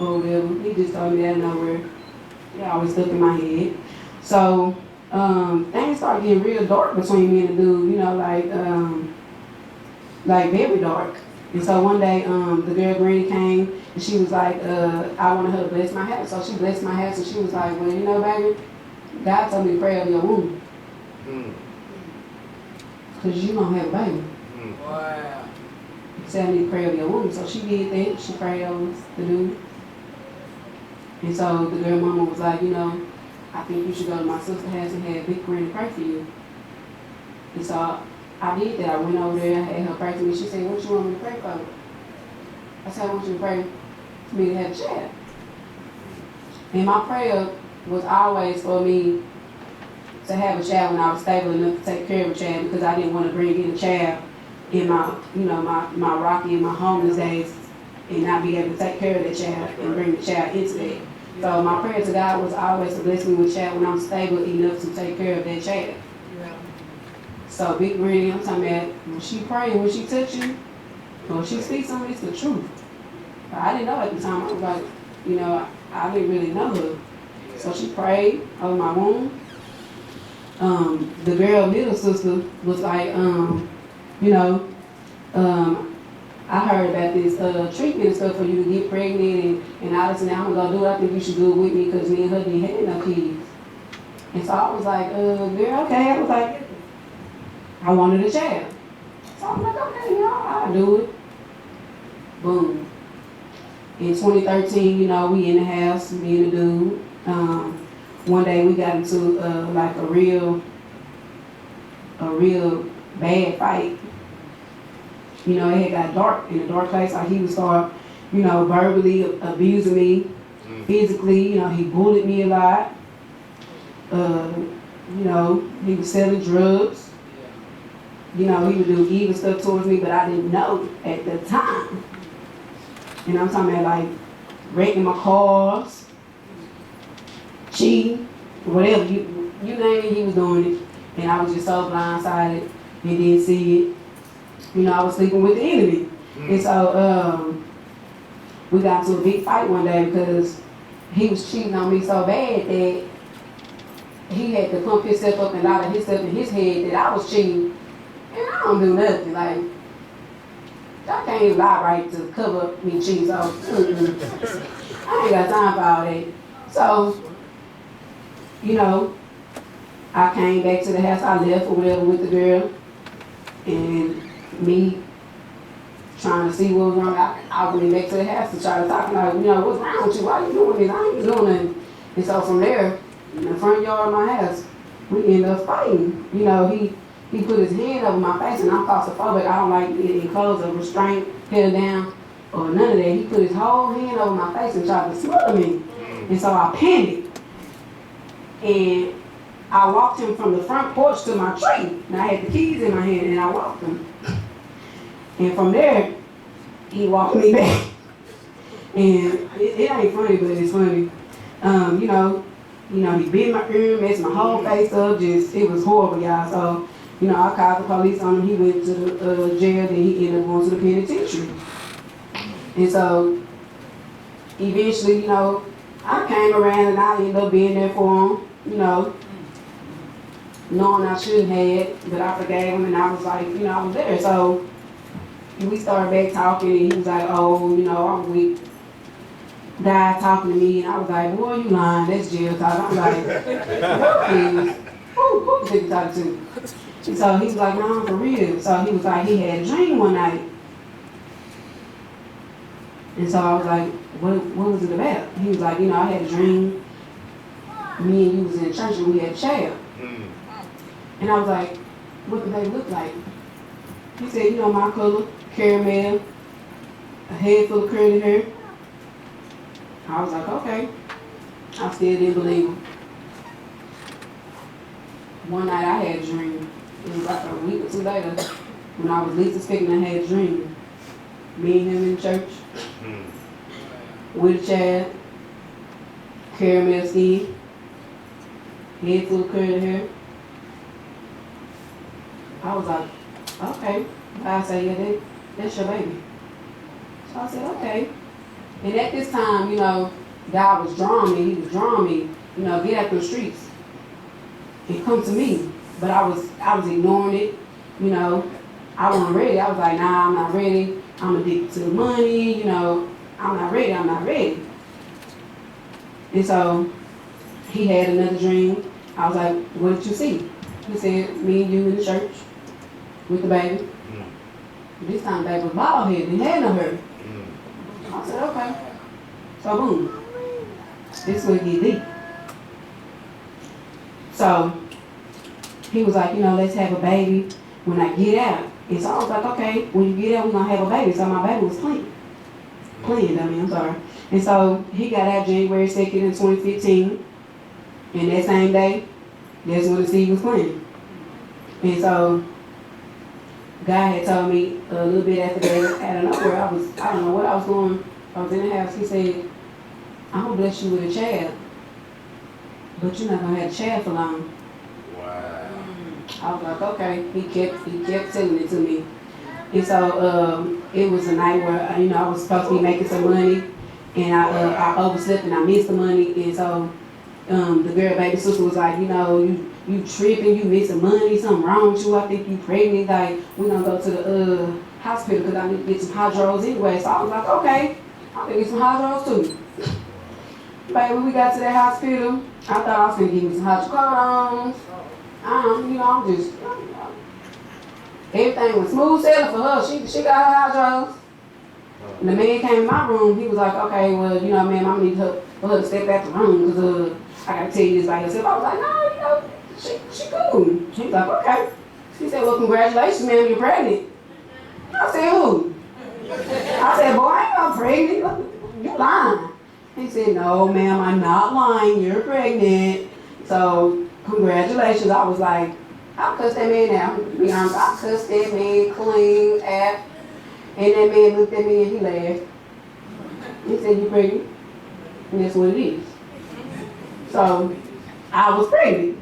Or whatever. He just told me that out of nowhere. It always stuck in my head. So things started getting real dark between me and the dude, like very dark. And so one day, the girl Granny came and she was like, I wanted her to bless my house. So she blessed my house and she was like, well, baby, God told me to pray over your womb. Because you don't have a baby. Wow. He said I need to pray over your womb. So she did that. She prayed over the dude. And so the girl mama was like, I think you should go to my sister's house and have Big Granny pray for you. And so I did that. I went over there, I had her pray for me. She said, what you want me to pray for? I said, I want you to pray for me to have a child. And my prayer was always for me to have a child when I was stable enough to take care of a child, because I didn't want to bring in a child in my, my rocky and my homeless days and not be able to take care of that child and bring the child into that. So my prayer to God was always to bless me with a child when I'm stable enough to take care of that child. So Big Granny, I'm talking about when she pray, when she touch you, when she speaks something, it's the truth. But I didn't know at the time. I was like, I didn't really know her. So she prayed over my womb. The girl middle sister was like, I heard about this treatment and stuff for you to get pregnant and all this, and I'm gonna go do it. I think you should do it with me because me and her didn't have no kids. And so I was like, girl, okay. I was like, I wanted a child. So I'm like, okay, I'll do it. Boom. In 2013, we in the house, me and the dude. One day we got into like a real bad fight. It had got dark in a dark place. Like he would start, verbally abusing me, physically. He bullied me a lot. He was selling drugs. He would do evil stuff towards me, but I didn't know at the time. And I'm talking about like wrecking my cars, cheating, whatever, you name it, he was doing it. And I was just so blindsided and didn't see it. I was sleeping with the enemy. And so we got into a big fight one day because he was cheating on me so bad that he had to pump himself up and a lot of his stuff in his head that I was cheating. And I don't do nothing. Like, I can't even lie right to cover up me cheating. So I ain't got time for all that. So, I came back to the house. I left or whatever with the girl. And me trying to see what was wrong. I went back to the house to try to talk like, what's wrong with you? Why you doing this? I ain't doing nothing. And so from there, in the front yard of my house, we ended up fighting. He put his hand over my face, and I'm claustrophobic. I don't like getting clothes or restraint, held down, or none of that. He put his whole hand over my face and tried to smother me. And so I panicked. And I walked him from the front porch to my tree. And I had the keys in my hand, and I walked him. And from there, he walked me back. And it ain't funny, but it's funny. He bit my ear, messed my whole face up. It was horrible, y'all. So, I called the police on him. He went to the jail, then he ended up going to the penitentiary. And so, eventually, I came around and I ended up being there for him, knowing I shouldn't have, but I forgave him, and I was like, you know, I was there. So we started back talking, and he was like, oh, you know, I'm weak. Guy talking to me, and I was like, boy, you lying, that's jail talk. I'm like, please, who you think you talking to? And so he was like, no, I'm for real. So he was like, he had a dream one night. And so I was like, what was it about? He was like, you know, I had a dream. Me and you was in church and we had a child. And I was like, what did they look like? He said, you know, my color, caramel, a head full of curly hair. I was like, okay. I still didn't believe him. One night I had a dream. It was like a week or two later when I was least expecting I had a dream. Me and him in church. With a child, caramel skin, head full of curly hair. I was like, okay. I said, yeah, that's your baby. So I said, okay. And at this time, you know, God was drawing me. He was drawing me, you know, get out the streets and come to me. But I was ignoring it, you know. I wasn't ready. I was like, nah, I'm not ready. I'm addicted to the money, you know. I'm not ready. And so he had another dream. I was like, what did you see? He said, me and you in the church with the baby. This time the baby was bald headed and had no hair. I said, okay. So boom. This would get deep. So he was like, you know, let's have a baby when I get out. And so I was like, okay, when you get out, we're going to have a baby. So my baby was clean. I'm sorry. And so he got out January 2nd in 2015. And that same day, that's when the seed was planted. And so God had told me a little bit after that, out of nowhere, I don't know what I was doing. I was in the house. He said, I'm going to bless you with a child. But you're not going to have a child for long. Wow. I was like, okay. He kept telling it to me. And so it was a night where, you know, I was supposed to be making some money, and I overslept and I missed the money. And so the girl baby sister was like, you know, you tripping, you missing money, something wrong with you. I think you pregnant. Like, we're gonna go to the hospital because I need to get some hydros anyway. So I was like, okay, I'll get some hydros too. Baby, we got to that hospital. I thought I was gonna give me some hydrocodones. You know, I'm just. Everything was smooth sailing for her. She got her hydros. And the man came in my room. He was like, okay, well, you know, ma'am, I need for her to step out the room because I got to tell you this by yourself. I was like, no, you know, she cool. He was like, okay. He said, well, congratulations, ma'am, you're pregnant. I said, who? I said, boy, I ain't not pregnant. You lying. He said, no, ma'am, I'm not lying. You're pregnant. So, congratulations. I was like, I cussed that man out. To be honest, I cussed that man clean out. And that man looked at me and he laughed. He said, you pregnant? And that's what it is. So, I was pregnant.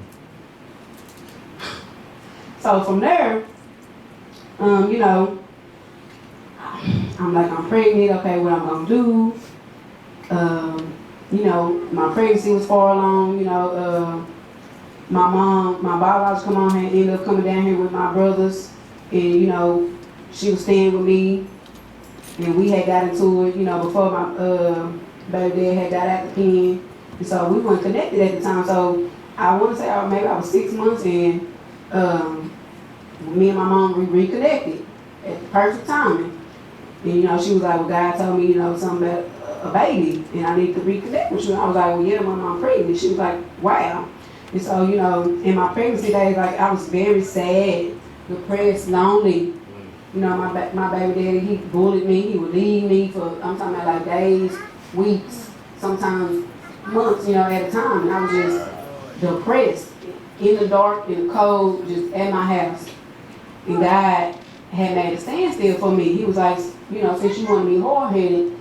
So from there, you know, I'm like, I'm pregnant, okay, what I'm gonna do? You know, my pregnancy was far along, you know, my biological mom had ended up coming down here with my brothers, and you know, she was staying with me, and we had got into it, you know, before my baby dad had got out the pen, and so we weren't connected at the time. So I want to say maybe I was 6 months, and me and my mom we reconnected at the perfect timing. And you know, she was like, well, God told me, you know, something about a baby, and I need to reconnect with you. And I was like, well, yeah, Mom, I'm pregnant. She was like, wow. And so, you know, in my pregnancy days, like, I was very sad, depressed, lonely. You know, my baby daddy, he bullied me. He would leave me for, I'm talking about like days, weeks, sometimes months, you know, at a time. And I was just depressed, in the dark, in the cold, just at my house. And God had made a standstill for me. He was like, you know, since you want to be hard-headed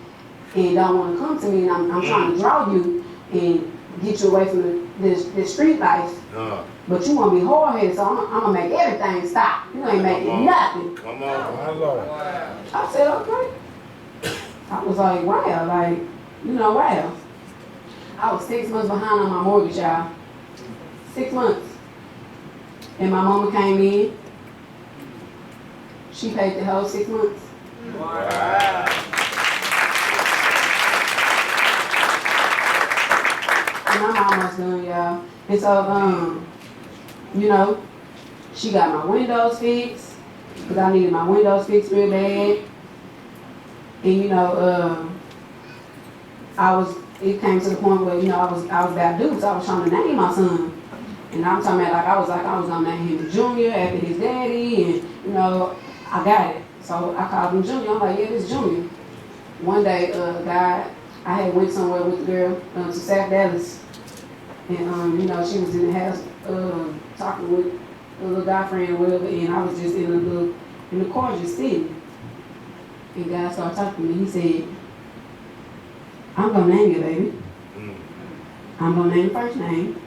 and don't want to come to me, and I'm trying to draw you and get you away from the street life, but you want to be hard-headed, so I'm going to make everything stop. You ain't making nothing. Come on. I said, okay. I was like, wow, like, you know, wow. I was 6 months behind on my mortgage, y'all. 6 months. And my mama came in. She paid the whole 6 months. Wow. And I'm almost done, y'all. And so, you know, she got my windows fixed, because I needed my windows fixed real bad. And, you know, it came to the point where, you know, I was about due, so I was trying to name my son. And I'm talking about, I was gonna name him Junior after his daddy, and, you know, I got it. So I called him Junior. I'm like, yeah, this Junior. One day, I had went somewhere with the girl to South Dallas. And, you know, she was in the house talking with a little guy friend or whatever, and I was just in the car just sitting. And God started talking to me. He said, I'm gonna name you, baby. I'm gonna name the first name.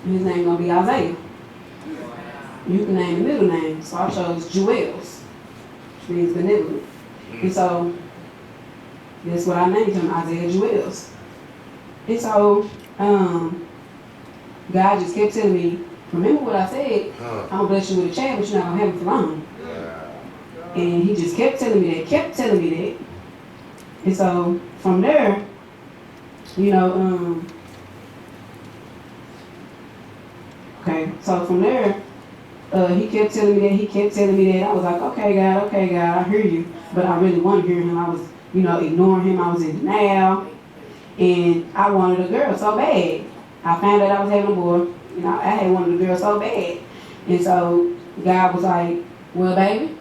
And his name gonna be Isaiah. You can name the middle name. So I chose Jewels, which means benevolent. And so that's what I named him, Isaiah Jewels. And so God just kept telling me, remember what I said, I'm gonna bless you with a child, but you're not gonna have it for long. And he just kept telling me that. And so from there, you know, so from there, he kept telling me that. I was like, okay, God, I hear you. But I really wanted to hear him. I was, you know, ignoring him. I was in denial. And I wanted a girl so bad. I found out I was having a boy. You know, I had wanted a girl so bad. And so God was like, well, baby,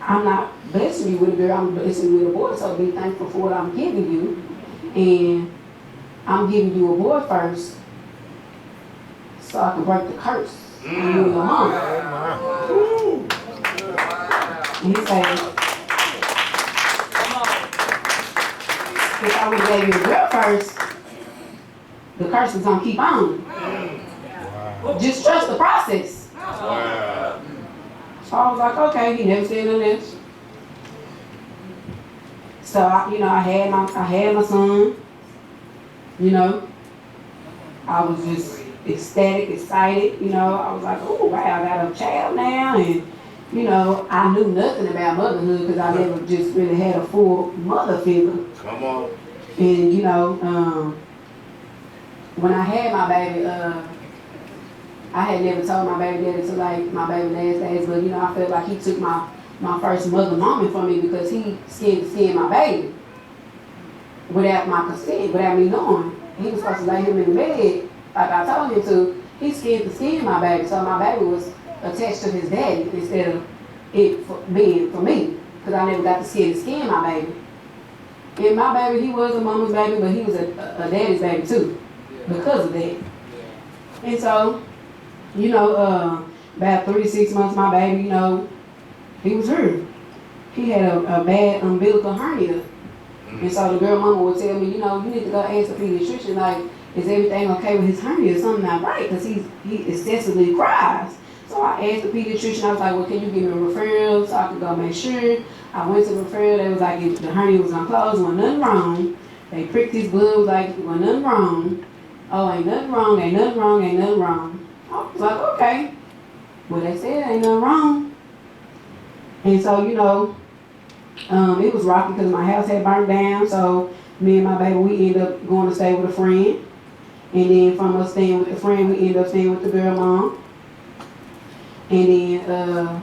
I'm not blessing you with a girl, I'm blessing you with a boy, so be thankful for what I'm giving you. And I'm giving you a boy first so I can break the curse on you and your mom. And he said, if I would have gave you a girl first, the curse was gonna keep on. Wow. Just trust the process. Wow. So I was like, okay, he never said none of this. So I had my son. You know, I was just ecstatic, excited. You know, I was like, oh wow, I got a child now, and you know, I knew nothing about motherhood because I never just really had a full mother figure. Come on. And you know, when I had my baby, I had never told my baby daddy to like my baby last days, but you know, I felt like he took my first mother moment from me because he skinned my baby without my consent, without me knowing. He was supposed to lay him in the bed like I told him to. He skinned my baby, so my baby was attached to his daddy instead of it being for me, because I never got to skin my baby. And my baby, he was a mama's baby, but he was a daddy's baby too, because of that. And so, you know, about 3 to 6 months, my baby, you know, he was hurt. He had a bad umbilical hernia. And so the girl mama would tell me, you know, you need to go ask the pediatrician, like, is everything okay with his hernia? Is something not right? Because he excessively cries. So I asked the pediatrician, I was like, well, can you give me a referral so I can go make sure? I went to the referral, they was like, if the hernia was unclosed, wasn't nothing wrong. They pricked his blood, was like, wasn't nothing wrong. Oh, ain't nothing wrong, ain't nothing wrong, ain't nothing wrong. I was like, okay. Well, they said ain't nothing wrong. And so, you know, it was rocky because my house had burnt down. So me and my baby, we ended up going to stay with a friend. And then from us staying with the friend, we ended up staying with the girl mom. And then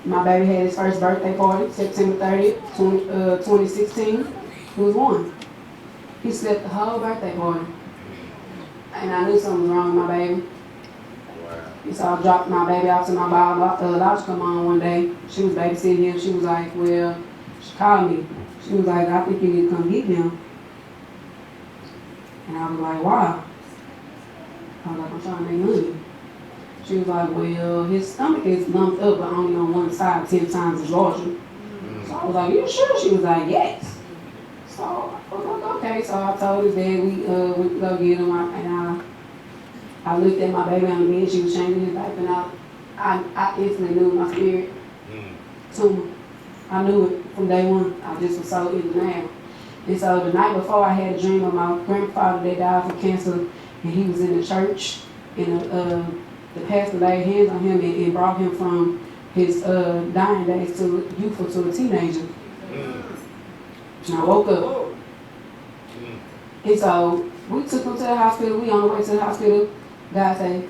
my baby had his first birthday party, September 30th, 2016. He was 1. He slept the whole birthday party. And I knew something was wrong with my baby. And so I dropped my baby off to my biological mom one day. She was babysitting him. She was like, well, she called me. She was like, I think you need to come get him. And I was like, why? I was like, I'm trying to make money. She was like, well, his stomach is lumped up, but only on one side, 10 times as larger. So I was like, you sure? She was like, yes. So I was like, okay. So I told his dad we went to go get him, and I looked at my baby on the bed. She was changing his diaper, and I instantly knew in my spirit, tumor. I knew it from day one. I just was so in denial. And so the night before, I had a dream of my grandfather that died from cancer, and he was in the church. And the pastor laid hands on him and brought him from his dying days to youthful to a teenager. And I woke up. And so we took him to the hospital. We on the way to the hospital. God said,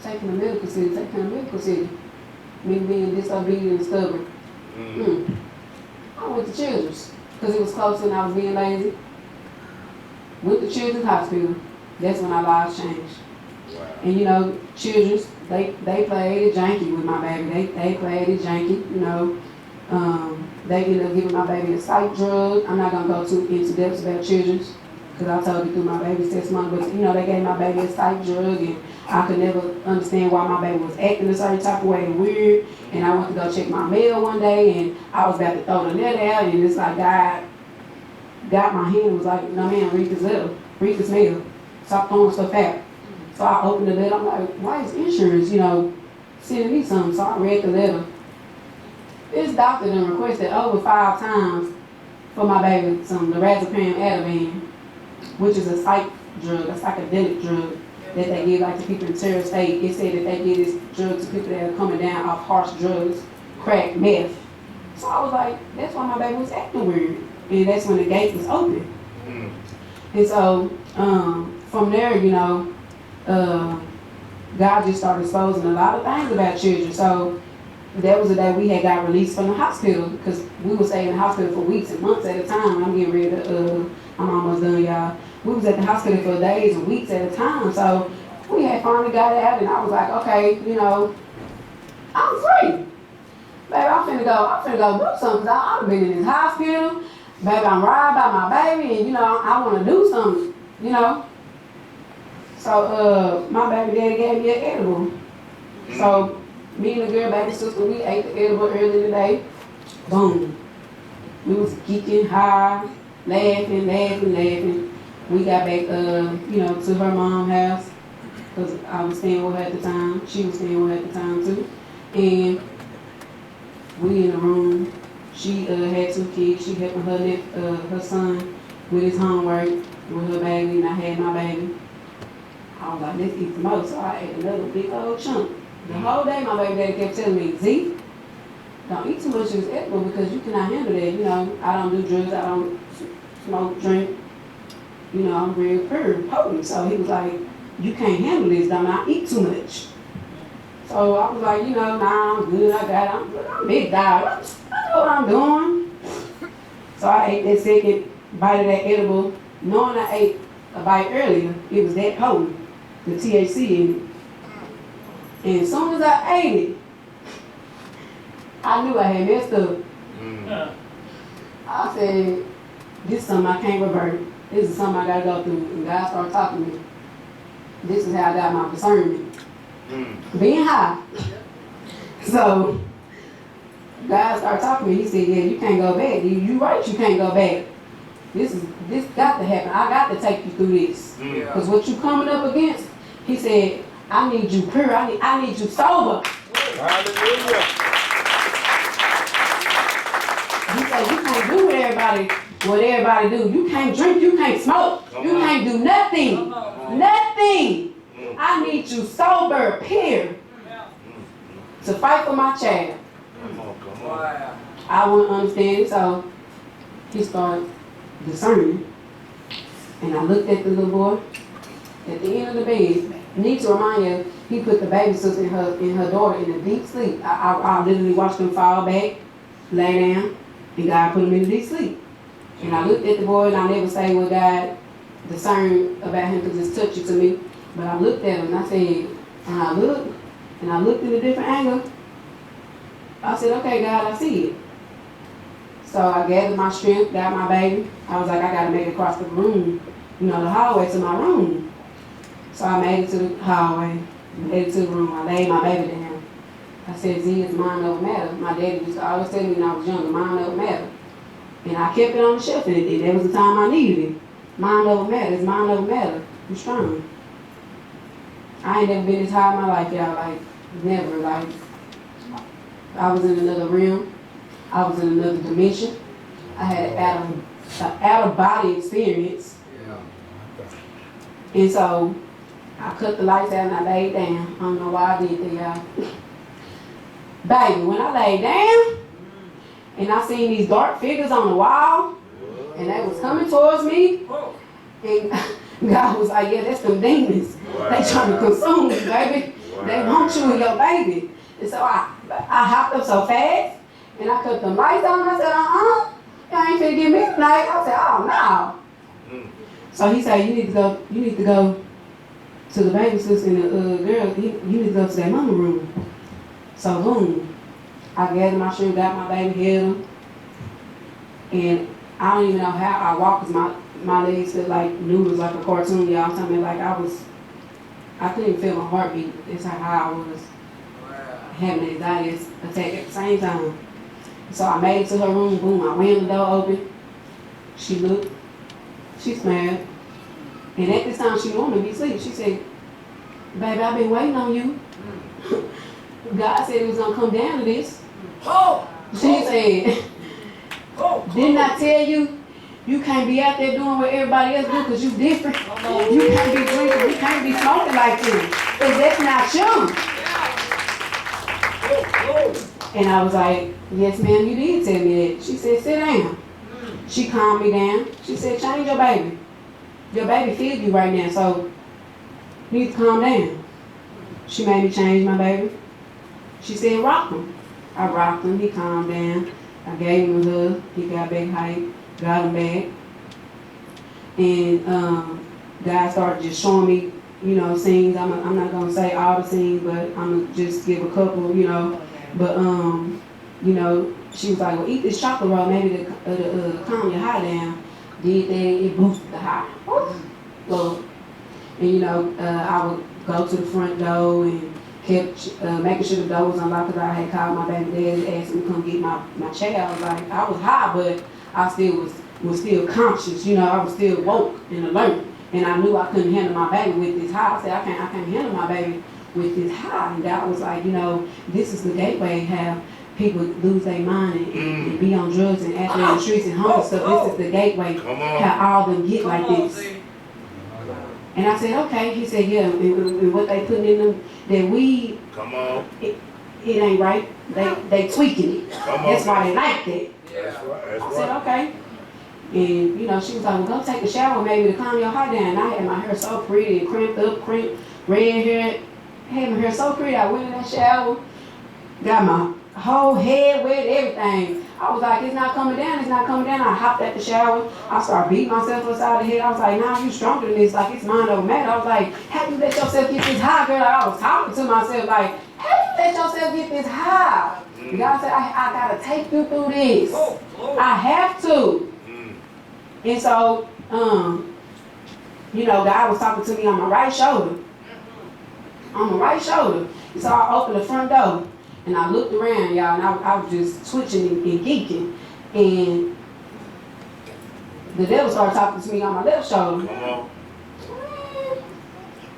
take him to medical city, take him to medical city. Me being disobedient and stubborn. I went to Children's because it was closer and I was being lazy. Went to Children's Hospital. That's when our lives changed. Wow. And you know, Children's, they played it janky with my baby. They played it janky, you know. They ended up giving my baby a psych drug. I'm not gonna go too into depths about Children's because I told you through my baby's testimony, but you know, they gave my baby a psych drug and I could never understand why my baby was acting a certain type of way and weird. And I went to go check my mail one day and I was about to throw the letter out and it's like God got my hand and was like, no man, read this letter, read this mail, stop throwing stuff out. So I opened the letter, I'm like, why is insurance, you know, sending me something? So I read the letter. This doctor then requested over 5 times for my baby some lorazepam Ativan, which is a psych drug, a psychedelic drug that they give like to people in terror state. It said that they give this drug to people that are coming down off harsh drugs, crack, meth. So I was like, that's why my baby was acting weird. And that's when the gate was open. And so from there, you know, God just started exposing a lot of things about children. So that was the day we had got released from the hospital because we would stay in the hospital for weeks and months at a time. I'm getting ready to, I'm almost done, y'all. We was at the hospital for days and weeks at a time. So we had finally got out and I was like, okay, you know, I'm free. Baby, I'm finna go do something. I've been in this hospital. Baby, I'm riding by my baby and, you know, I want to do something, you know. So my baby daddy gave me an edible. So me and the girl, baby sister, we ate the edible early today. Boom. We was geeking high, laughing. We got back, you know, to her mom's house because I was staying with her at the time. She was staying with her at the time too. And we in the room. She had 2 kids. She helping her son with his homework with her baby, and I had my baby. I was like, let's eat the most. So I ate another big old chunk. The whole day my baby daddy kept telling me, Z, don't eat too much of this edible because you cannot handle that. You know, I don't do drugs, I don't smoke, drink. You know, I'm real potent. So he was like, you can't handle this, don't not eat too much. So I was like, you know, nah, I'm good, I got it. I'm big dog. I know what I'm doing. So I ate that second bite of that edible, knowing I ate a bite earlier, it was that potent, the THC in it. And as soon as I ate it, I knew I had messed up. I said, this is something I can't revert. This is something I gotta go through. And God started talking to me. This is how I got my discernment. Being high. So God started talking to me. He said, yeah, you can't go back. You right, you can't go back. This got to happen. I got to take you through this. Because what you coming up against, he said, I need you pure. I need you sober. Hallelujah. He said, you can't do what everybody do. You can't drink, you can't smoke, you can't do nothing. Nothing. I need you sober, pure, to fight for my child. Wow. I wouldn't understand it, so he started discerning. And I looked at the little boy at the end of the bed. Need to remind you, he put the baby sister and her daughter in a deep sleep. I literally watched them fall back, lay down, and God put them in a deep sleep. And I looked at the boy, and I never say what God discerned about him because it's touchy to me. But I looked at him, and I said, and I looked at a different angle. I said, okay, God, I see it. So I gathered my strength, got my baby. I was like, I got to make it across the room, you know, the hallway to my room. So I made it to the hallway, made it to the room. I laid my baby down. I said, Z, it's mind over matter. My daddy used to always tell me when I was younger, mind over matter. And I kept it on the shelf, and that was the time I needed it. Mind over matter, it's mind over matter. I'm strong. I ain't never been this high in my life, y'all. Like, never. Like, I was in another realm. I was in another dimension. I had an out-of-body experience. And so, I cut the lights out and I laid down. I don't know why I did that, y'all. Baby, when I laid down and I seen these dark figures on the wall and they was coming towards me, and God was like, yeah, that's them demons. They trying to consume you, baby. They want you and your baby. And so I hopped up so fast and I cut the lights on and I said, you ain't finna give me a night. I said, oh no. So he said, you need to go to the baby sister and the girl, you need to go to that mama room. So boom, I gathered my shit, got my baby, held him, and I don't even know how I walked because my legs felt like noodles, like a cartoon, y'all. I'm talking like I couldn't even feel my heartbeat. That's how I was having an anxiety attack at the same time. So I made it to her room, boom, I ran the door open. She looked, she smiled, and at this time she wanted me to be asleep. She said, baby, I've been waiting on you. God said it was gonna come down to this. She said, didn't I tell you, you can't be out there doing what everybody else do because you different. You can't be drinking, you can't be smoking like this. Because that's not you. And I was like, yes ma'am, you did tell me that. She said, sit down. She calmed me down. She said, change your baby. Your baby feeds you right now, so you need to calm down. She made me change my baby. She said, rock him. I rocked him, he calmed down. I gave him a hug, he got back hype, got him back. And God started just showing me, you know, scenes. I'm not gonna say all the scenes, but I'm gonna just give a couple, you know. But you know, she was like, well, eat this chocolate roll, maybe to calm your high down. Did that, it boosted the high. So, and you know, I would go to the front door and kept making sure the door was unlocked because I had called my baby daddy, asked him to come get my child. Like, I was high, but I still was still conscious, you know, I was still woke and alert. And I knew I couldn't handle my baby with this high. I said, I can't handle my baby with this high. And God was like, you know, this is the gateway, how people lose their mind and be on drugs and act in the streets and homeless stuff. This is the gateway, how all of them get like this. And I said, okay. He said, yeah, and what they putting in them, that weed, it ain't right. They tweaking it. That's why they like that. I said, okay. And, you know, she was like, well, go take a shower maybe to calm your heart down. And I had my hair so pretty and crimped up, red hair. I had my hair so pretty. I went in that shower, got my whole head wet, everything. I was like, it's not coming down, it's not coming down. I hopped at the shower. I started beating myself upside the head. I was like, nah, you stronger than this. Like, it's mind over matter. I was like, how you let yourself get this high, girl? Like, I was talking to myself, like, how you let yourself get this high? God said, I gotta take you through this. I have to. And so, you know, God was talking to me on my right shoulder. On my right shoulder. So I opened the front door. And I looked around, y'all, and I was just twitching and geeking. And the devil started talking to me on my left shoulder.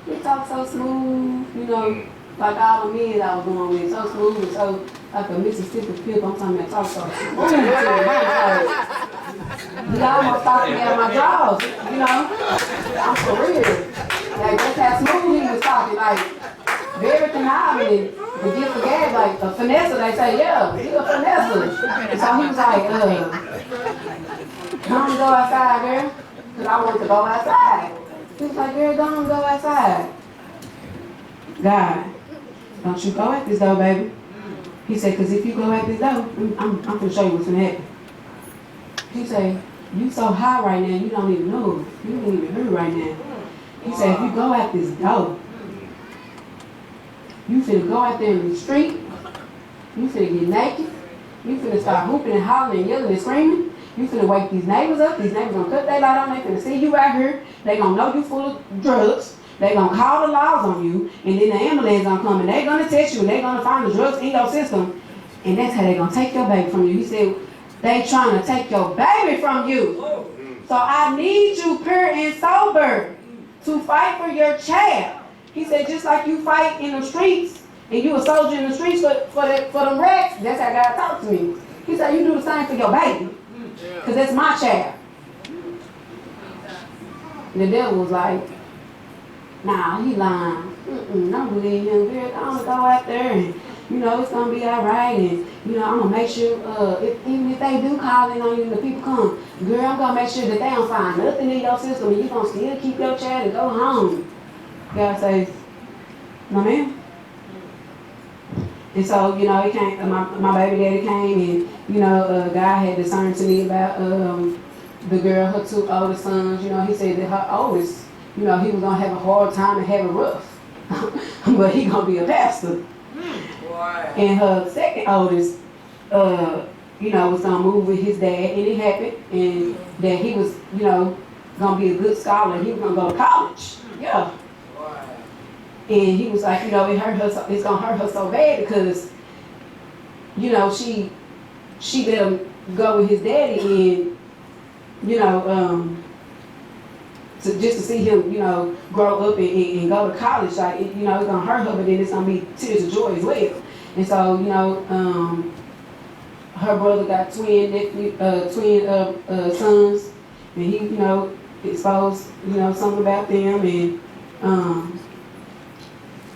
He talked so smooth, you know, like all the men I was going with, so smooth and so like a Mississippi pimp. I'm talking about talk so smooth. He almost stopped me out of my drawers, you know. I'm for real. Like, that's how smooth he was talking, like, very conniving. The gift of gab, like a finesser, they say, yeah, he a finesser. And so he was like, come go outside, girl. Because I wanted to go outside. He was like, girl, don't go outside. God, don't you go at this door, baby. He said, because if you go at this door, I'm going to show you what's going to happen. He said, you so high right now, you don't even know. You don't even hear right now. He said, if you go at this door, you finna go out there in the street, you finna get naked, you finna start hooping and hollering and yelling and screaming, you finna wake these neighbors up, these neighbors gonna cut their light on, they finna see you out here, they gonna know you full of drugs, they gonna call the laws on you, and then the ambulance gonna come and they gonna test you and they gonna find the drugs in your system, and that's how they gonna take your baby from you. He said, they trying to take your baby from you. So I need you pure and sober to fight for your child. He said, just like you fight in the streets, and you a soldier in the streets for them rats, that's how God talked to me. He said, you do the same for your baby, because that's my child. And the devil was like, nah, he lying. Don't believe him, girl. I'm gonna go out there and, you know, it's gonna be all right. And, you know, I'm gonna make sure, even if they do call in on you and the people come, girl, I'm gonna make sure that they don't find nothing in your system and you gonna still keep your child and go home. God says, no ma'am. And so, you know, he came, my baby daddy came and, you know, God had discerned to me about the girl, her 2 oldest sons. You know, he said that her oldest, you know, he was going to have a hard time and have it rough. But he going to be a pastor. And her second oldest, you know, was going to move with his dad, and it happened. And that he was, you know, going to be a good scholar. He was going to go to college. Yeah. And he was like, you know, it's gonna hurt her so bad because, you know, she let him go with his daddy and, you know, just to see him, you know, grow up and go to college, like, you know, it's gonna hurt her, but then it's gonna be tears of joy as well. And so, you know, her brother got twin sons, and he, you know, exposed, you know, something about them, and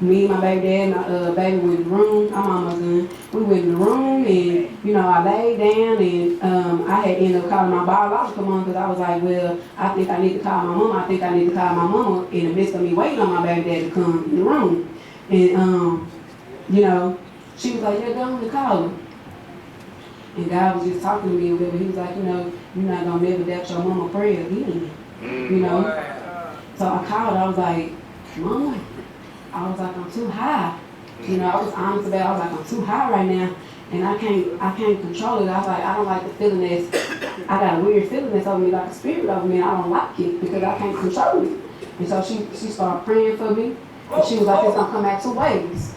me and my baby dad and my baby went in the room. I'm almost done. We went in the room and, you know, I laid down and I had ended up calling my biological mom because I was like, well, I think I need to call my mama. I think I need to call my mama in the midst of me waiting on my baby dad to come in the room. And, you know, she was like, yeah, go on and call her. And God was just talking to me or whatever. He was like, you know, you're not going to never doubt your mama prayer again. You know? So I called her. I was like, Mama. I was like, I'm too high. You know, I was honest about it. I was like, I'm too high right now. And I can't control it. I was like, I don't like the feeling that's, I got a weird feeling that's over me, like a spirit over me, and I don't like it because I can't control it. And so she started praying for me. And she was like, it's gonna come out 2 ways.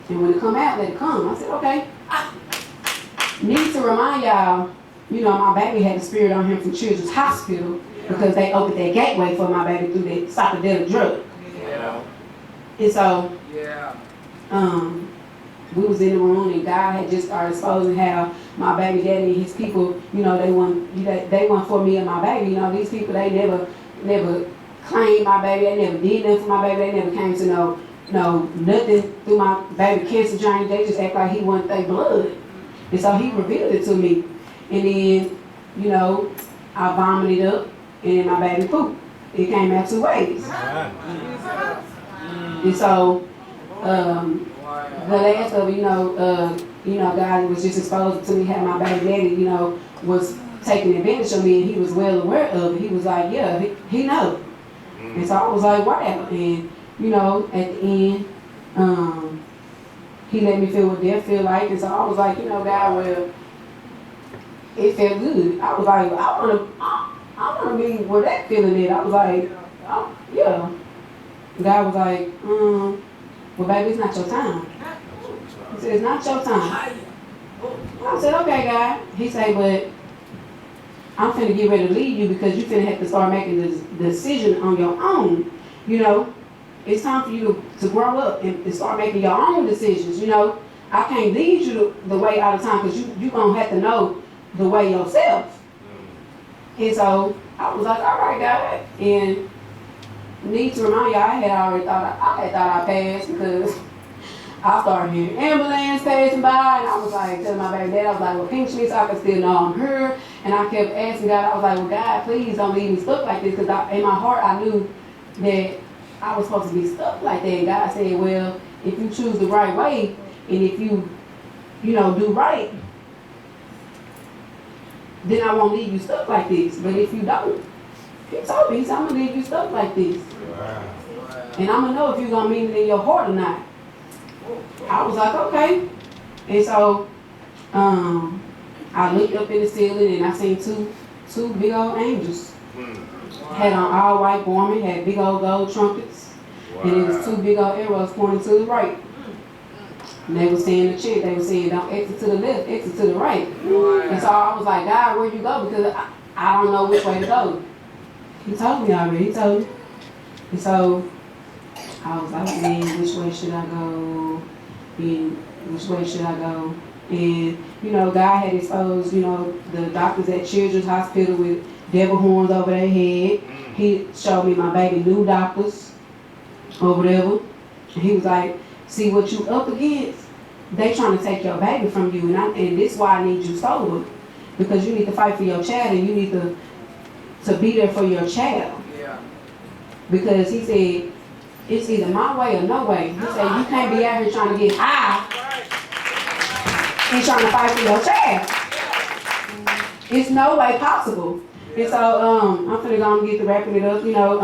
And when it come out, let it come. I said, okay. Need to remind y'all, you know, my baby had a spirit on him from Children's Hospital because they opened that gateway for my baby through that psychedelic drug. And so, we was in the room and God had just started exposing how my baby daddy and his people, you know, they want for me and my baby. You know, these people, they never claimed my baby. They never did nothing for my baby. They never came to know nothing through my baby cancer journey. They just act like he wanted their blood. And so he revealed it to me. And then, you know, I vomited up and my baby pooped. It came out 2 ways. And so, the last of it, you know, God was just exposed to me how my baby daddy, you know, was taking advantage of me, and he was well aware of it. He was like, yeah, he knows. And so I was like, wow. And, you know, at the end, he let me feel what death feel like. And so I was like, you know, God, well, it felt good. I was like, I want to be where that feeling is. I was like, oh, yeah. God was like, well, baby, it's not your time. He said, it's not your time. I said, okay, God. He said, but I'm finna get ready to leave you because you finna have to start making this decision on your own. You know, it's time for you to grow up and start making your own decisions. You know, I can't lead you the way all the time because you're going to have to know the way yourself. And so I was like, all right, God. And need to remind you, I had thought I passed because I started hearing ambulance passing by, and I was like telling my baby dad, I was like, well, pinch me so I can still know I'm here. And I kept asking God, I was like, well, God, please don't leave me stuck like this, because in my heart I knew that I was supposed to be stuck like that. And God said, well, if you choose the right way, and if you know, do right, then I won't leave you stuck like this. But if you don't, he told me, he said, I'm going to leave you stuck like this. Wow. And I'm going to know if you're going to mean it in your heart or not. I was like, okay. And so I looked up in the ceiling and I seen two big old angels. Had on all white garment, had big old gold trumpets. Wow. And it was 2 big old arrows pointing to the right. And they were saying the chant, they were saying, don't exit to the left, exit to the right. Wow. And so I was like, God, where'd you go? Because I don't know which way to go. He told me already, he told me. And so I was like, man, which way should I go? And which way should I go? And, you know, God had exposed, you know, the doctors at Children's Hospital with devil horns over their head. he showed me my baby new doctors or whatever. And he was like, see what you up against? They trying to take your baby from you, and this is why I need you sober. Because you need to fight for your child, and you need to be there for your child. Yeah. Because he said, it's either my way or no way. He said, you can't be out here trying to get high and trying to fight for your child. It's no way possible. And so, I'm finna go and get to wrapping it up. You know,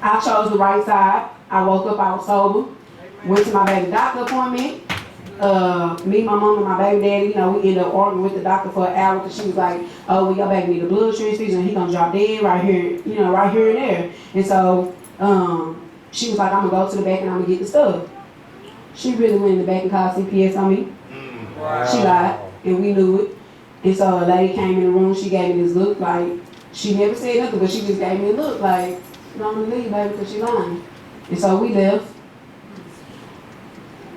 I chose the right side. I woke up, I was sober. Went to my baby doctor appointment. Me, my mom, and my baby daddy, you know, we ended up arguing with the doctor for an hour because she was like, oh, well, your baby need a blood transfusion, and he gonna drop dead right here, you know, right here and there. And so, she was like, I'm gonna go to the back and I'm gonna get the stuff. She really went in the back and called CPS on me. Wow. She lied, and we knew it. And so a lady came in the room, she gave me this look like, she never said nothing, but she just gave me a look like, you know, I'm gonna leave, baby, because she lying. And so we left.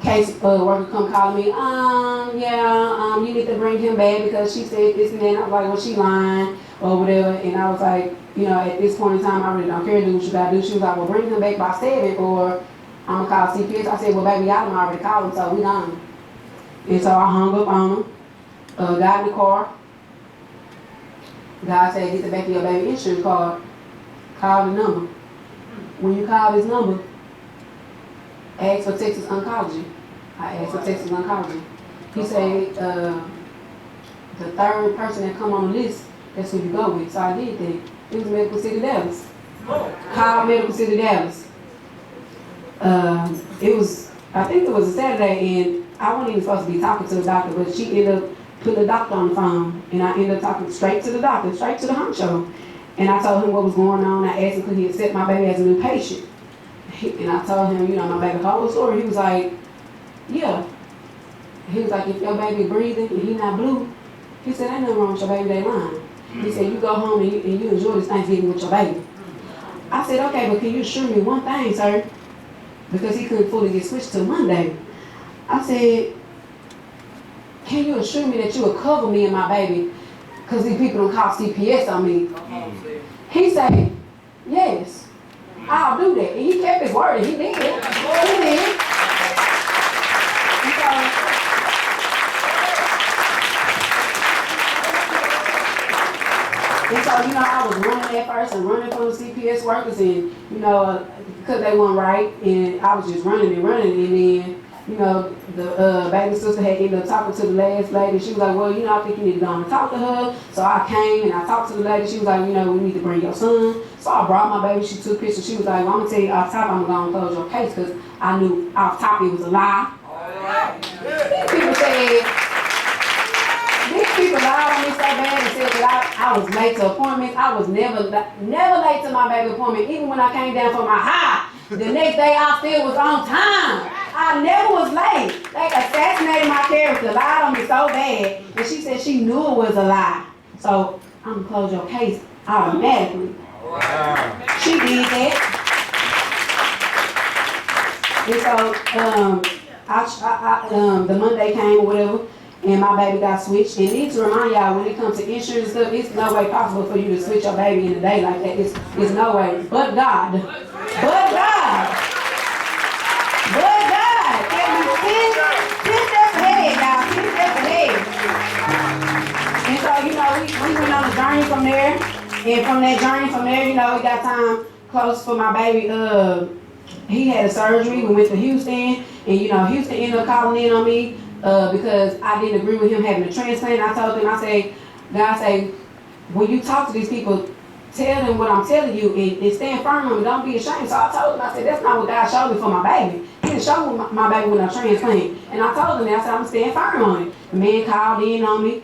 Case worker come calling me, you need to bring him back because she said this and that. I was like, well, she lying or whatever. And I was like, you know, at this point in time, I really don't care. Do what you gotta do. She was like, well, bring him back by 7 or I'm gonna call CPS. I said, well, baby, y'all done already called him, so we done. And so I hung up on him, got in the car. God said, get the back of your baby insurance card. Call the number. When you call this number, ask for Texas Oncology. I asked for Texas Oncology. He said, the third person that come on the list, that's who you go with. So I did that. It was Medical City Dallas. Called Medical City Dallas. I think it was a Saturday, and I wasn't even supposed to be talking to the doctor, but she ended up putting the doctor on the phone, and I ended up talking straight to the doctor, straight to the honcho. And I told him what was going on. I asked him could he accept my baby as a new patient. And I told him, you know, my baby whole story. He was like, yeah. He was like, if your baby breathing and he not blue, he said, ain't nothing wrong with your baby, they lying. He said, you go home and you enjoy this Thanksgiving with your baby. I said, okay, but can you assure me one thing, sir? Because he couldn't fully get switched till Monday. I said, can you assure me that you will cover me and my baby? Because these people don't call CPS on me. He said, yes. I'll do that. And he kept his word. He did. He did. And so, you know, I was running at first and running from the CPS workers and, you know, because they weren't right. And I was just running. And then, you know, the baby sister had ended up talking to the last lady. She was like, well, you know, I think you need to go and talk to her. So I came and I talked to the lady. She was like, you know, we need to bring your son. So I brought my baby. She took pictures. She was like, well, I'm going to tell you off top, I'm going to close your case because I knew off top it was a lie. These people lied on me so bad and said that I was late to appointments. I was never late to my baby appointment. Even when I came down for my high, the next day I still was on time. I never was late. They assassinated my character, lied on me so bad, and she said she knew it was a lie. So I'm gonna close your case automatically. Wow. She did that. And so the Monday came or whatever, and my baby got switched. And need to remind y'all, when it comes to insurance stuff, it's no way possible for you to switch your baby in a day like that. It's no way. But God. But God. But God. And 10 steps ahead, y'all. 10 steps ahead. And so, you know, we went on a journey from there. And from that journey from there, you know, we got time close for my baby. He had a surgery. We went to Houston. And, you know, Houston ended up calling in on me because I didn't agree with him having a transplant. I told them, I say, God say, when you talk to these people, tell them what I'm telling you and stand firm on it. Don't be ashamed. So I told them, I said, that's not what God showed me for my baby. He didn't show me my baby with no transplant. And I told them that. I said, I'm staying firm on it. The man called in on me.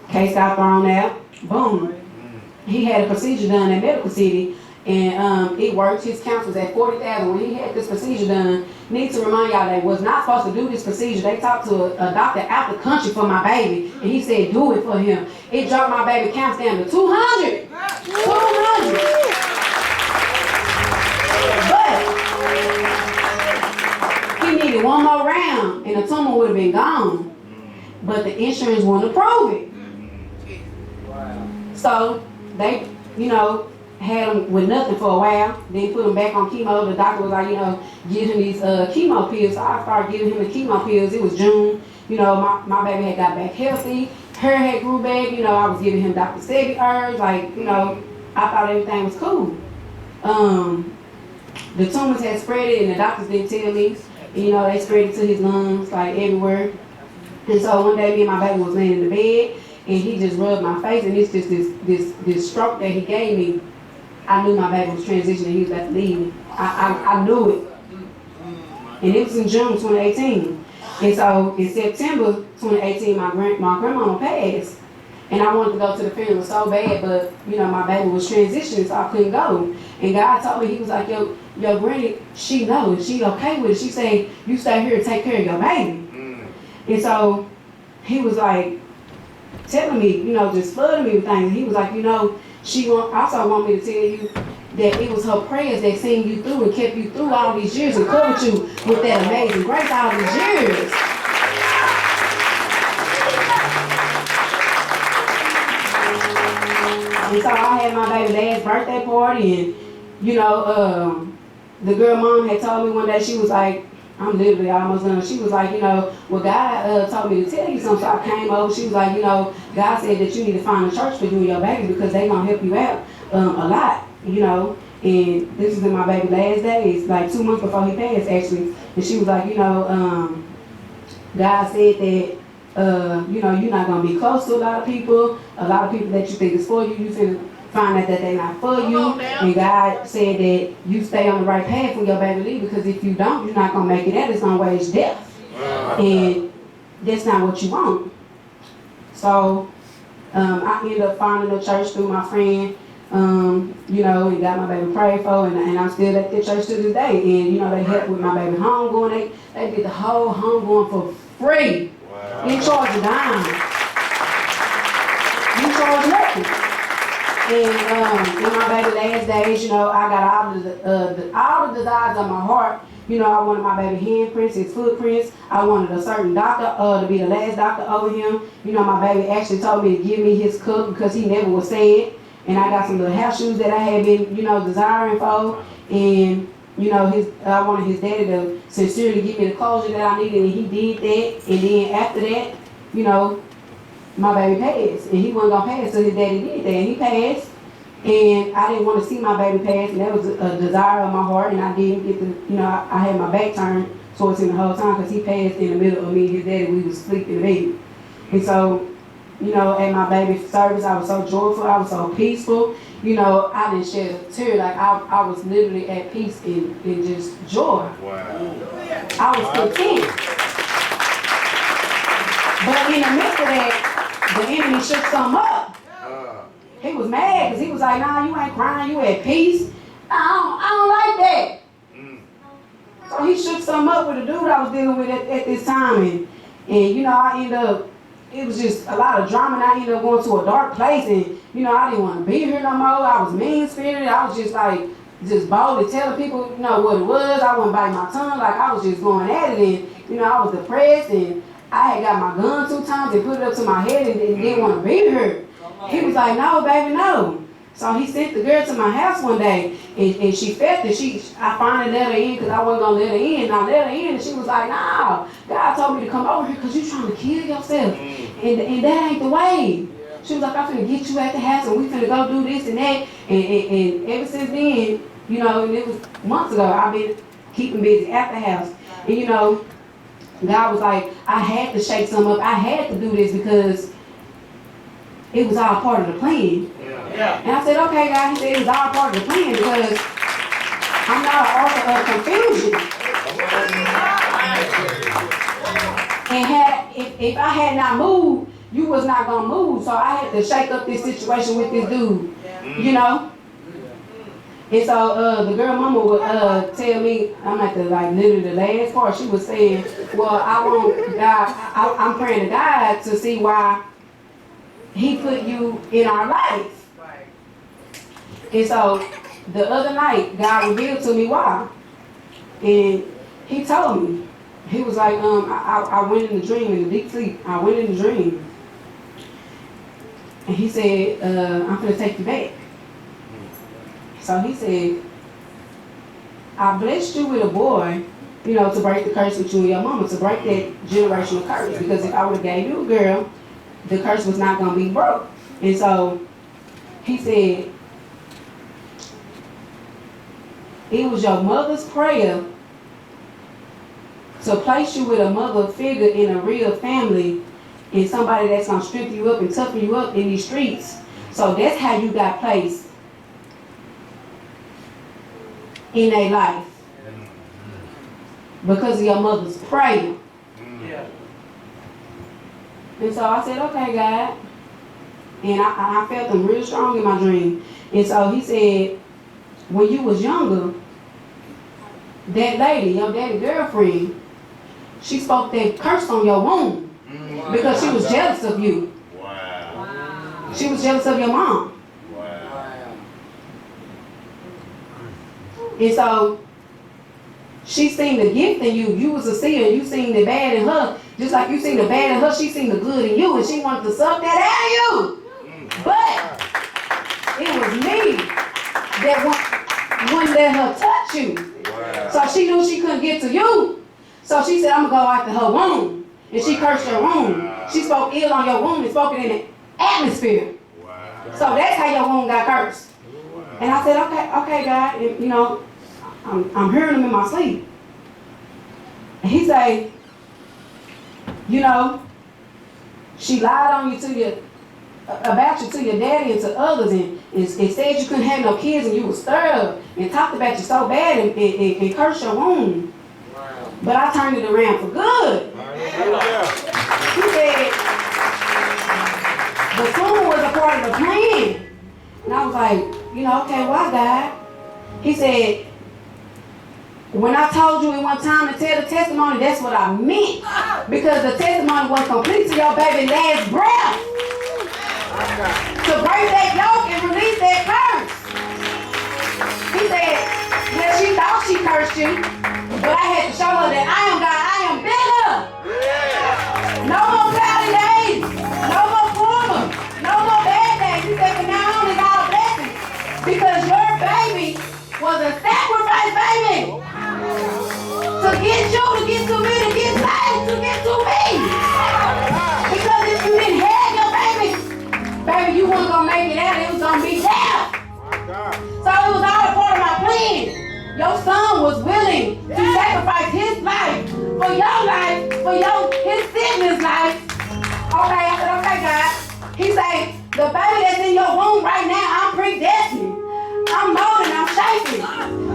Case got thrown out. Boom. He had a procedure done at Medical City. And it worked. His count was at 40,000 when he had this procedure done. Need to remind y'all they was not supposed to do this procedure. They talked to a doctor out the country for my baby, and he said do it for him. It dropped my baby counts down to 200. 200. But he needed one more round, and the tumor would have been gone. But the insurance wouldn't approve it. So they you know, had him with nothing for a while, then put him back on chemo. The doctor was like, you know, give him these chemo pills. So I started giving him the chemo pills. It was June. You know, my baby had got back healthy. Her had grew back. You know, I was giving him Dr. Sebi herbs. Like, you know, I thought everything was cool. The tumors had spread it, and the doctors didn't tell me. You know, they spread it to his lungs, like everywhere. And so one day, me and my baby was laying in the bed, and he just rubbed my face, and it's just this stroke that he gave me. I knew my baby was transitioning, he was about to leave me. I knew it. And it was in June 2018. And so in September 2018, my grandmama passed. And I wanted to go to the funeral so bad, but you know, my baby was transitioning, so I couldn't go. And God told me, he was like, yo, granny, she knows, she okay with it. She said, you stay here and take care of your baby. And so he was like telling me, you know, just flooding me with things. He was like, you know, she also want me to tell you that it was her prayers that seen you through and kept you through all these years and covered you with that amazing grace all these years. And so I had my baby's last birthday party, and you know, the girl mom had told me one day, she was like, I'm literally almost done. She was like, you know, well, God told me to tell you something. So I came over. She was like, you know, God said that you need to find a church for you and your baby because they gonna help you out a lot, you know. And this is in my baby's last days, like 2 months before he passed, actually. And she was like, you know, God said that, you know, you're not gonna be close to a lot of people that you think is for you. You finna find out that they're not for you. And God said that you stay on the right path when your baby leave, because if you don't, you're not going to make it out. It's going to wage death. And that's not what you want. So I ended up finding a church through my friend, you know, and got my baby prayed for, and I'm still at that church to this day. And, you know, they helped with my baby homegoing. They did the whole homegoing for free. Didn't charge a dime. Didn't charge nothing. And in my baby's last days, you know, I got all the desires of my heart. You know, I wanted my baby handprints, his footprints. I wanted a certain doctor to be the last doctor over him. You know, my baby actually told me to give me his cup because he never was sad. And I got some little house shoes that I had been, you know, desiring for. And, you know, I wanted his daddy to sincerely give me the closure that I needed, and he did that. And then after that, you know, my baby passed, and he wasn't gonna pass till his daddy did that, and he passed. And I didn't want to see my baby pass, and that was a desire of my heart, and I didn't get to, you know, I had my back turned towards him the whole time because he passed in the middle of me and his daddy. We was sleeping in the bed. And so, you know, at my baby's service, I was so joyful, I was so peaceful. You know, I didn't shed a tear. Like I was literally at peace in just joy. Wow. I was content. But in the midst of that, the enemy shook something up. He was mad because he was like, nah, you ain't crying, you at peace. I don't like that. So he shook something up with the dude I was dealing with at this time. And you know, I ended up, it was just a lot of drama, and I ended up going to a dark place, and you know, I didn't want to be here no more. I was mean-spirited. I was just like, just boldly telling people, you know, what it was. I wasn't biting my tongue. Like, I was just going at it, and you know, I was depressed, and I had got my gun 2 times and put it up to my head and didn't want to be here. He was like, no, baby, no. So he sent the girl to my house one day, and she felt it. I finally let her in because I wasn't going to let her in. And I let her in, and she was like, no, God told me to come over here because you're trying to kill yourself. And that ain't the way. She was like, I'm finna get you at the house, and we finna go do this and that. And ever since then, you know, and it was months ago, I've been keeping busy at the house. And, you know, God was like, I had to shake some up. I had to do this because it was all part of the plan. Yeah. And I said, okay, God. He said it was all part of the plan because I'm not an author of confusion. And if I had not moved, you was not gonna move. So I had to shake up this situation with this dude, you know. And so the girl mama would tell me, I'm at the like literally the last part. She was saying, well, I want God. I'm praying to God to see why He put you in our life. And so the other night, God revealed to me why. And He told me. He was like, I went in the dream, in the deep sleep. I went in the dream. And He said, I'm going to take you back. So he said, I blessed you with a boy, you know, to break the curse with you and your mama, to break that generational curse. Because if I would have gave you a girl, the curse was not going to be broke. And so he said, it was your mother's prayer to place you with a mother figure in a real family and somebody that's going to strengthen you up and toughen you up in these streets. So that's how you got placed in their life. Because of your mother's prayer. Yeah. And so I said, okay, God. And I felt them real strong in my dream. And so he said, when you was younger, that lady, your daddy girlfriend, she spoke that curse on your womb because she was jealous of you. Wow. She was jealous of your mom. Wow. And so she seen the gift in you. You was a seer. You seen the bad in her. Just like you seen the bad in her, she seen the good in you. And she wanted to suck that out of you. But it was me that wouldn't let her touch you. Wow. So she knew she couldn't get to you. So she said, I'm going to go after her womb. And she cursed your womb. She spoke ill on your womb and spoke it in the atmosphere. Wow. So that's how your womb got cursed. And I said, okay, God. And, you know, I'm hearing him in my sleep. And he said, you know, she lied on you about you to your daddy and to others and said you couldn't have no kids and you was stirred up and talked about you so bad and cursed your womb. Wow. But I turned it around for good. He said, the tumor was a part of the plan. And I was like, you know, okay, why, God? He said, when I told you it one time to tell the testimony, that's what I meant. Because the testimony was complete to your baby last breath. To break that yoke and release that curse. He said, well, she thought she cursed you, but I had to show her that I am God, I am bigger. No more cloudy days, no more former, no more bad days. He said, from now on it's all blessings. Because your baby was a sacrifice baby. To get you, to get to me, to get saved, to get to me. Because if you didn't have your baby, you weren't going to make it out. It was going to be death. So it was all a part of my plan. Your son was willing to sacrifice his life for your life, for his siblings' life. Okay, I said, okay, God. He said, the baby that's in your womb right now, I'm predestined. I'm molding, I'm shaping.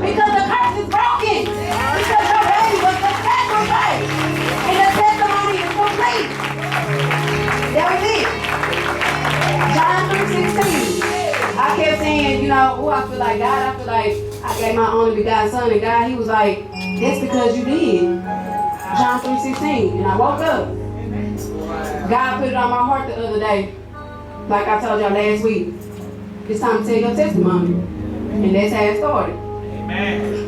Because the curse is broken. Because your baby was the sacrifice. And the testimony is complete. That was it. John 3:16. I kept saying, you know, oh, I feel like God, I feel like I gave my only begotten son. And God, he was like, that's because you did. John 3:16. And I woke up. God put it on my heart the other day. Like I told y'all last week. It's time to tell your testimony. And that's how it started. Amen.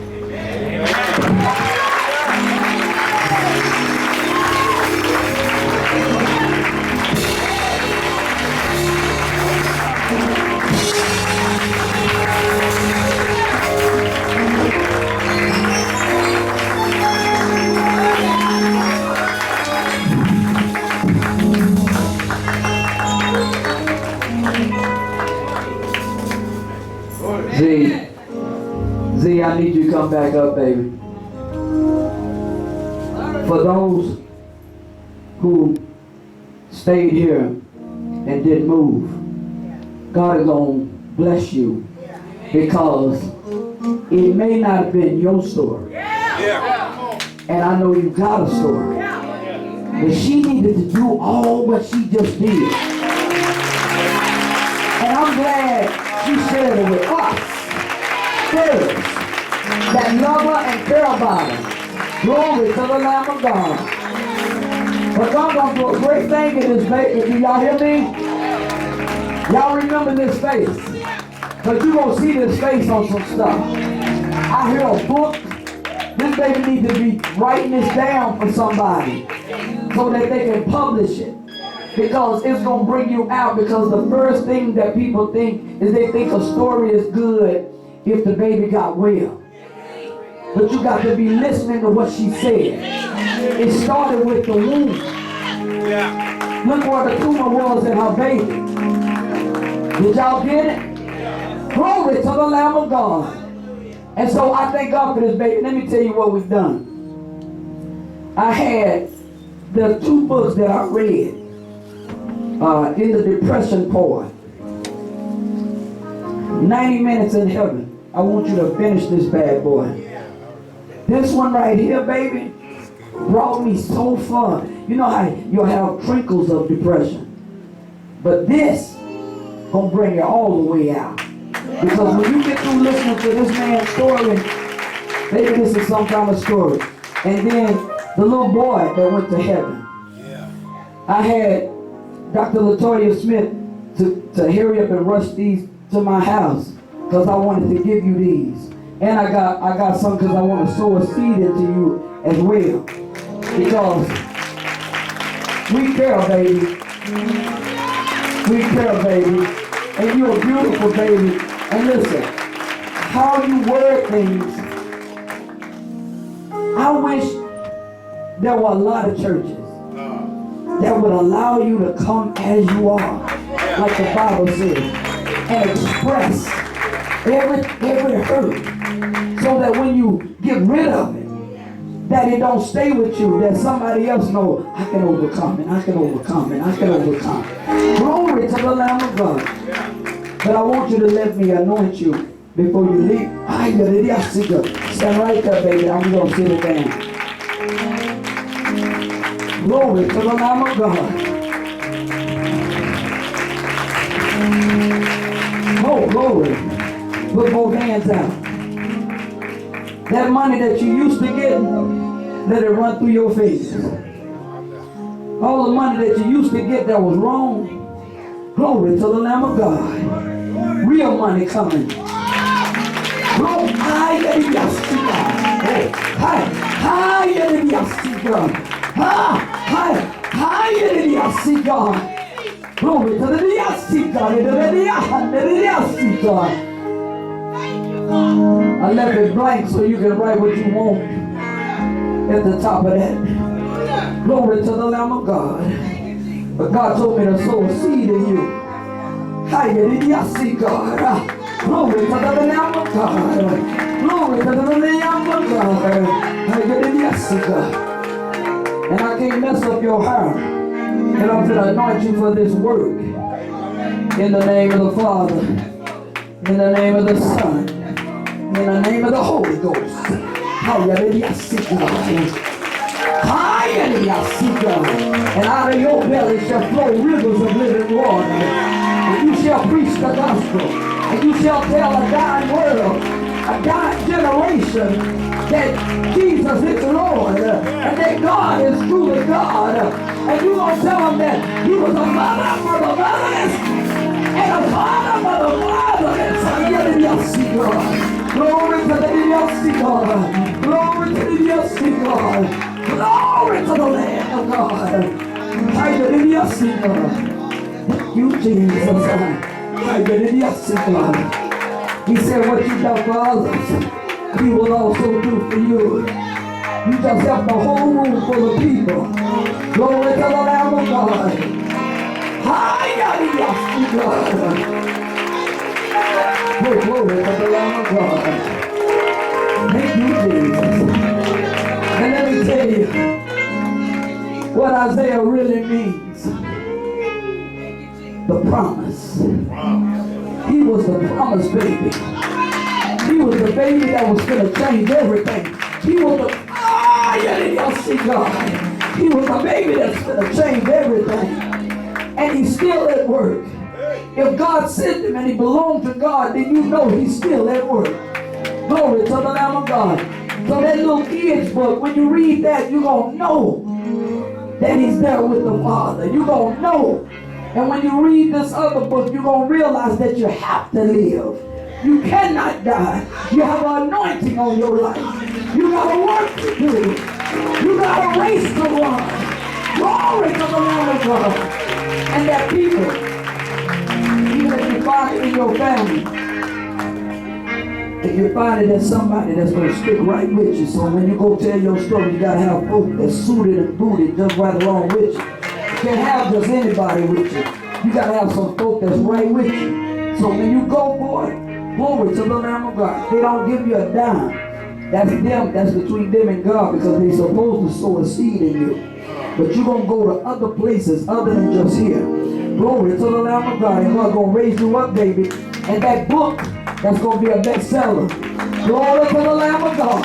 Z, I need you to come back up, baby. For those who stayed here and didn't move, God is going to bless you because it may not have been your story. And I know you got a story. But she needed to do all what she just did. And I'm glad she shared it with us. First, that love her and care about her. Glory to the Lamb of God. But God gonna do a great thing in this face. Do y'all hear me? Y'all remember this face. But you gonna see this face on some stuff. I hear a book. This baby needs to be writing this down for somebody so that they can publish it. Because it's going to bring you out. Because the first thing that people think is they think a story is good if the baby got well. But you got to be listening to what she said. It started with the womb. Look where the tumor was in her baby. Did y'all get it? Glory to the Lamb of God. And so I thank God for this baby. Let me tell you what we've done. I had the 2 books that I read in the depression part. 90 Minutes in Heaven. I want you to finish this bad boy. This one right here, baby, brought me so far. You know how you'll have trickles of depression. But this gonna bring you all the way out. Because when you get through listening to this man's story, maybe this is some kind of story. And then the little boy that went to heaven. I had Dr. LaToya Smith to hurry up and rush these to my house because I wanted to give you these. And I got some because I want to sow a seed into you as well. Because we care, baby. We care, baby. And you're a beautiful baby. And listen, how you word things, I wish there were a lot of churches that would allow you to come as you are, like the Bible says, and express every hurt, so that when you get rid of it, that it don't stay with you, that somebody else know, I can overcome it, I can overcome it, I can overcome it. Glory to the Lamb of God. But I want you to let me anoint you before you leave. Stand right there, baby. I'm going to sit it down. Glory to the Lamb of God. Oh, glory. Put both hands out. That money that you used to get, let it run through your face. All the money that you used to get that was wrong, glory to the Lamb of God. Real money coming. Glory. Glory to the God. I left it blank so you can write what you want at the top of that. Glory to the Lamb of God. But God told me to sow a seed in you. God. Glory to the Lamb of God. Glory to the Lamb of God. And I can't mess up your heart. And I'm going to anoint you for this work. In the name of the Father. In the name of the Son. In the name of the Holy Ghost. And out of your belly shall flow rivers of living water. And you shall preach the gospel. And you shall tell a dying world, a dying generation, that Jesus is Lord. And that God is truly God. And you're going to tell them that He was a mother for the motherless and a father for the fatherless. Glory to the God. Glory to the God. Glory to the Lamb of God. Hallelujah. Thank you, Jesus. Hallelujah. He said what you done for others, He will also do for you. You just have the whole room full of people. Glory to the Lamb of God. Hallelujah. Glory to the Lamb of God. Thank you, Jesus. And let me tell you what Isaiah really means. The promise. He was the promise baby. He was the baby that was going to change everything. He was the God. He was the baby that's going to change everything. And he's still at work. If God sent him and he belonged to God, then you know he's still at work. Glory to the Lamb of God. So that little kid's book, when you read that, you're going to know that he's there with the Father. You're going to know. And when you read this other book, you're going to realize that you have to live. You cannot die. You have an anointing on your life. You got a work to do. You got a race to run. Glory to the Lamb of God. And that people, even if you find it in your family, if you find it as somebody that's going to stick right with you. So when you go tell your story, you got to have folk that's suited and booted just right along with you. You can't have just anybody with you. You got to have some folk that's right with you. So when you go for it, glory to the Lamb of God. They don't give you a dime. That's them. That's between them and God, because they're supposed to sow a seed in you. But you're going to go to other places other than just here. Glory to the Lamb of God. And God's going to raise you up, baby. And that book, that's going to be a bestseller. Glory to the Lamb of God.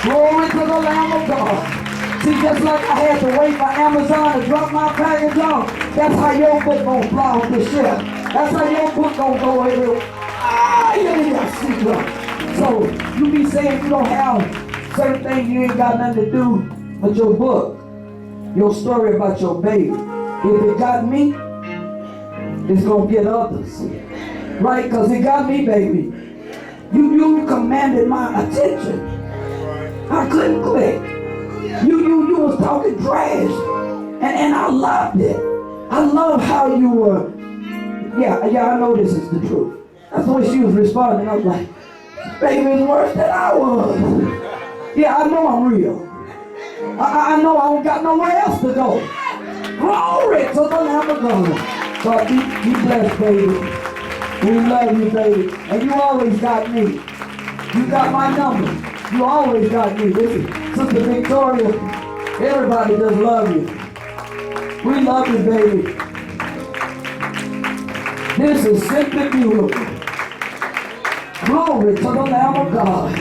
Glory to the Lamb of God. See, just like I had to wait for Amazon to drop my package off, that's how your book going to fly on the ship. That's how your book going to go everywhere. So, you be saying you don't have certain things you ain't got nothing to do with your book. Your story about your baby. If it got me, it's going to get others. Right? Because it got me, baby. You commanded my attention. I couldn't click. You was talking trash. And I loved it. I love how you were. Yeah, I know this is the truth. That's the way she was responding. I was like, baby, it's worse than I was. Yeah, I know I'm real. I know I don't got nowhere else to go. Glory to the Lamb of God. God, be blessed, baby. We love you, baby. And you always got me. You got my number. You always got me. Listen, Sister Victoria, everybody just love you. We love you, baby. This is simply beautiful. Glory to the Lamb of God.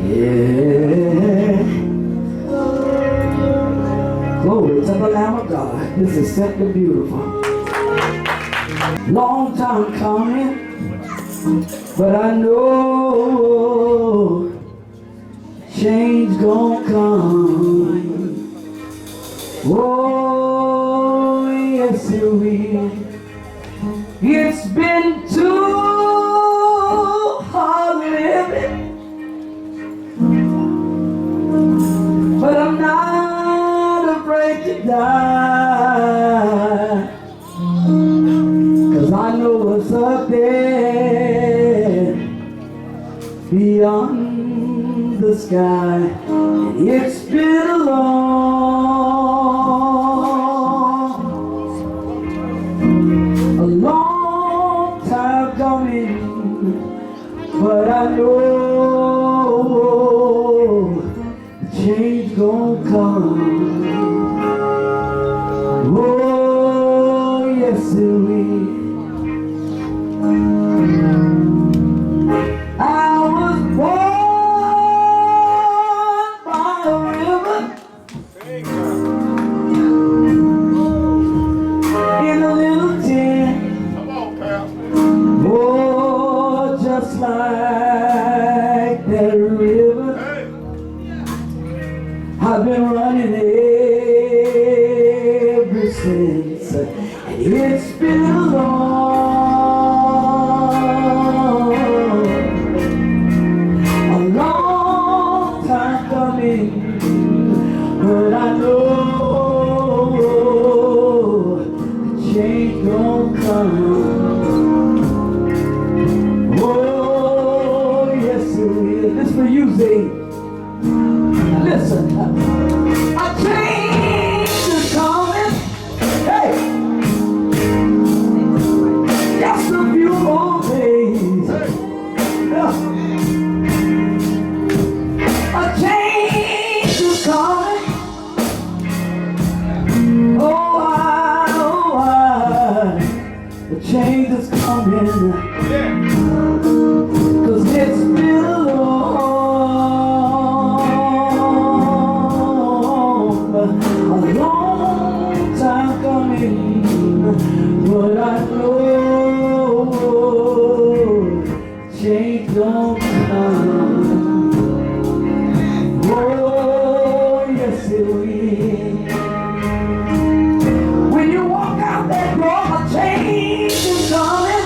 Yeah. Glory to the Lamb of God. This is simply beautiful. Long time coming, but I know change gonna come. Oh, yes it will. It's been too hard living, but I'm not afraid to die, 'cause I know what's up there beyond the sky. And it's been a long time coming, but I know change gonna come. Oh, yes it will. I was born by a river in a little tent. Come on, Pastor. Oh, just like that river, Hey. I've been running ever since. And it's been a long time coming, but I know change gon' come. Oh, yes it will. This for you, Zee. Listen, a change is coming. Hey, just a few more days. Yeah. A change is coming. Oh, the change is coming. Yeah. 'Cause it's been a long time coming, but I know change don't come. Oh, yes it will. When you walk out that door, a change is coming.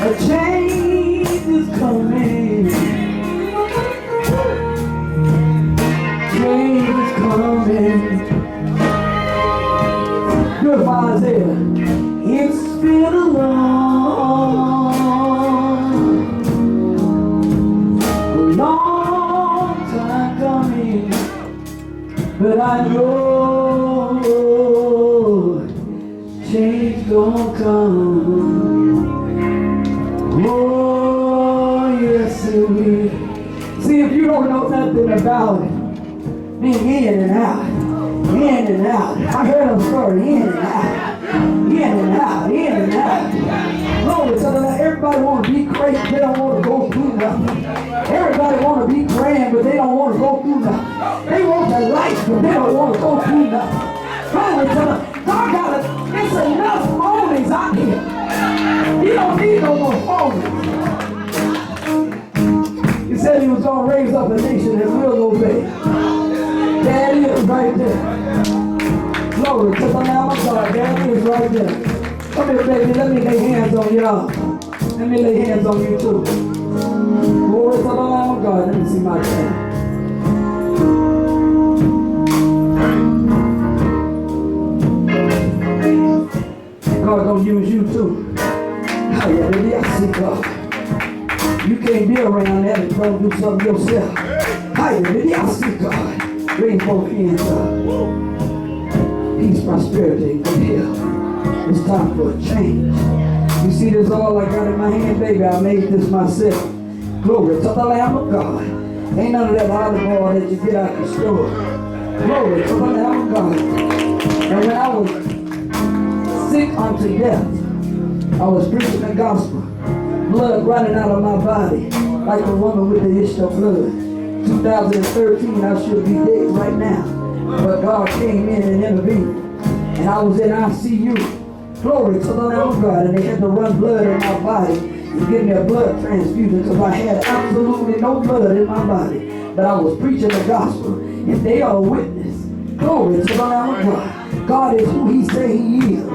A change is coming. Change is coming. Good for Isaiah. It's been a long time coming, but I know change gonna come. Oh, yes it will. See, if you don't know nothing about it, being in and out, in and out. I heard a story, in and out, in and out, in and out. Glory to the Lord. Everybody want to be crazy, they don't want to go through nothing. Everybody want to be grand, but they don't want to go through nothing. They want their life, but they don't want to go through nothing. Glory to the Lord. God got it. It's enough phonies out here. You don't need no more phonies. He said he was going to raise up a nation that will obey. There it is right there. Glory to the Lamb of God. There it is right there. Come here, baby. Let me lay hands on y'all. Let me lay hands on you too. Glory to the Lamb of God. Let me see my hand. God gonna use you too. Hallelujah. I see God. You can't be around that and don't do something yourself. Hallelujah. I see God. Raise both hands up. Peace, prosperity, and good health. It's time for a change. You see this all I got in my hand, baby? I made this myself. Glory to the Lamb of God. Ain't none of that olive oil that you get out the store. Glory to the Lamb of God. And when I was sick unto death, I was preaching the gospel. Blood running out of my body like a woman with the issue of blood. 2013, I should be dead right now. But God came in and intervened. And I was in ICU. Glory to the Lamb of God. And they had to run blood in my body and give me a blood transfusion because I had absolutely no blood in my body. But I was preaching the gospel. And they are a witness. Glory to the Lamb of God. God is who he say he is.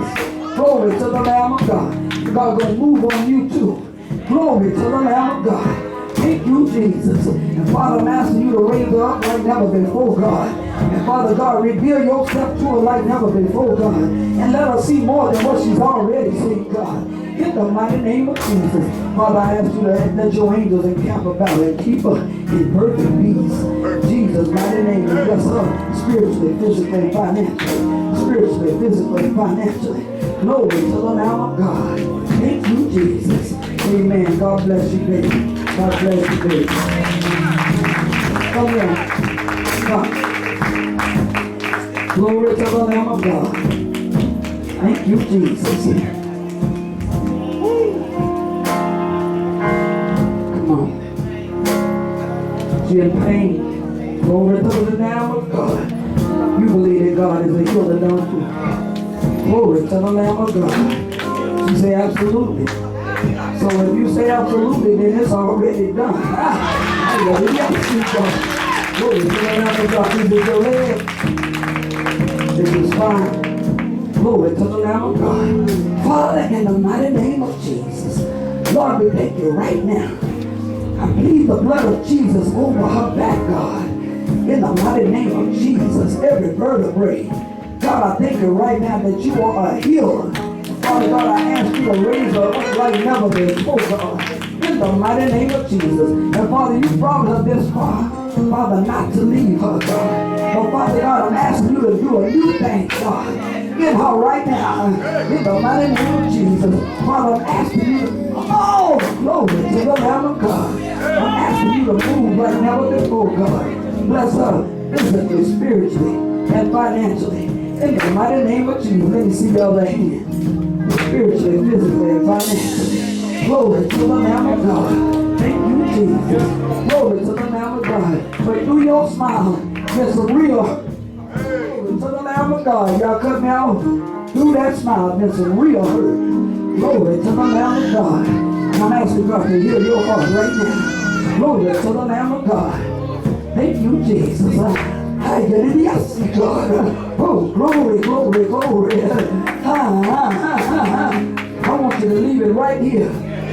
Glory to the Lamb of God. God gonna move on you too. Glory to the Lamb of God. Thank you, Jesus. And Father, I'm asking you to raise her up like never before, God. And Father God, reveal yourself to her like never before, God. And let her see more than what she's already seen, God. In the mighty name of Jesus. Father, I ask you to let your angels encamp about her and keep her in perfect peace. In Jesus' mighty name, and bless her spiritually, physically, and financially. Spiritually, physically, and financially. Glory to the Lamb of God. Thank you, Jesus. Amen. God bless you, baby. God bless you, baby. Come here. Come. Glory to the Lamb of God. Thank you, Jesus. Come on. She in pain. Glory to the Lamb of God. You believe that God is a healer, don't you? Glory to the Lamb of God. You say absolutely. So if you say absolutely, then it's already done. Hallelujah. Glory to the Lamb of God. Is it your leg? This is fine. Glory to the Lamb of God. Father, in the mighty name of Jesus, Lord, we thank you right now. I plead the blood of Jesus over her back, God. In the mighty name of Jesus, every vertebrae. God, I thank you right now that you are a healer. Father God, I ask you to raise her up like never before, God. In the mighty name of Jesus. And Father, you brought her this far. Father, not to leave her, God. But Father God, I'm asking you to do a new thing, God. In her right now. In the mighty name of Jesus. Father, I'm asking you to, oh, glory to the Lamb of God. I'm asking you to move like never before, God. Bless her physically, spiritually, and financially. In the mighty name of Jesus. Let me see the other hand. Spiritually, physically, and financially. Glory to the Lamb of God. Thank you, Jesus. Glory to the Lamb of God. But through your smile, there's some real. Glory to the Lamb of God. Y'all cut me out. Through that smile, there's some real hurt. Glory to the Lamb of God. And I'm asking God to heal your heart right now. Glory to the Lamb of God. Thank you, Jesus. Hallelujah, God. Oh, glory, glory, glory. right here.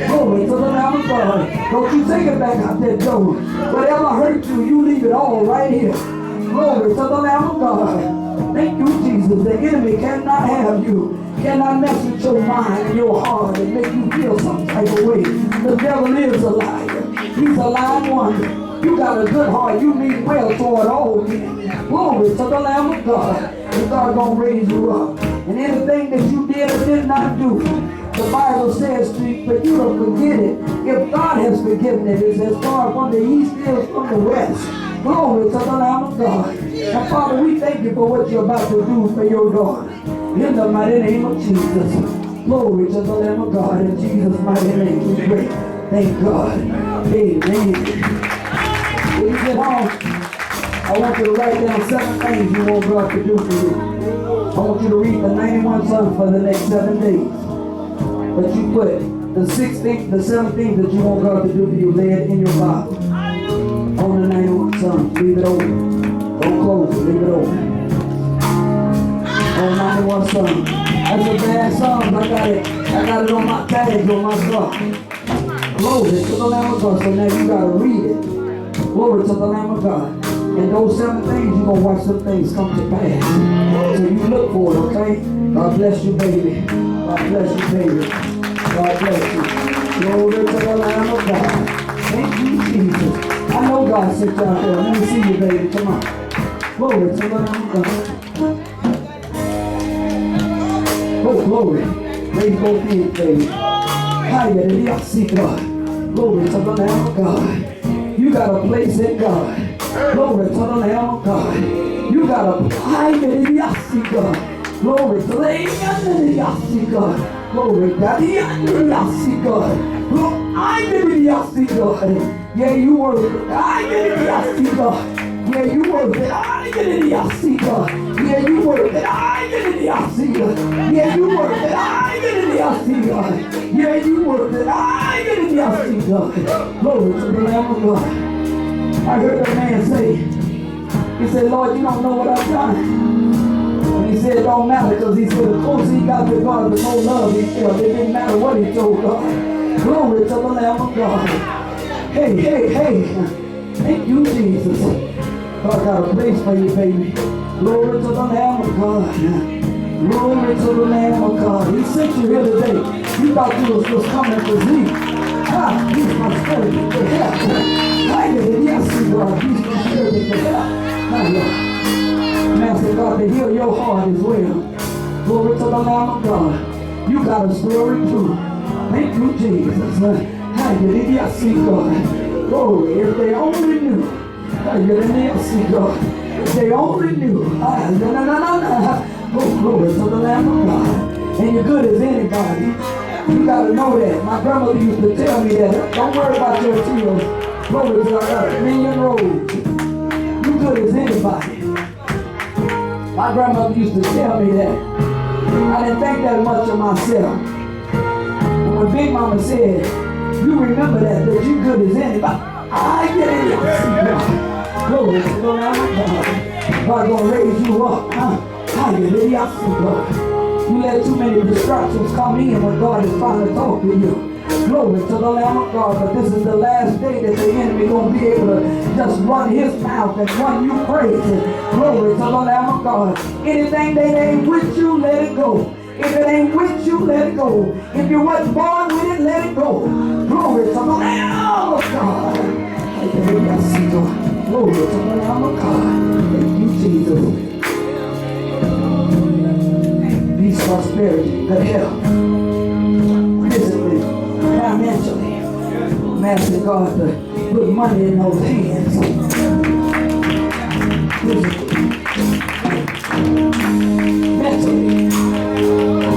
Glory to the Lamb of God. Don't you take it back out that door. Whatever hurt you, you leave it all right here. Glory to the Lamb of God. Thank you, Jesus. The enemy cannot have you. Cannot mess with your mind and your heart and make you feel some type of way. The devil is a liar. He's a lying wonder. You got a good heart. You mean well toward all men. Glory to the Lamb of God. And God gonna raise you up. And anything that you did or did not do, the Bible says for you to forget it. If God has forgiven it, it's as far from the east is from the west. Glory to the Lamb of God. And Father, we thank you for what you're about to do for your daughter. In the mighty name of Jesus. Glory to the Lamb of God. In Jesus' mighty name we pray. Thank God. Amen. When you get home, I want you to write down 7 things you want God to do for you. I want you to read the 91 Psalms for the next 7 days. But you put the 7 things that you want God to do for you, lay it in your Bible. On the 91 Psalms, leave it open. Don't close it, leave it open. On 91 Psalms. That's a bad Psalm. I got it on my tags on my car. Close it to the Lamb of God. So now you gotta read it. Glory to the Lamb of God. And those 7 things, you're going to watch some things come to pass. So you look for it, okay? God bless you, baby. God bless you, baby. God bless you. Glory to the Lamb of God. Thank you, Jesus. I know God sits out there. Let me see you, baby. Come on. Glory to the Lamb of God. Oh, glory. Raise both hands, baby. Hallelujah. See God. Glory to the Lamb of God. You got a place in God. Glory to the Lamb of God. You got a hallelujah. See God. Glory to the hallelujah. See God. Glory to the hallelujah. See God. Hallelujah. See God. Yeah, you worth it. Hallelujah. See God. Yeah, you worth it. Hallelujah. See God. Yeah, you worth it. Hallelujah. See God. Yeah, you worth it. Hallelujah. See God. Yeah, you worth it. Hallelujah. See God. Glory to the Lamb of God. I heard a man say, he said, Lord, you don't know what I've done. And he said, it don't matter, because he said, the closer he got to God, the more love he felt. It didn't matter what he told God. Glory to the Lamb of God. Hey, hey, hey. Thank you, Jesus. God got a place for you, baby. Glory to the Lamb of God. Glory to the Lamb of God. He sent you here today. You thought you was coming for Zee'S. He's my spirit to help. Yes, God. He's my spirit to help. I'm asking God to heal your heart as well. Glory to the Lamb of God. You got a story too. Thank you, Jesus. Yes, God. Glory. If they only knew. Yes, God. If they only knew. Oh, glory to the Lamb of God. And you're good as anybody. You got to know that. My grandmother used to tell me that. Don't worry about your tears. Glory to God. Million roads. You good as anybody. My grandmother used to tell me that. I didn't think that much of myself. And when Big Mama said, you remember that you good as anybody. I get it. Glory to the Lamb of God. God gonna raise you up. Hallelujah. You let too many distractions come in when God is trying to talk to you. Glory to the Lamb of God. But this is the last day that the enemy gonna be able to just run his mouth and run you crazy. Glory to the Lamb of God. Anything that ain't with you, let it go. If it ain't with you, let it go. If you wasn't born with it, let it go. Glory to the Lamb of God. Glory to the Lamb of God. Thank you, Jesus. Peace, prosperity, good health. Physically, financially. I'm asking God to put money in those hands. Physically, mentally,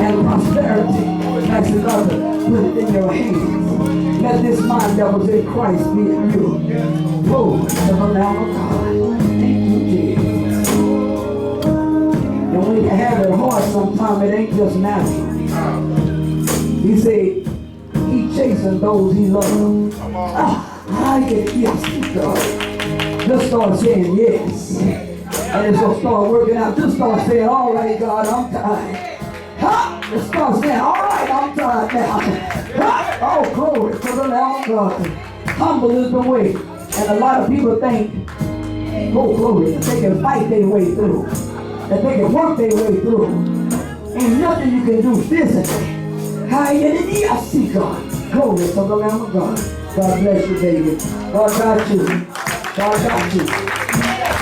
and prosperity. I'm asking God to put it in your hands. Let this mind that was in Christ be in you. Glory to the Lamb of God. Thank you, Jesus. And when you have it hard sometimes, it ain't just natural. He said, he chasing those he loves. I get yes, God. Just start saying yes. And it's going to start working out. Just start saying, all right, God, I'm tired. I Ha! It starts there. All right, I'm tired now. Ha! Oh, glory to the Lamb of God. Humble is the way. And a lot of people think, oh, glory, that they can fight their way through. That they can work their way through. Ain't nothing you can do physically. How you I see God. Glory to the Lamb of God. God bless you, baby. God got you. God got you.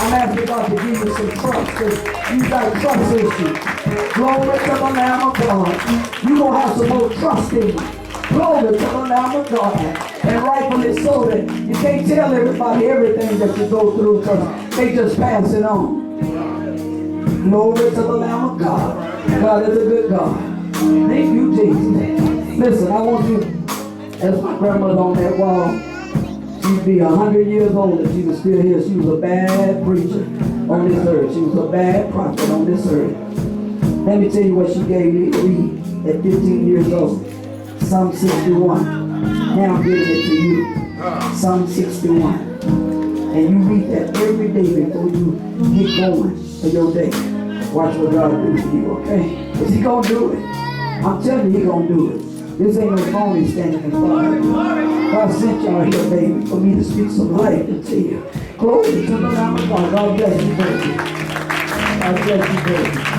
I'm asking God to give you some trust. You got trust issues. Glory to the Lamb of God. You're going to have some more trust in you. Glory to the Lamb of God. And rightfully so that you can't tell everybody everything that you go through because they just pass it on. Glory to the Lamb of God. God is a good God. Thank you, Jesus. Listen, I want you, as my grandmother on that wall, she'd be 100 years old if she was still here. She was a bad preacher on this earth. She was a bad prophet on this earth. Let me tell you what she gave me to read at 15 years old. Psalm 61. Now I'm giving it to you. Psalm 61. And you read that every day before you get going for your day. Watch what God will do for you, okay? Because He gonna do it. I'm telling you, He gonna do it. This ain't no phony standing in front of you. God sent y'all here, baby, for me to speak some life into you. Glory to the Lamb of God. God bless you, baby. God bless you, baby.